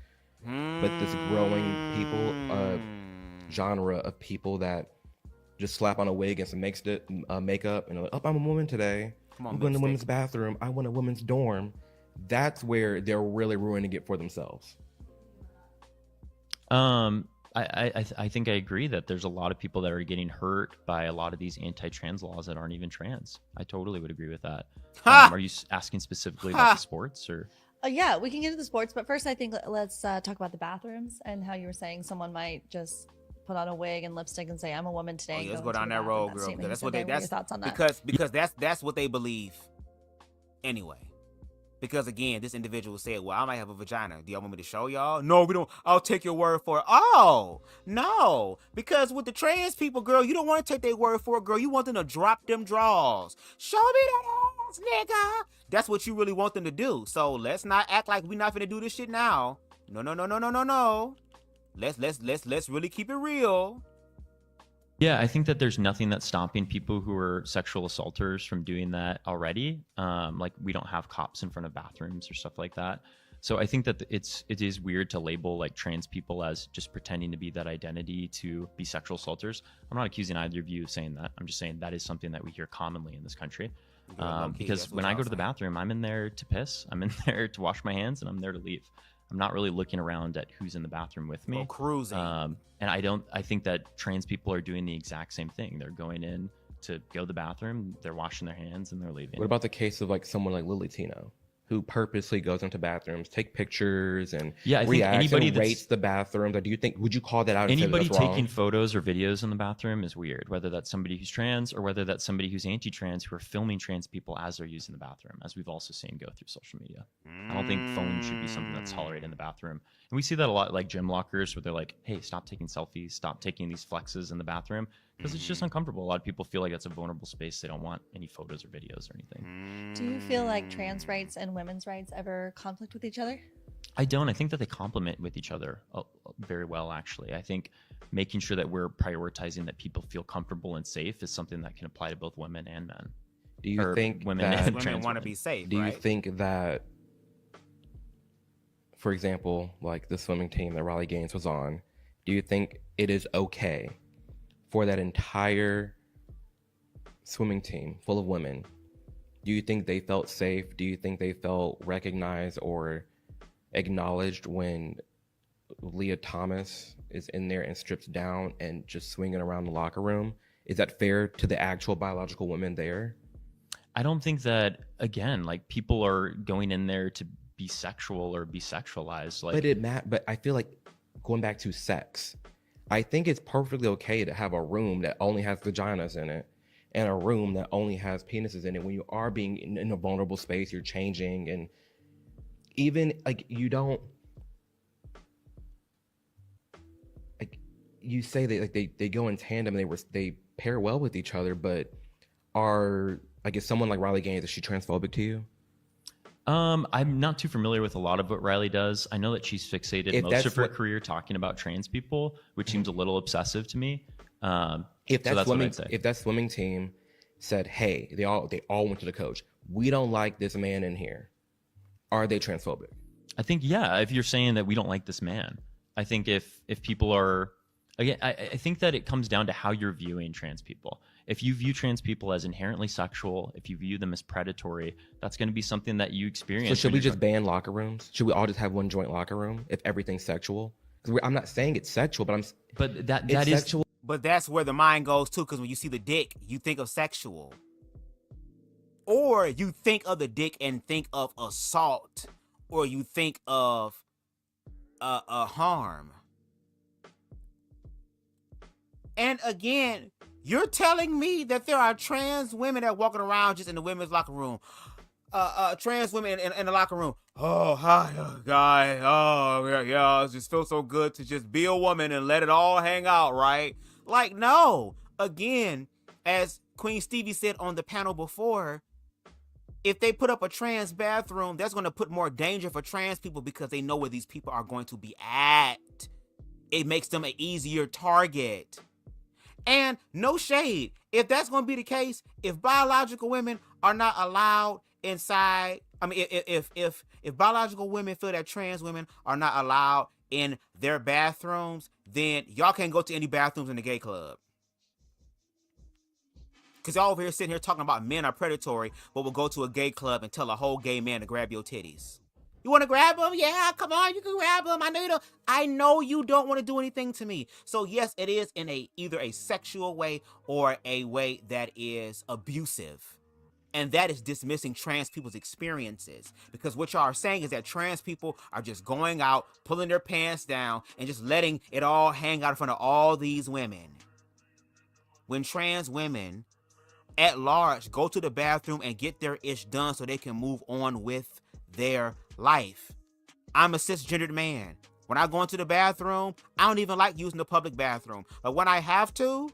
But this growing genre of people that just slap on a wig and some makeup and are like, oh, I'm a woman today. I'm going to the women's bathroom. I want a women's dorm. That's where they're really ruining it for themselves. I think I agree that there's a lot of people that are getting hurt by a lot of these anti-trans laws that aren't even trans. I totally would agree with that. Are you asking specifically about the sports, or? Yeah, we can get into the sports, but first I think let's talk about the bathrooms and how you were saying someone might just put on a wig and lipstick and say, "I'm a woman today." Let's go down that road, girl. Because that's what they. That's your thoughts on that? Because that's what they believe. Anyway. Because again, this individual said, well, I might have a vagina. Do y'all want me to show y'all? No, we don't. I'll take your word for it. Oh, no. Because with the trans people, girl, you don't want to take their word for it, girl. You want them to drop them draws. Show me that ass, nigga. That's what you really want them to do. So let's not act like we're not going to do this shit now. No. Let's really keep it real. Yeah, I think that there's nothing that's stopping people who are sexual assaulters from doing that already. Like, we don't have cops in front of bathrooms or stuff like that. So I think that it is weird to label like trans people as just pretending to be that identity to be sexual assaulters. I'm not accusing either of you of saying that. I'm just saying that is something that we hear commonly in this country. Because when I go to the bathroom, I'm in there to piss, I'm in there to wash my hands, and I'm there to leave. I'm not really looking around at who's in the bathroom with me. Or cruising. And I think that trans people are doing the exact same thing. They're going in to go to the bathroom, they're washing their hands, and they're leaving. What about the case of like someone like Lily Tino, who purposely goes into bathrooms, take pictures, and reacts and rates the bathrooms? Like, would you call that out? Anybody taking photos or videos in the bathroom is weird, whether that's somebody who's trans or whether that's somebody who's anti-trans who are filming trans people as they're using the bathroom, as we've also seen go through social media. I don't think phone should be something that's tolerated in the bathroom. And we see that a lot, like gym lockers, where they're like, hey, stop taking selfies, stop taking these flexes in the bathroom, because it's just uncomfortable. A lot of people feel like it's a vulnerable space. They don't want any photos or videos or anything. Do you feel like trans rights and women's rights ever conflict with each other? I don't. I think that they complement with each other very well, actually. I think making sure that we're prioritizing that people feel comfortable and safe is something that can apply to both women and men. Do you think women want to be safe? Do you think that, for example, like the swimming team that Riley Gaines was on, do you think it is okay for that entire swimming team full of women? Do you think they felt safe? Do you think they felt recognized or acknowledged when Leah Thomas is in there and strips down and just swinging around the locker room? Is that fair to the actual biological women there? I don't think that, again, like, people are going in there to be sexual or be sexualized. Like, but I feel like, going back to sex, I think it's perfectly okay to have a room that only has vaginas in it and a room that only has penises in it. When you are being in a vulnerable space, you're changing, and even like you don't, like, you say that, like, they go in tandem and they pair well with each other, but is someone like Riley Gaines, is she transphobic to you? I'm not too familiar with a lot of what Riley does. I know that she's fixated most of her career talking about trans people, which seems a little obsessive to me. If that swimming team said, hey, they all went to the coach, we don't like this man in here, are they transphobic? I think, yeah, if you're saying that we don't like this man, I think if people are, again, I think that it comes down to how you're viewing trans people. If you view trans people as inherently sexual, if you view them as predatory, that's going to be something that you experience. So should we just ban locker rooms? Should we all just have one joint locker room if everything's sexual? Because I'm not saying it's sexual, but that is sexual. But that's where the mind goes too, because when you see the dick, you think of sexual. Or you think of the dick and think of assault. Or you think of harm. And again, you're telling me that there are trans women that are walking around just in the women's locker room. trans women in the locker room. Oh, hi, guy. Oh, yeah, it just feels so good to just be a woman and let it all hang out, right? Like, no. Again, as Queen Stevie said on the panel before, if they put up a trans bathroom, that's going to put more danger for trans people because they know where these people are going to be at. It makes them an easier target. And no shade, if that's going to be the case, if biological women are not allowed inside, I mean, if biological women feel that trans women are not allowed in their bathrooms, then y'all can't go to any bathrooms in the gay club. Because y'all over here sitting here talking about men are predatory, but will go to a gay club and tell a whole gay man to grab your titties. You want to grab them? Yeah, come on, you can grab them. I know you don't want to do anything to me. So yes, it is in either a sexual way or a way that is abusive. And that is dismissing trans people's experiences. Because what y'all are saying is that trans people are just going out, pulling their pants down, and just letting it all hang out in front of all these women. When trans women at large go to the bathroom and get their ish done so they can move on with their life. I'm a cisgendered man. When I go into the bathroom, I don't even like using the public bathroom. But when I have to,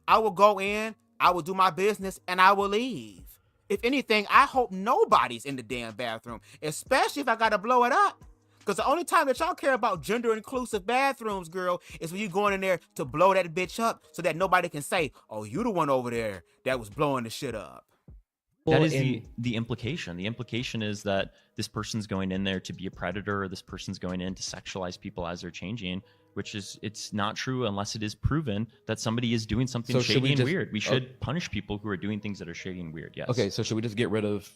I will go in, I will do my business, and I will leave. If anything, I hope nobody's in the damn bathroom, especially if I gotta blow it up. Because the only time that y'all care about gender-inclusive bathrooms, girl, is when you going in there to blow that bitch up so that nobody can say, oh, you the one over there that was blowing the shit up. That is the implication. The implication is that this person's going in there to be a predator, or this person's going in to sexualize people as they're changing, which is, it's not true unless it is proven that somebody is doing something shady and weird. We should punish people who are doing things that are shady and weird, yes. Okay, so should we just get rid of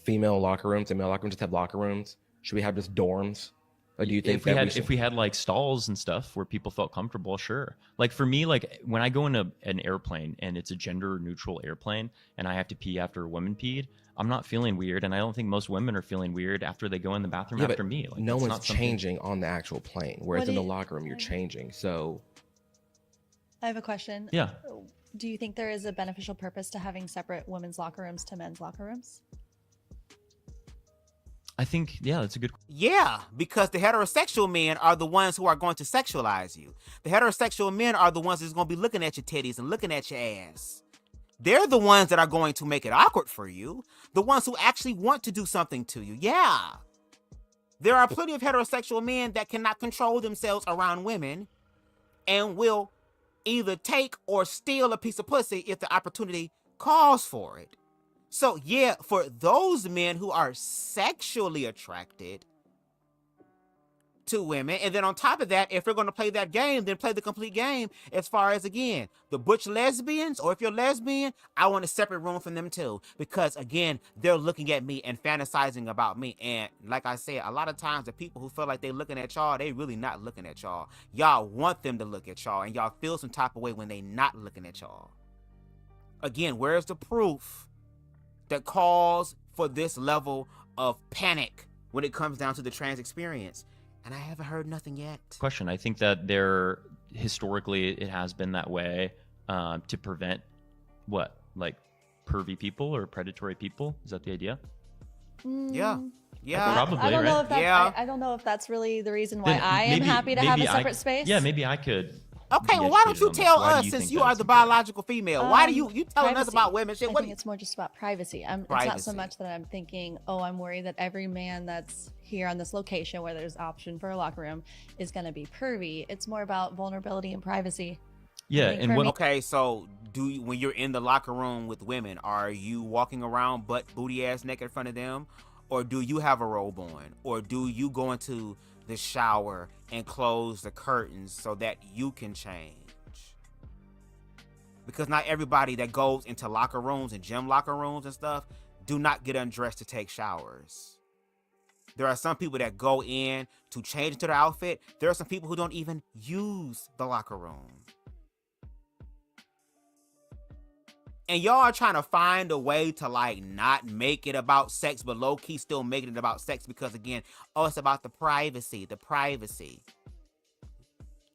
female locker rooms and male locker rooms, just have locker rooms? Should we have just dorms? Or do you think if we had like stalls and stuff where people felt comfortable, sure. Like for me, like when I go in an airplane and it's a gender neutral airplane and I have to pee after a woman peed, I'm not feeling weird, and I don't think most women are feeling weird after they go in the bathroom after me. Like, no one's changing on the actual plane, whereas in the locker room you're changing. So I have a question. Yeah. Do you think there is a beneficial purpose to having separate women's locker rooms to men's locker rooms? I think, yeah, that's a good question. Yeah, because the heterosexual men are the ones who are going to sexualize you. The heterosexual men are the ones that's going to be looking at your titties and looking at your ass. They're the ones that are going to make it awkward for you. The ones who actually want to do something to you. Yeah. There are plenty of heterosexual men that cannot control themselves around women and will either take or steal a piece of pussy if the opportunity calls for it. So yeah, for those men who are sexually attracted to women, and then on top of that, if we're going to play that game, then play the complete game as far as, again, the butch lesbians, or if you're lesbian, I want a separate room for them too, because again, they're looking at me and fantasizing about me. And like I said, a lot of times the people who feel like they're looking at y'all, they really not looking at y'all. Y'all want them to look at y'all, and y'all feel some type of way when they not looking at y'all. Again, where's the proof that calls for this level of panic when it comes down to the trans experience? And I haven't heard nothing yet. Question. I think that historically it has been that way to prevent what? Like pervy people or predatory people? Is that the idea? Yeah. Probably, I don't right? know if that's, I don't know if that's really the reason why I am happy to have a separate space. Yeah, maybe I could. Okay, well, why don't you tell us, since you are the biological female? Why do you telling us about women shit? I think it's more just about privacy. It's not so much that I'm thinking, oh, I'm worried that every man that's here on this location where there's option for a locker room is going to be pervy. It's more about vulnerability and privacy. Yeah, and okay, so when you're in the locker room with women, are you walking around butt booty ass naked in front of them, or do you have a robe on, or do you go into the shower and close the curtains so that you can change? Because not everybody that goes into locker rooms and gym locker rooms and stuff do not get undressed to take showers. There are some people that go in to change into their outfit. There are some people who don't even use the locker room. And y'all are trying to find a way to like not make it about sex, but low key still making it about sex because again, oh, it's about the privacy.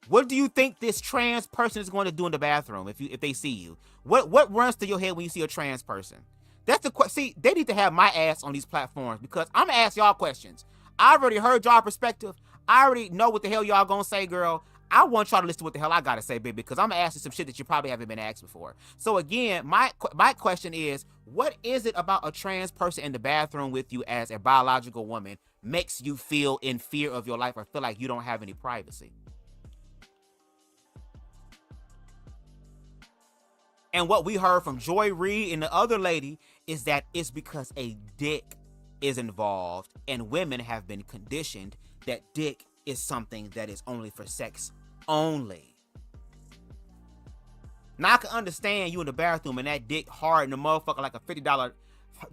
What do you think this trans person is going to do in the bathroom if they see you? What runs through your head when you see a trans person? That's the question. See, they need to have my ass on these platforms because I'm gonna ask y'all questions. I already heard y'all perspective. I already know what the hell y'all gonna say, girl. I want y'all to listen to what the hell I gotta say, baby, because I'm gonna ask you some shit that you probably haven't been asked before. So again, my question is, what is it about a trans person in the bathroom with you as a biological woman makes you feel in fear of your life or feel like you don't have any privacy? And what we heard from Joy Reid and the other lady is that it's because a dick is involved and women have been conditioned that dick is something that is only for sex only. Now I can understand you in the bathroom and that dick hard in the motherfucker like a $50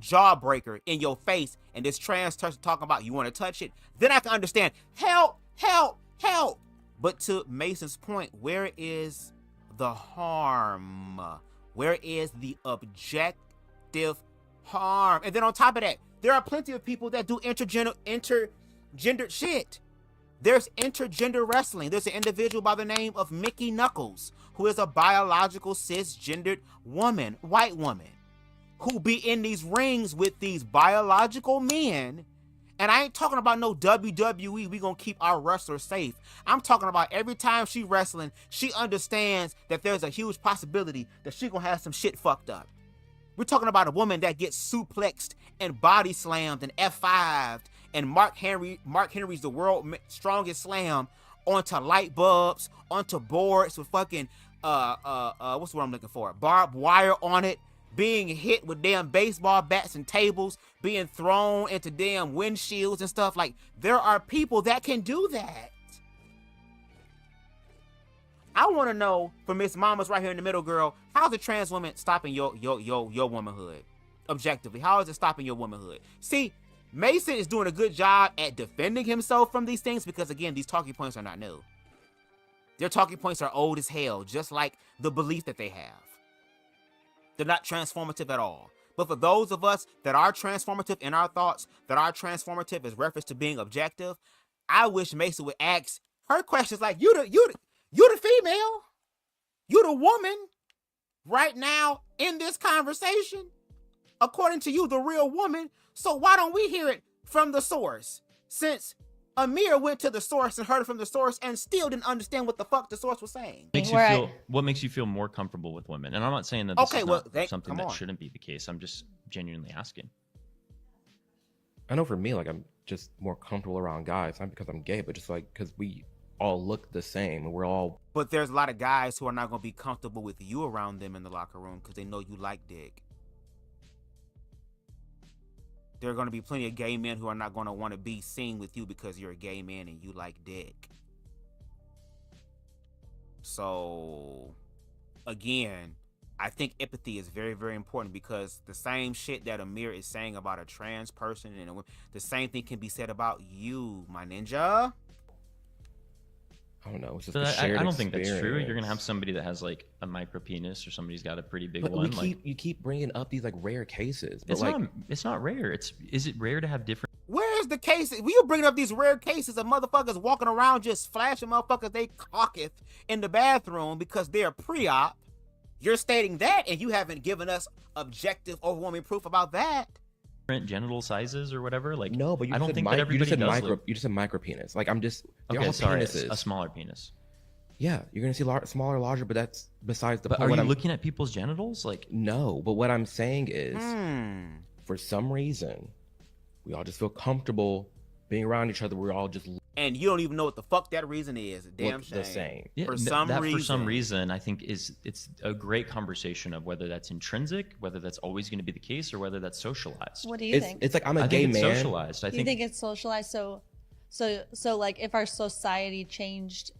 jawbreaker in your face and this trans person talking about you want to touch it. Then I can understand, help, help, help. But to Mason's point, where is the harm? Where is the objective harm? And then on top of that, there are plenty of people that do intergendered shit. There's intergender wrestling. There's an individual by the name of Mickey Knuckles, who is a biological cisgendered woman, white woman, who be in these rings with these biological men. And I ain't talking about no WWE, we gonna keep our wrestlers safe. I'm talking about every time she wrestling, she understands that there's a huge possibility that she gonna have some shit fucked up. We're talking about a woman that gets suplexed and body slammed and F5'd, and Mark Henry's the world's strongest slam onto light bulbs, onto boards with fucking what's the word I'm looking for? Barbed wire on it, being hit with damn baseball bats and tables, being thrown into damn windshields and stuff. Like, there are people that can do that. I want to know from Miss Mama's right here in the middle, girl, how's a trans woman stopping your womanhood? Objectively, how is it stopping your womanhood? See, Mason is doing a good job at defending himself from these things because, again, these talking points are not new. Their talking points are old as hell, just like the belief that they have. They're not transformative at all. But for those of us that are transformative in our thoughts, that are transformative as reference to being objective, I wish Mason would ask her questions like, you the female, you the woman right now in this conversation, according to you, the real woman. So why don't we hear it from the source? Since Amir went to the source and heard it from the source and still didn't understand what the fuck the source was saying. What makes you feel more comfortable with women? And I'm not saying that this is not something that shouldn't be the case. I'm just genuinely asking. I know for me, like, I'm just more comfortable around guys, not because I'm gay, but just like because we all look the same and we're all. But there's a lot of guys who are not going to be comfortable with you around them in the locker room because they know you like dick. There are going to be plenty of gay men who are not going to want to be seen with you because you're a gay man and you like dick. So, again, I think empathy is very, very important because the same shit that Amir is saying about a trans person and the same thing can be said about you, my ninja. I don't know. It's just a shared I don't think that's true. experience. You're gonna have somebody that has like a micro penis or somebody's got a pretty big But one. you keep bringing up these like rare cases. But It's not rare. Is it rare to have different? Where's the cases? We you bringing up these rare cases of motherfuckers walking around just flashing motherfuckers they cocketh in the bathroom because they're pre-op. You're stating that, and you haven't given us objective, overwhelming proof about that. Different genital sizes or whatever? Like, no, but I don't think that everybody does. You just said micro penis. Like, I'm just okay. Sorry, penises. a smaller penis. Yeah, you're gonna see smaller, larger, but that's besides the point. But are you looking at people's genitals? Like, no. But what I'm saying is, for some reason, we all just feel comfortable being around each other. We're all just. And you don't even know what the fuck that reason is. Damn shame. The same. Yeah, for some reason, I think it's a great conversation of whether that's intrinsic, whether that's always going to be the case, or whether that's socialized. What do you think? It's like I'm a gay man. Socialized. You think it's socialized? So like if our society changed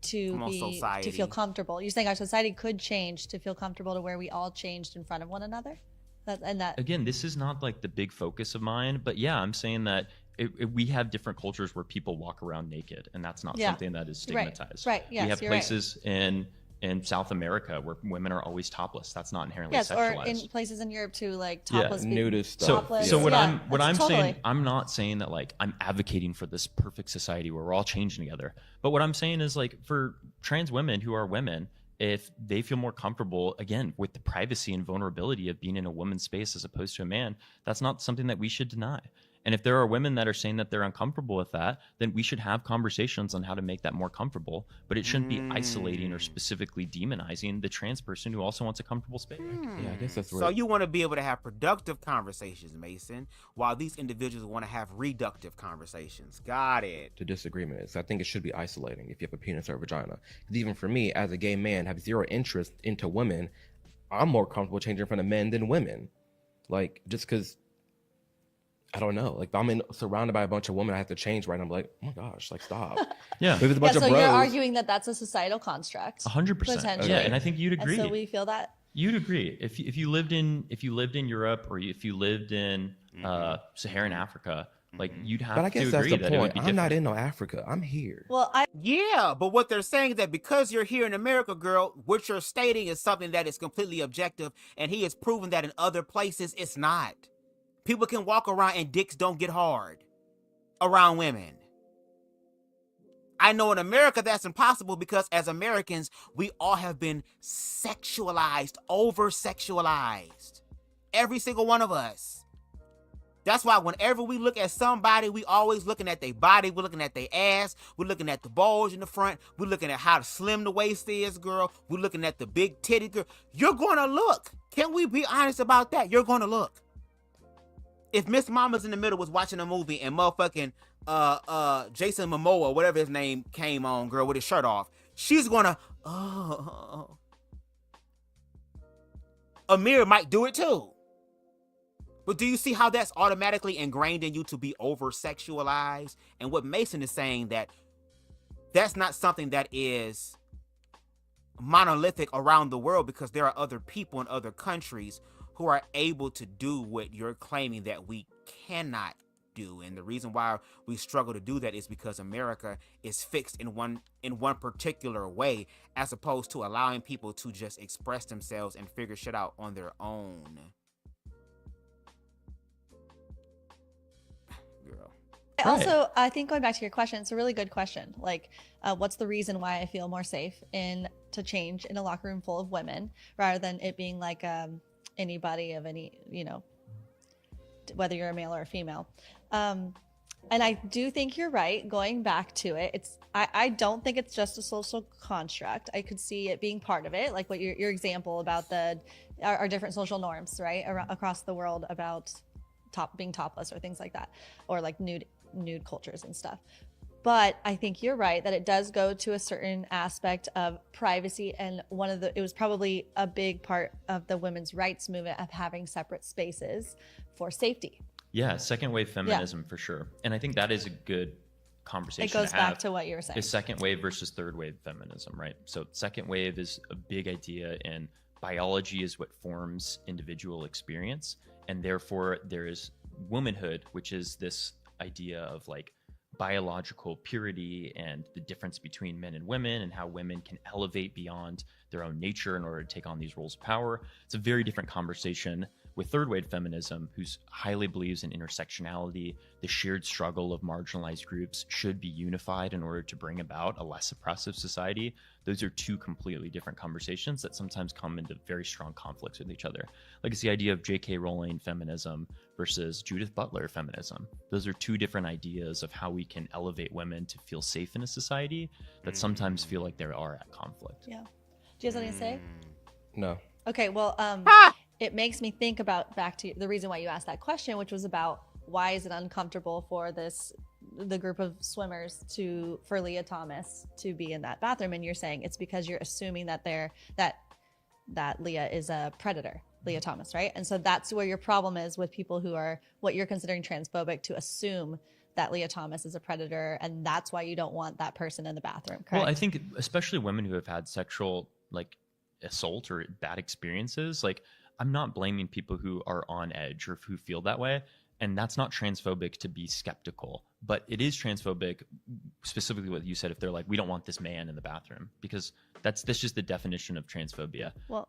to feel comfortable, you're saying our society could change to feel comfortable to where we all changed in front of one another? Again, this is not like the big focus of mine, but yeah, I'm saying that we have different cultures where people walk around naked, and that's not something that is stigmatized. Right. Yes, we have places in South America where women are always topless. That's not inherently sexualized. Or in places in Europe too, like topless. Nudist stuff. So what I'm saying, I'm not saying that like I'm advocating for this perfect society where we're all changing together. But what I'm saying is like for trans women who are women, if they feel more comfortable, again, with the privacy and vulnerability of being in a woman's space as opposed to a man, that's not something that we should deny. And if there are women that are saying that they're uncomfortable with that, then we should have conversations on how to make that more comfortable. But it shouldn't be isolating or specifically demonizing the trans person who also wants a comfortable space. Yeah, I guess that's So you want to be able to have productive conversations, Mason, while these individuals want to have reductive conversations. Got it. The disagreement is, I think it should be isolating if you have a penis or a vagina. Because even for me, as a gay man, have zero interest into women, I'm more comfortable changing in front of men than women. Like, just because, I don't know. Like, if I'm surrounded by a bunch of women, I have to change, right? And I'm like, oh my gosh, like, stop. Yeah. If it's a bunch of so bros, you're arguing that that's a societal construct. 100%. Yeah, and I think you'd agree. And so we feel that. You'd agree if you lived in Europe or if you lived in Saharan Africa, like you'd have but I guess to that's agree the that it would point. be I'm different. not in no Africa. I'm here. Well, Yeah, but what they're saying is that because you're here in America, girl, what you're stating is something that is completely objective, and he has proven that in other places it's not. People can walk around and dicks don't get hard around women. I know in America that's impossible because as Americans, we all have been sexualized, over-sexualized. Every single one of us. That's why whenever we look at somebody, we always looking at their body, we're looking at their ass, we're looking at the bulge in the front, we're looking at how slim the waist is, girl, we're looking at the big titty, girl. You're gonna look. Can we be honest about that? You're gonna look. If Miss Mama's in the middle was watching a movie and motherfucking Jason Momoa, whatever his name, came on, girl, with his shirt off, she's gonna, Amir might do it too. But do you see how that's automatically ingrained in you to be over-sexualized? And what Mason is saying, that that's not something that is monolithic around the world, because there are other people in other countries who are able to do what you're claiming that we cannot do. And the reason why we struggle to do that is because America is fixed in one particular way, as opposed to allowing people to just express themselves and figure shit out on their own. Also, I think going back to your question, it's a really good question. Like, what's the reason why I feel more safe to change in a locker room full of women, rather than it being like anybody of any, whether you're a male or a female. And I do think you're right. Going back to it, I don't think it's just a social construct. I could see it being part of it, like what your example about our different social norms, right, across the world about being topless or things like that, or like nude cultures and stuff. But I think you're right that it does go to a certain aspect of privacy, and it was probably a big part of the women's rights movement of having separate spaces for safety. Yeah, second wave feminism for sure. And I think that is a good conversation. It goes back to what you were saying. Is second wave versus third wave feminism, right? So second wave is a big idea, and biology is what forms individual experience, and therefore there is womanhood, which is this idea of like biological purity and the difference between men and women, and how women can elevate beyond their own nature in order to take on these roles of power. It's a very different conversation with third wave feminism, who's highly believes in intersectionality. The shared struggle of marginalized groups should be unified in order to bring about a less oppressive society. Those are two completely different conversations that sometimes come into very strong conflicts with each other. Like, it's the idea of J.K. Rowling feminism versus Judith Butler feminism. Those are two different ideas of how we can elevate women to feel safe in a society that sometimes feel like they are at conflict. Yeah. Do you have something to say? No. Okay, well, it makes me think about back to the reason why you asked that question, which was about why is it uncomfortable for the group of swimmers for Leah Thomas to be in that bathroom, and you're saying it's because you're assuming that that Leah is a predator, Leah Thomas, right? And so that's where your problem is with people who are what you're considering transphobic, to assume that Leah Thomas is a predator, and that's why you don't want that person in the bathroom, correct? Well, I think especially women who have had sexual assault or bad experiences, I'm not blaming people who are on edge or who feel that way. And that's not transphobic to be skeptical, but it is transphobic, specifically what you said, if they're like, we don't want this man in the bathroom, because that's just the definition of transphobia. Well,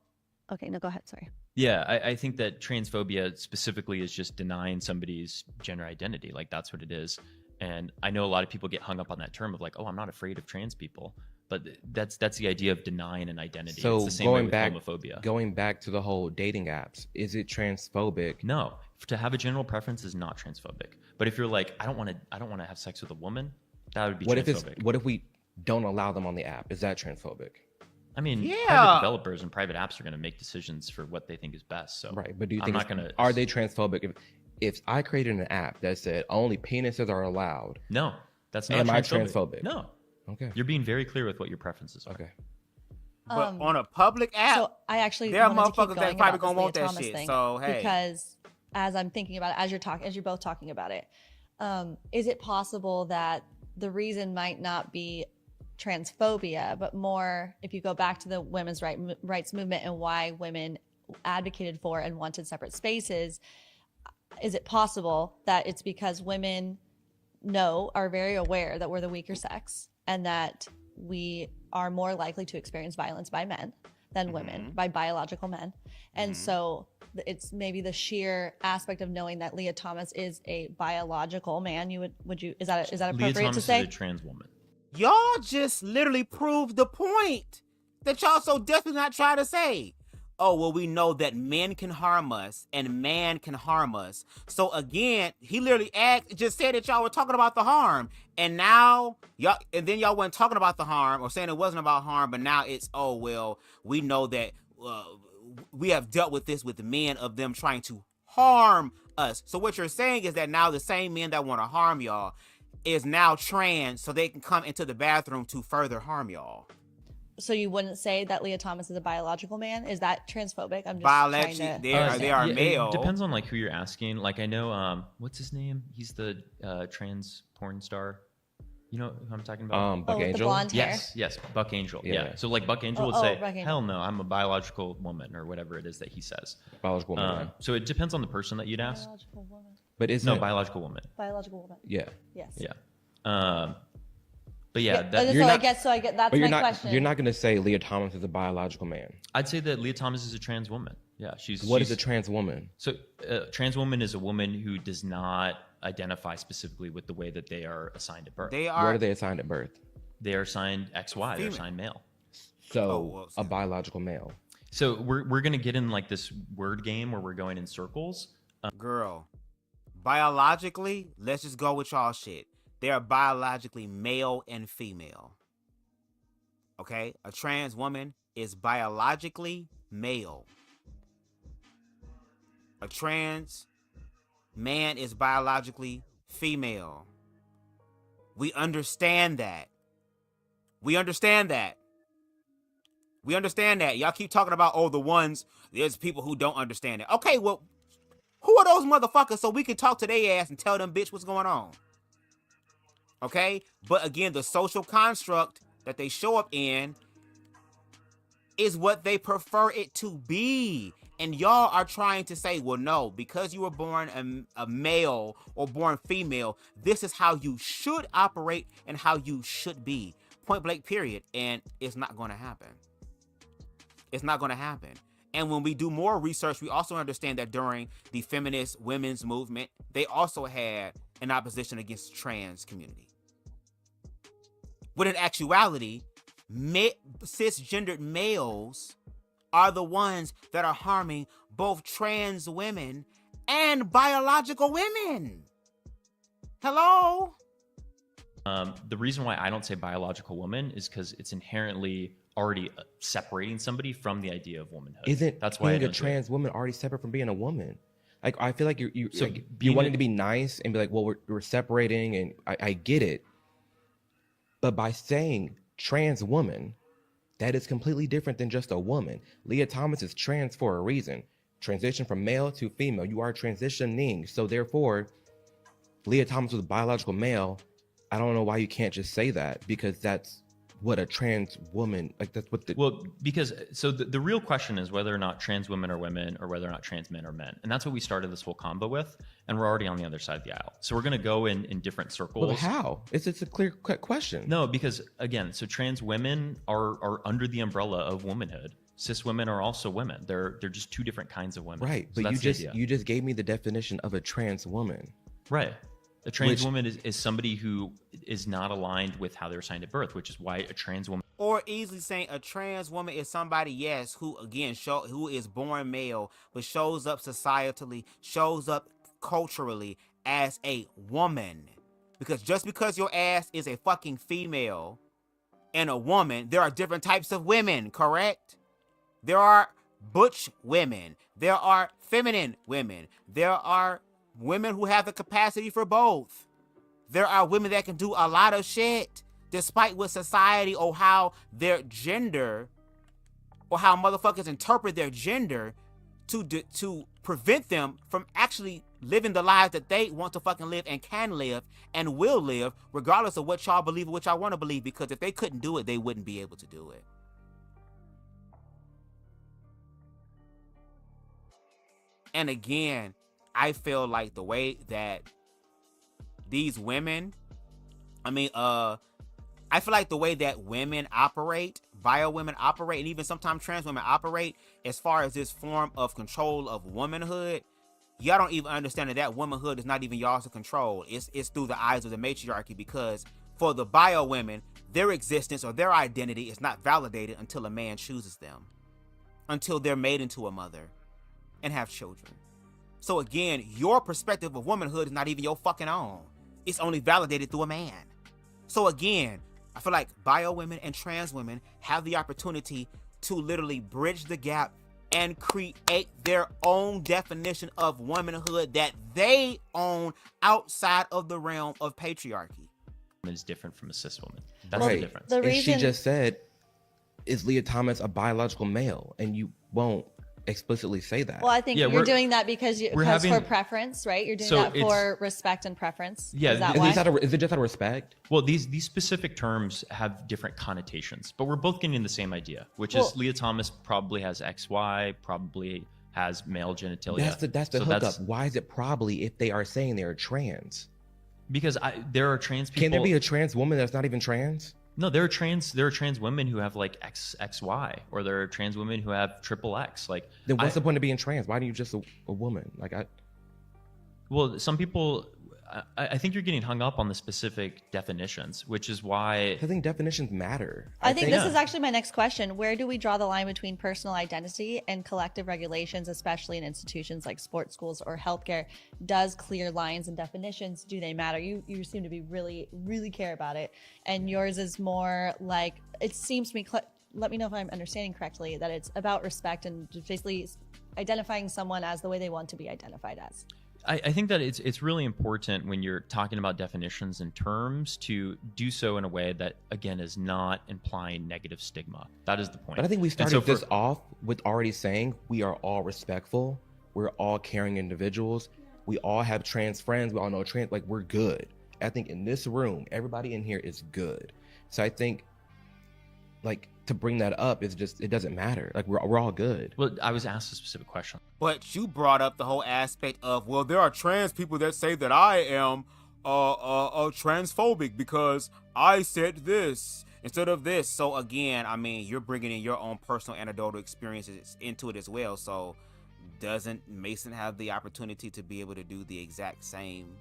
okay, no, go ahead, sorry. Yeah, I think that transphobia specifically is just denying somebody's gender identity. Like, that's what it is. And I know a lot of people get hung up on that term of like, oh, I'm not afraid of trans people. but that's the idea of denying an identity. So it's the same way with homophobia. Going back to the whole dating apps, is it transphobic? No, to have a general preference is not transphobic. But if you're like, I don't want to have sex with a woman, that would be transphobic. What if we don't allow them on the app? Is that transphobic? I mean, private developers and private apps are going to make decisions for what they think is best. So right, but do you think are they transphobic? If I created an app that said only penises are allowed, no, that's not. Am I transphobic? No. Okay. You're being very clear with what your preferences are. Okay. But on a public app, so I actually there are wanted to keep motherfuckers going that probably about gonna this want Leah that Thomas shit. thing, So hey, because as I'm thinking about it, as you're both talking about it, is it possible that the reason might not be transphobia, but more if you go back to the women's rights movement and why women advocated for and wanted separate spaces? Is it possible that it's because women are very aware that we're the weaker sex and that we are more likely to experience violence by men than women, by biological men? And so it's maybe the sheer aspect of knowing that Leah Thomas is a biological man. Is that appropriate Leah Thomas to say? is a trans woman. y'all just literally proved the point that y'all so desperately not try to say. Oh, well, we know that men can harm us and man can harm us. So again, he literally just said that y'all were talking about the harm. And now then y'all weren't talking about the harm or saying it wasn't about harm, but now it's, oh, well, we know that we have dealt with this with the men of them trying to harm us. So what you're saying is that now the same men that want to harm y'all is now trans so they can come into the bathroom to further harm y'all. So you wouldn't say that Leah Thomas is a biological man? Is that transphobic? I'm just trying to... They are male. It depends on like who you're asking. Like I know, what's his name? He's the trans porn star. You know who I'm talking about? Buck Angel. The blonde hair. Yes, Buck Angel. Yeah. So like Buck Angel would say, "Hell no, I'm a biological woman," or whatever it is that he says. Biological woman. So it depends on the person that you'd ask. Biological woman. But is biological woman. Biological woman. Yeah. Yes. Yeah. But yeah, I get that's my question. You're not going to say Leah Thomas is a biological man. I'd say that Leah Thomas is a trans woman. Yeah, she's a trans woman? So, trans woman is a woman who does not identify specifically with the way that they are assigned at birth. Where are they assigned at birth? They are assigned XY. They're assigned male. So a biological male. So we're gonna get in like this word game where we're going in circles. Girl, biologically, let's just go with y'all shit. They are biologically male and female. Okay? A trans woman is biologically male. A trans man is biologically female. We understand that. We understand that. We understand that. Y'all keep talking about, there's people who don't understand it. Okay, well, who are those motherfuckers so we can talk to their ass and tell them, bitch, what's going on? Okay? But again, the social construct that they show up in is what they prefer it to be. And y'all are trying to say, well, no, because you were born a male or born female, this is how you should operate and how you should be. Point blank, period. And it's not going to happen. It's not going to happen. And when we do more research, we also understand that during the feminist women's movement, they also had an opposition against the trans community. When in actuality, cisgendered males are the ones that are harming both trans women and biological women. Hello? The reason why I don't say biological woman is because it's inherently already separating somebody from the idea of womanhood. That's why being a trans woman already separate from being a woman? Like, I feel like you're wanting to be nice and be like, well, we're separating, and I get it. But by saying trans woman, that is completely different than just a woman. Leah Thomas is trans for a reason. Transition from male to female. You are transitioning. So therefore, Leah Thomas was a biological male. I don't know why you can't just say that, because that's what a trans woman, like that's what the... Well, because, so the real question is whether or not trans women are women or whether or not trans men are men. And that's what we started this whole combo with. And we're already on the other side of the aisle. So we're going to go in different circles. Well, how? It's a clear question. No, because again, so trans women are under the umbrella of womanhood. Cis women are also women. They're just two different kinds of women. Right. So But you just gave me the definition of a trans woman. Right. A trans woman is somebody who is not aligned with how they're assigned at birth, which is why a trans woman... Or easily saying a trans woman is somebody, yes, who again who is born male, but shows up societally, shows up culturally as a woman. Because just because your ass is a fucking female and a woman, there are different types of women, correct? There are butch women. There are feminine women. There are women who have the capacity for both. There are women that can do a lot of shit, despite what society or how their gender or how motherfuckers interpret their gender to prevent them from actually living the lives that they want to fucking live and can live and will live, regardless of what y'all believe or what y'all want to believe, because if they couldn't do it, they wouldn't be able to do it. And again, I feel like the way that these women, I feel like the way that women operate, bio women operate, and even sometimes trans women operate, as far as this form of control of womanhood, y'all don't even understand that womanhood is not even y'all's to control. It's through the eyes of the matriarchy, because for the bio women, their existence or their identity is not validated until a man chooses them, until they're made into a mother and have children. So again, your perspective of womanhood is not even your fucking own. It's only validated through a man. So again, I feel like bio women and trans women have the opportunity to literally bridge the gap and create their own definition of womanhood that they own outside of the realm of patriarchy. Is different from a cis woman. That's Right. the difference. The And reason she just said, is Leah Thomas a biological male? And you won't explicitly say that. Well, I think Yeah, you're doing that because for preference, right? You're doing So that for respect and preference. Yeah, Is that is, why? is it just out of respect? Well, these specific terms have different connotations, but we're both getting the same idea, which Well- is Leah Thomas probably has XY, probably has male genitalia. That's the So hookup. Why is it probably if they are saying they're trans? Because there are trans people. Can there be a trans woman that's not even trans? No, there are trans women who have like XY, or there are trans women who have XXX. Like, Then what's the point of being trans? Why do you just a woman? Well, some people, I think you're getting hung up on the specific definitions, which is why I think definitions matter. I think this is actually my next question. Where do we draw the line between personal identity and collective regulations, especially in institutions like sports schools or healthcare? Does clear lines and definitions, do they matter? You seem to be really, really care about it. And yours is more like, it seems to me, let me know if I'm understanding correctly, that it's about respect and just basically identifying someone as the way they want to be identified as. I think that it's really important when you're talking about definitions and terms to do so in a way that, again, is not implying negative stigma. That is the point. But I think we started this off with already saying we are all respectful. We're all caring individuals. We all have trans friends. We all know trans, like, we're good. I think in this room, everybody in here is good. So I think, like, to bring that up is just, it doesn't matter. Like, we're all good. Well, I was asked a specific question. But you brought up the whole aspect of, well, there are trans people that say that I am transphobic because I said this instead of this. So again, I mean, you're bringing in your own personal anecdotal experiences into it as well. So doesn't Mason have the opportunity to be able to do the exact same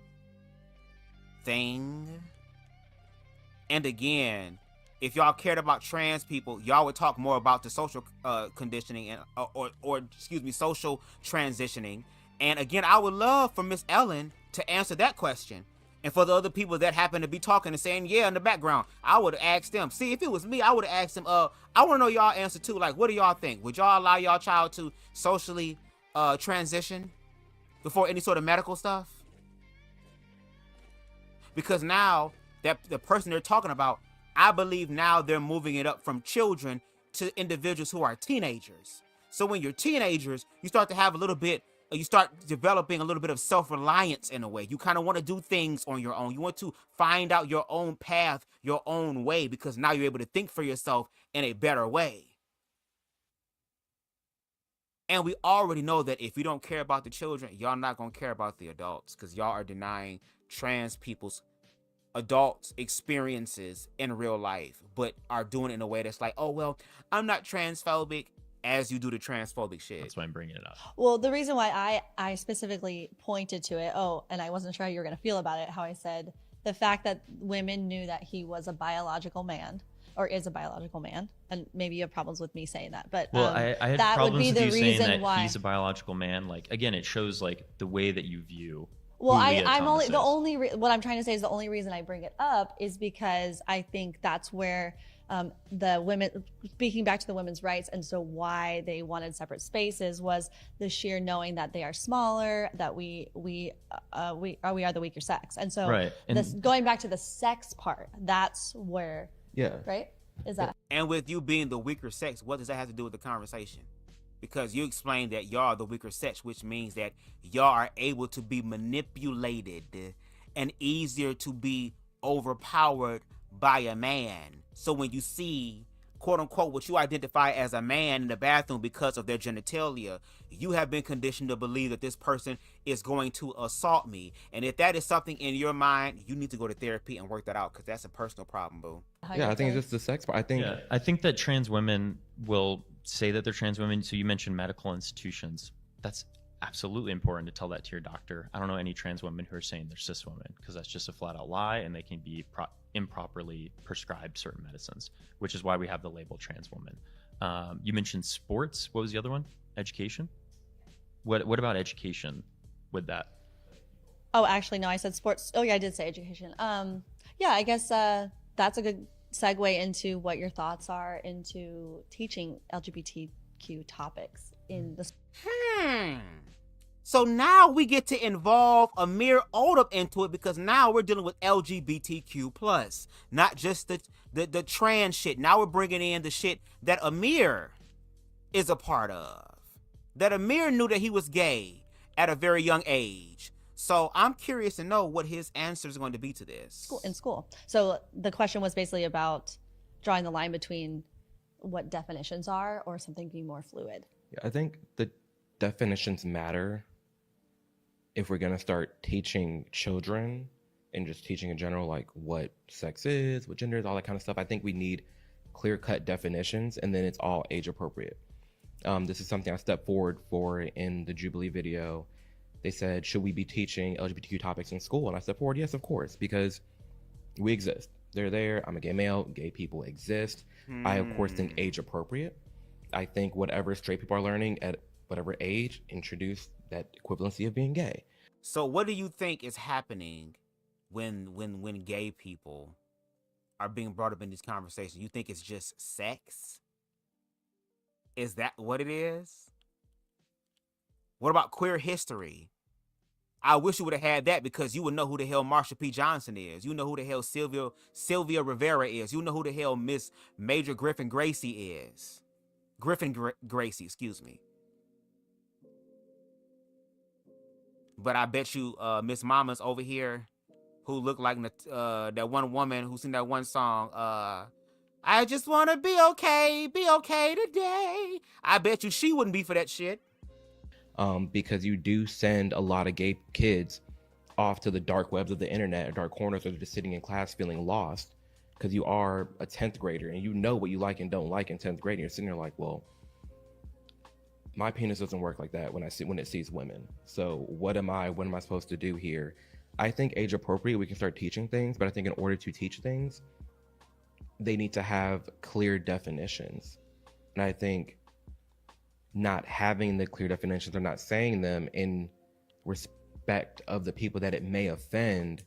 thing? And again, if y'all cared about trans people, y'all would talk more about the social conditioning and social transitioning. And again, I would love for Miss Ellen to answer that question. And for the other people that happen to be talking and saying, yeah, in the background, I would have asked them. See, if it was me, I would have asked them, I want to know y'all answer too. Like, what do y'all think? Would y'all allow y'all child to socially transition before any sort of medical stuff? Because now that the person they're talking about, I believe now they're moving it up from children to individuals who are teenagers. So when you're teenagers, you start to have you start developing a little bit of self-reliance in a way. You kind of want to do things on your own. You want to find out your own path, your own way, because now you're able to think for yourself in a better way. And we already know that if you don't care about the children, y'all not going to care about the adults, because y'all are denying trans people's adults' experiences in real life, but are doing it in a way that's like, oh, well, I'm not transphobic, as you do the transphobic shit. That's why I'm bringing it up. Well, the reason why I specifically pointed to it, and I wasn't sure how you were going to feel about it, how I said the fact that women knew that he was a biological man, or is a biological man, and maybe you have problems with me saying that, but well, I had that would problems be with the you saying reason that why he's a biological man. Like, again, it shows like the way that you view. Well, who Leah I'm only Thomas is. what I'm trying to say is the only reason I bring it up is because I think that's where the women, speaking back to the women's rights, and so why they wanted separate spaces was the sheer knowing that they are smaller, that we are the weaker sex, and so Right. And this going back to the sex part, that's where right is that. And with you being the weaker sex, what does that have to do with the conversation? Because you explained that y'all are the weaker sex, which means that y'all are able to be manipulated and easier to be overpowered by a man. So when you see, quote unquote, what you identify as a man in the bathroom because of their genitalia, you have been conditioned to believe that this person is going to assault me. And if that is something in your mind, you need to go to therapy and work that out, because that's a personal problem, boo. Yeah, I think it's just the sex part. I think that trans women will say that they're trans women. So you mentioned medical institutions. That's absolutely important to tell that to your doctor. I don't know any trans women who are saying they're cis women, because that's just a flat out lie, and they can be improperly prescribed certain medicines, which is why we have the label trans woman. You mentioned sports. What was the other one? Education. What about education with that? Oh, actually, no, I said sports. Oh, yeah, I did say education. Yeah, I guess that's a good segue into what your thoughts are into teaching LGBTQ topics in the. So now we get to involve Amir Odom into it, because now we're dealing with LGBTQ+, not just the trans shit. Now we're bringing in the shit that Amir is a part of. That Amir knew that he was gay at a very young age. So I'm curious to know what his answer is going to be to this. In school. So the question was basically about drawing the line between what definitions are or something being more fluid. Yeah, I think the definitions matter if we're going to start teaching children and just teaching in general, like what sex is, what gender is, all that kind of stuff. I think we need clear-cut definitions, and then it's all age appropriate. This is something I stepped forward for in the Jubilee video. They said, should we be teaching LGBTQ topics in school? And I stepped forward, yes, of course, because we exist. They're there. I'm a gay male. Gay people exist. I, of course, think age appropriate. I think whatever straight people are learning at whatever age, introduce that equivalency of being gay. So what do you think is happening when gay people are being brought up in these conversations? You think it's just sex? Is that what it is? What about queer history? I wish you would have had that, because you would know who the hell Marsha P. Johnson is. You know who the hell Sylvia Rivera is. You know who the hell Miss Major Griffin Gracie is. Gracie, excuse me. But I bet you Miss Mama's over here, who looked like that one woman who sang that one song, I just want to be okay today. I bet you she wouldn't be for that shit. Because you do send a lot of gay kids off to the dark webs of the internet or dark corners, or they're just sitting in class feeling lost, because you are a 10th grader and you know what you like and don't like in 10th grade. And you're sitting there like, well, my penis doesn't work like that when it sees women. So what am I supposed to do here? I think age appropriate, we can start teaching things, but I think in order to teach things, they need to have clear definitions. And I think not having the clear definitions or not saying them in respect of the people that it may offend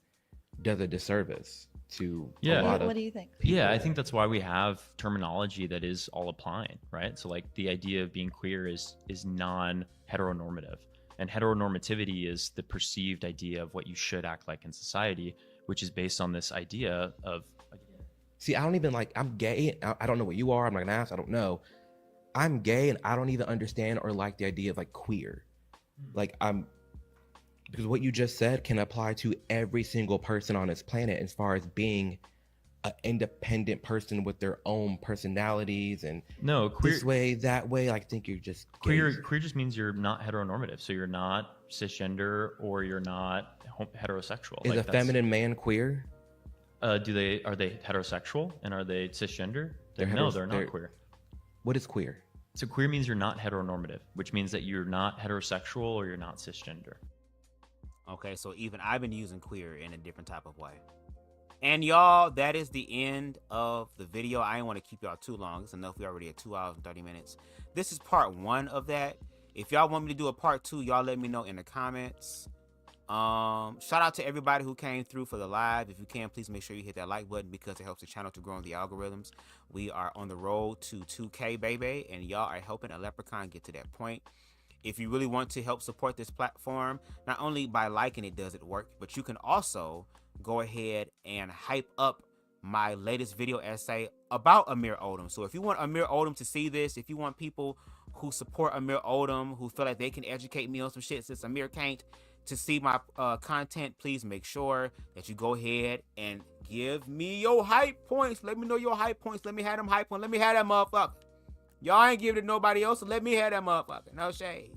does a disservice to a lot of. What do you think? Yeah, I think that's why we have terminology that is all applying, right? So like the idea of being queer is non-heteronormative, and heteronormativity is the perceived idea of what you should act like in society, which is based on this idea of. See, I don't even I'm gay. I don't know what you are. I'm not gonna ask. I don't know. I'm gay and I don't even understand or like the idea of queer. Because what you just said can apply to every single person on this planet as far as being an independent person with their own personalities and queer, this way, that way. I think you're just queer. Queer just means you're not heteronormative. So you're not cisgender or you're not heterosexual. Is a feminine man queer? Are they heterosexual and are they cisgender? They're not queer. What is queer? So queer means you're not heteronormative, which means that you're not heterosexual or you're not cisgender. Okay, so even I've been using queer in a different type of way. And y'all, that is the end of the video. I didn't want to keep y'all too long. It's enough. We already at 2 hours and 30 minutes. This is part 1 of that. If y'all want me to do a part 2, y'all let me know in the comments. Shout out to everybody who came through for the live. If you can, please make sure you hit that like button because it helps the channel to grow in the algorithms. We are on the road to 2K, baby, and y'all are helping a leprechaun get to that point. If you really want to help support this platform, not only by liking it does it work, but you can also go ahead and hype up my latest video essay about Amir Odom. So if you want Amir Odom to see this, if you want people who support Amir Odom, who feel like they can educate me on some shit since Amir can't, to see my content, please make sure that you go ahead and give me your hype points. Let me know your hype points. Let me have them hype points. Let me have that motherfucker. Y'all ain't giving it to nobody else, so let me have that motherfucker. No shade.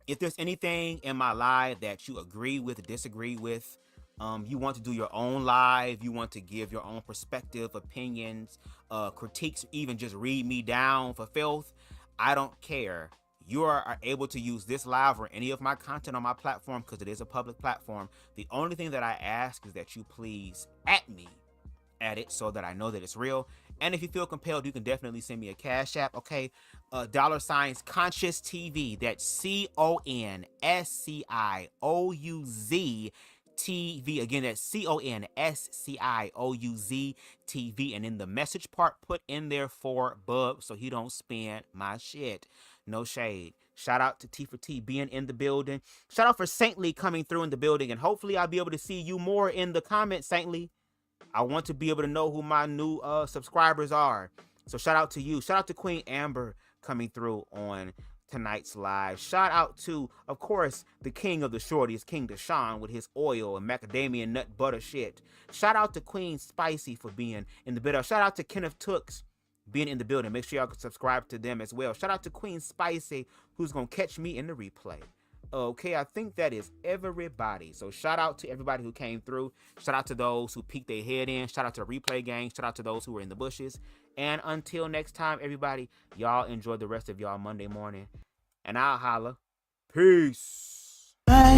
If there's anything in my live that you agree with, disagree with, you want to do your own live, you want to give your own perspective, opinions, critiques, even just read me down for filth, I don't care. You are able to use this live or any of my content on my platform because it is a public platform. The only thing that I ask is that you please at it so that I know that it's real. And if you feel compelled, you can definitely send me a Cash App, okay? $ Conscious TV. That's CONSCIOUZ TV. Again, that's CONSCIOUZ TV. And in the message part, put in there for Bub so he don't spam my shit. No shade. Shout out to T for T being in the building. Shout out for Saintly coming through in the building. And hopefully I'll be able to see you more in the comments, Saintly. I want to be able to know who my new subscribers are. So shout out to you. Shout out to Queen Amber coming through on tonight's live. Shout out to, of course, the king of the shorties, King Deshaun, with his oil and macadamia nut butter shit. Shout out to Queen Spicy for being in the building. Shout out to Kenneth Tooks being in the building. Make sure y'all can subscribe to them as well. Shout out to Queen Spicy, who's going to catch me in the replay. Okay, I think that is everybody. So shout out to everybody who came through. Shout out to those who peeked their head in. Shout out to the replay gang. Shout out to those who were in the bushes. And until next time, everybody, y'all enjoy the rest of y'all Monday morning. And I'll holla. Peace. Can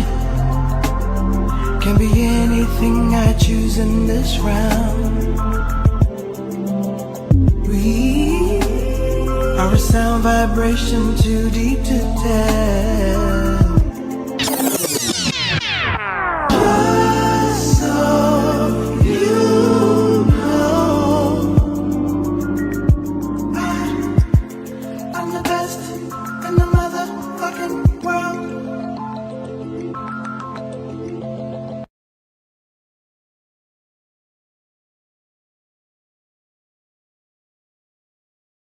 be anything I choose in this round. We are a sound vibration too deep to tell.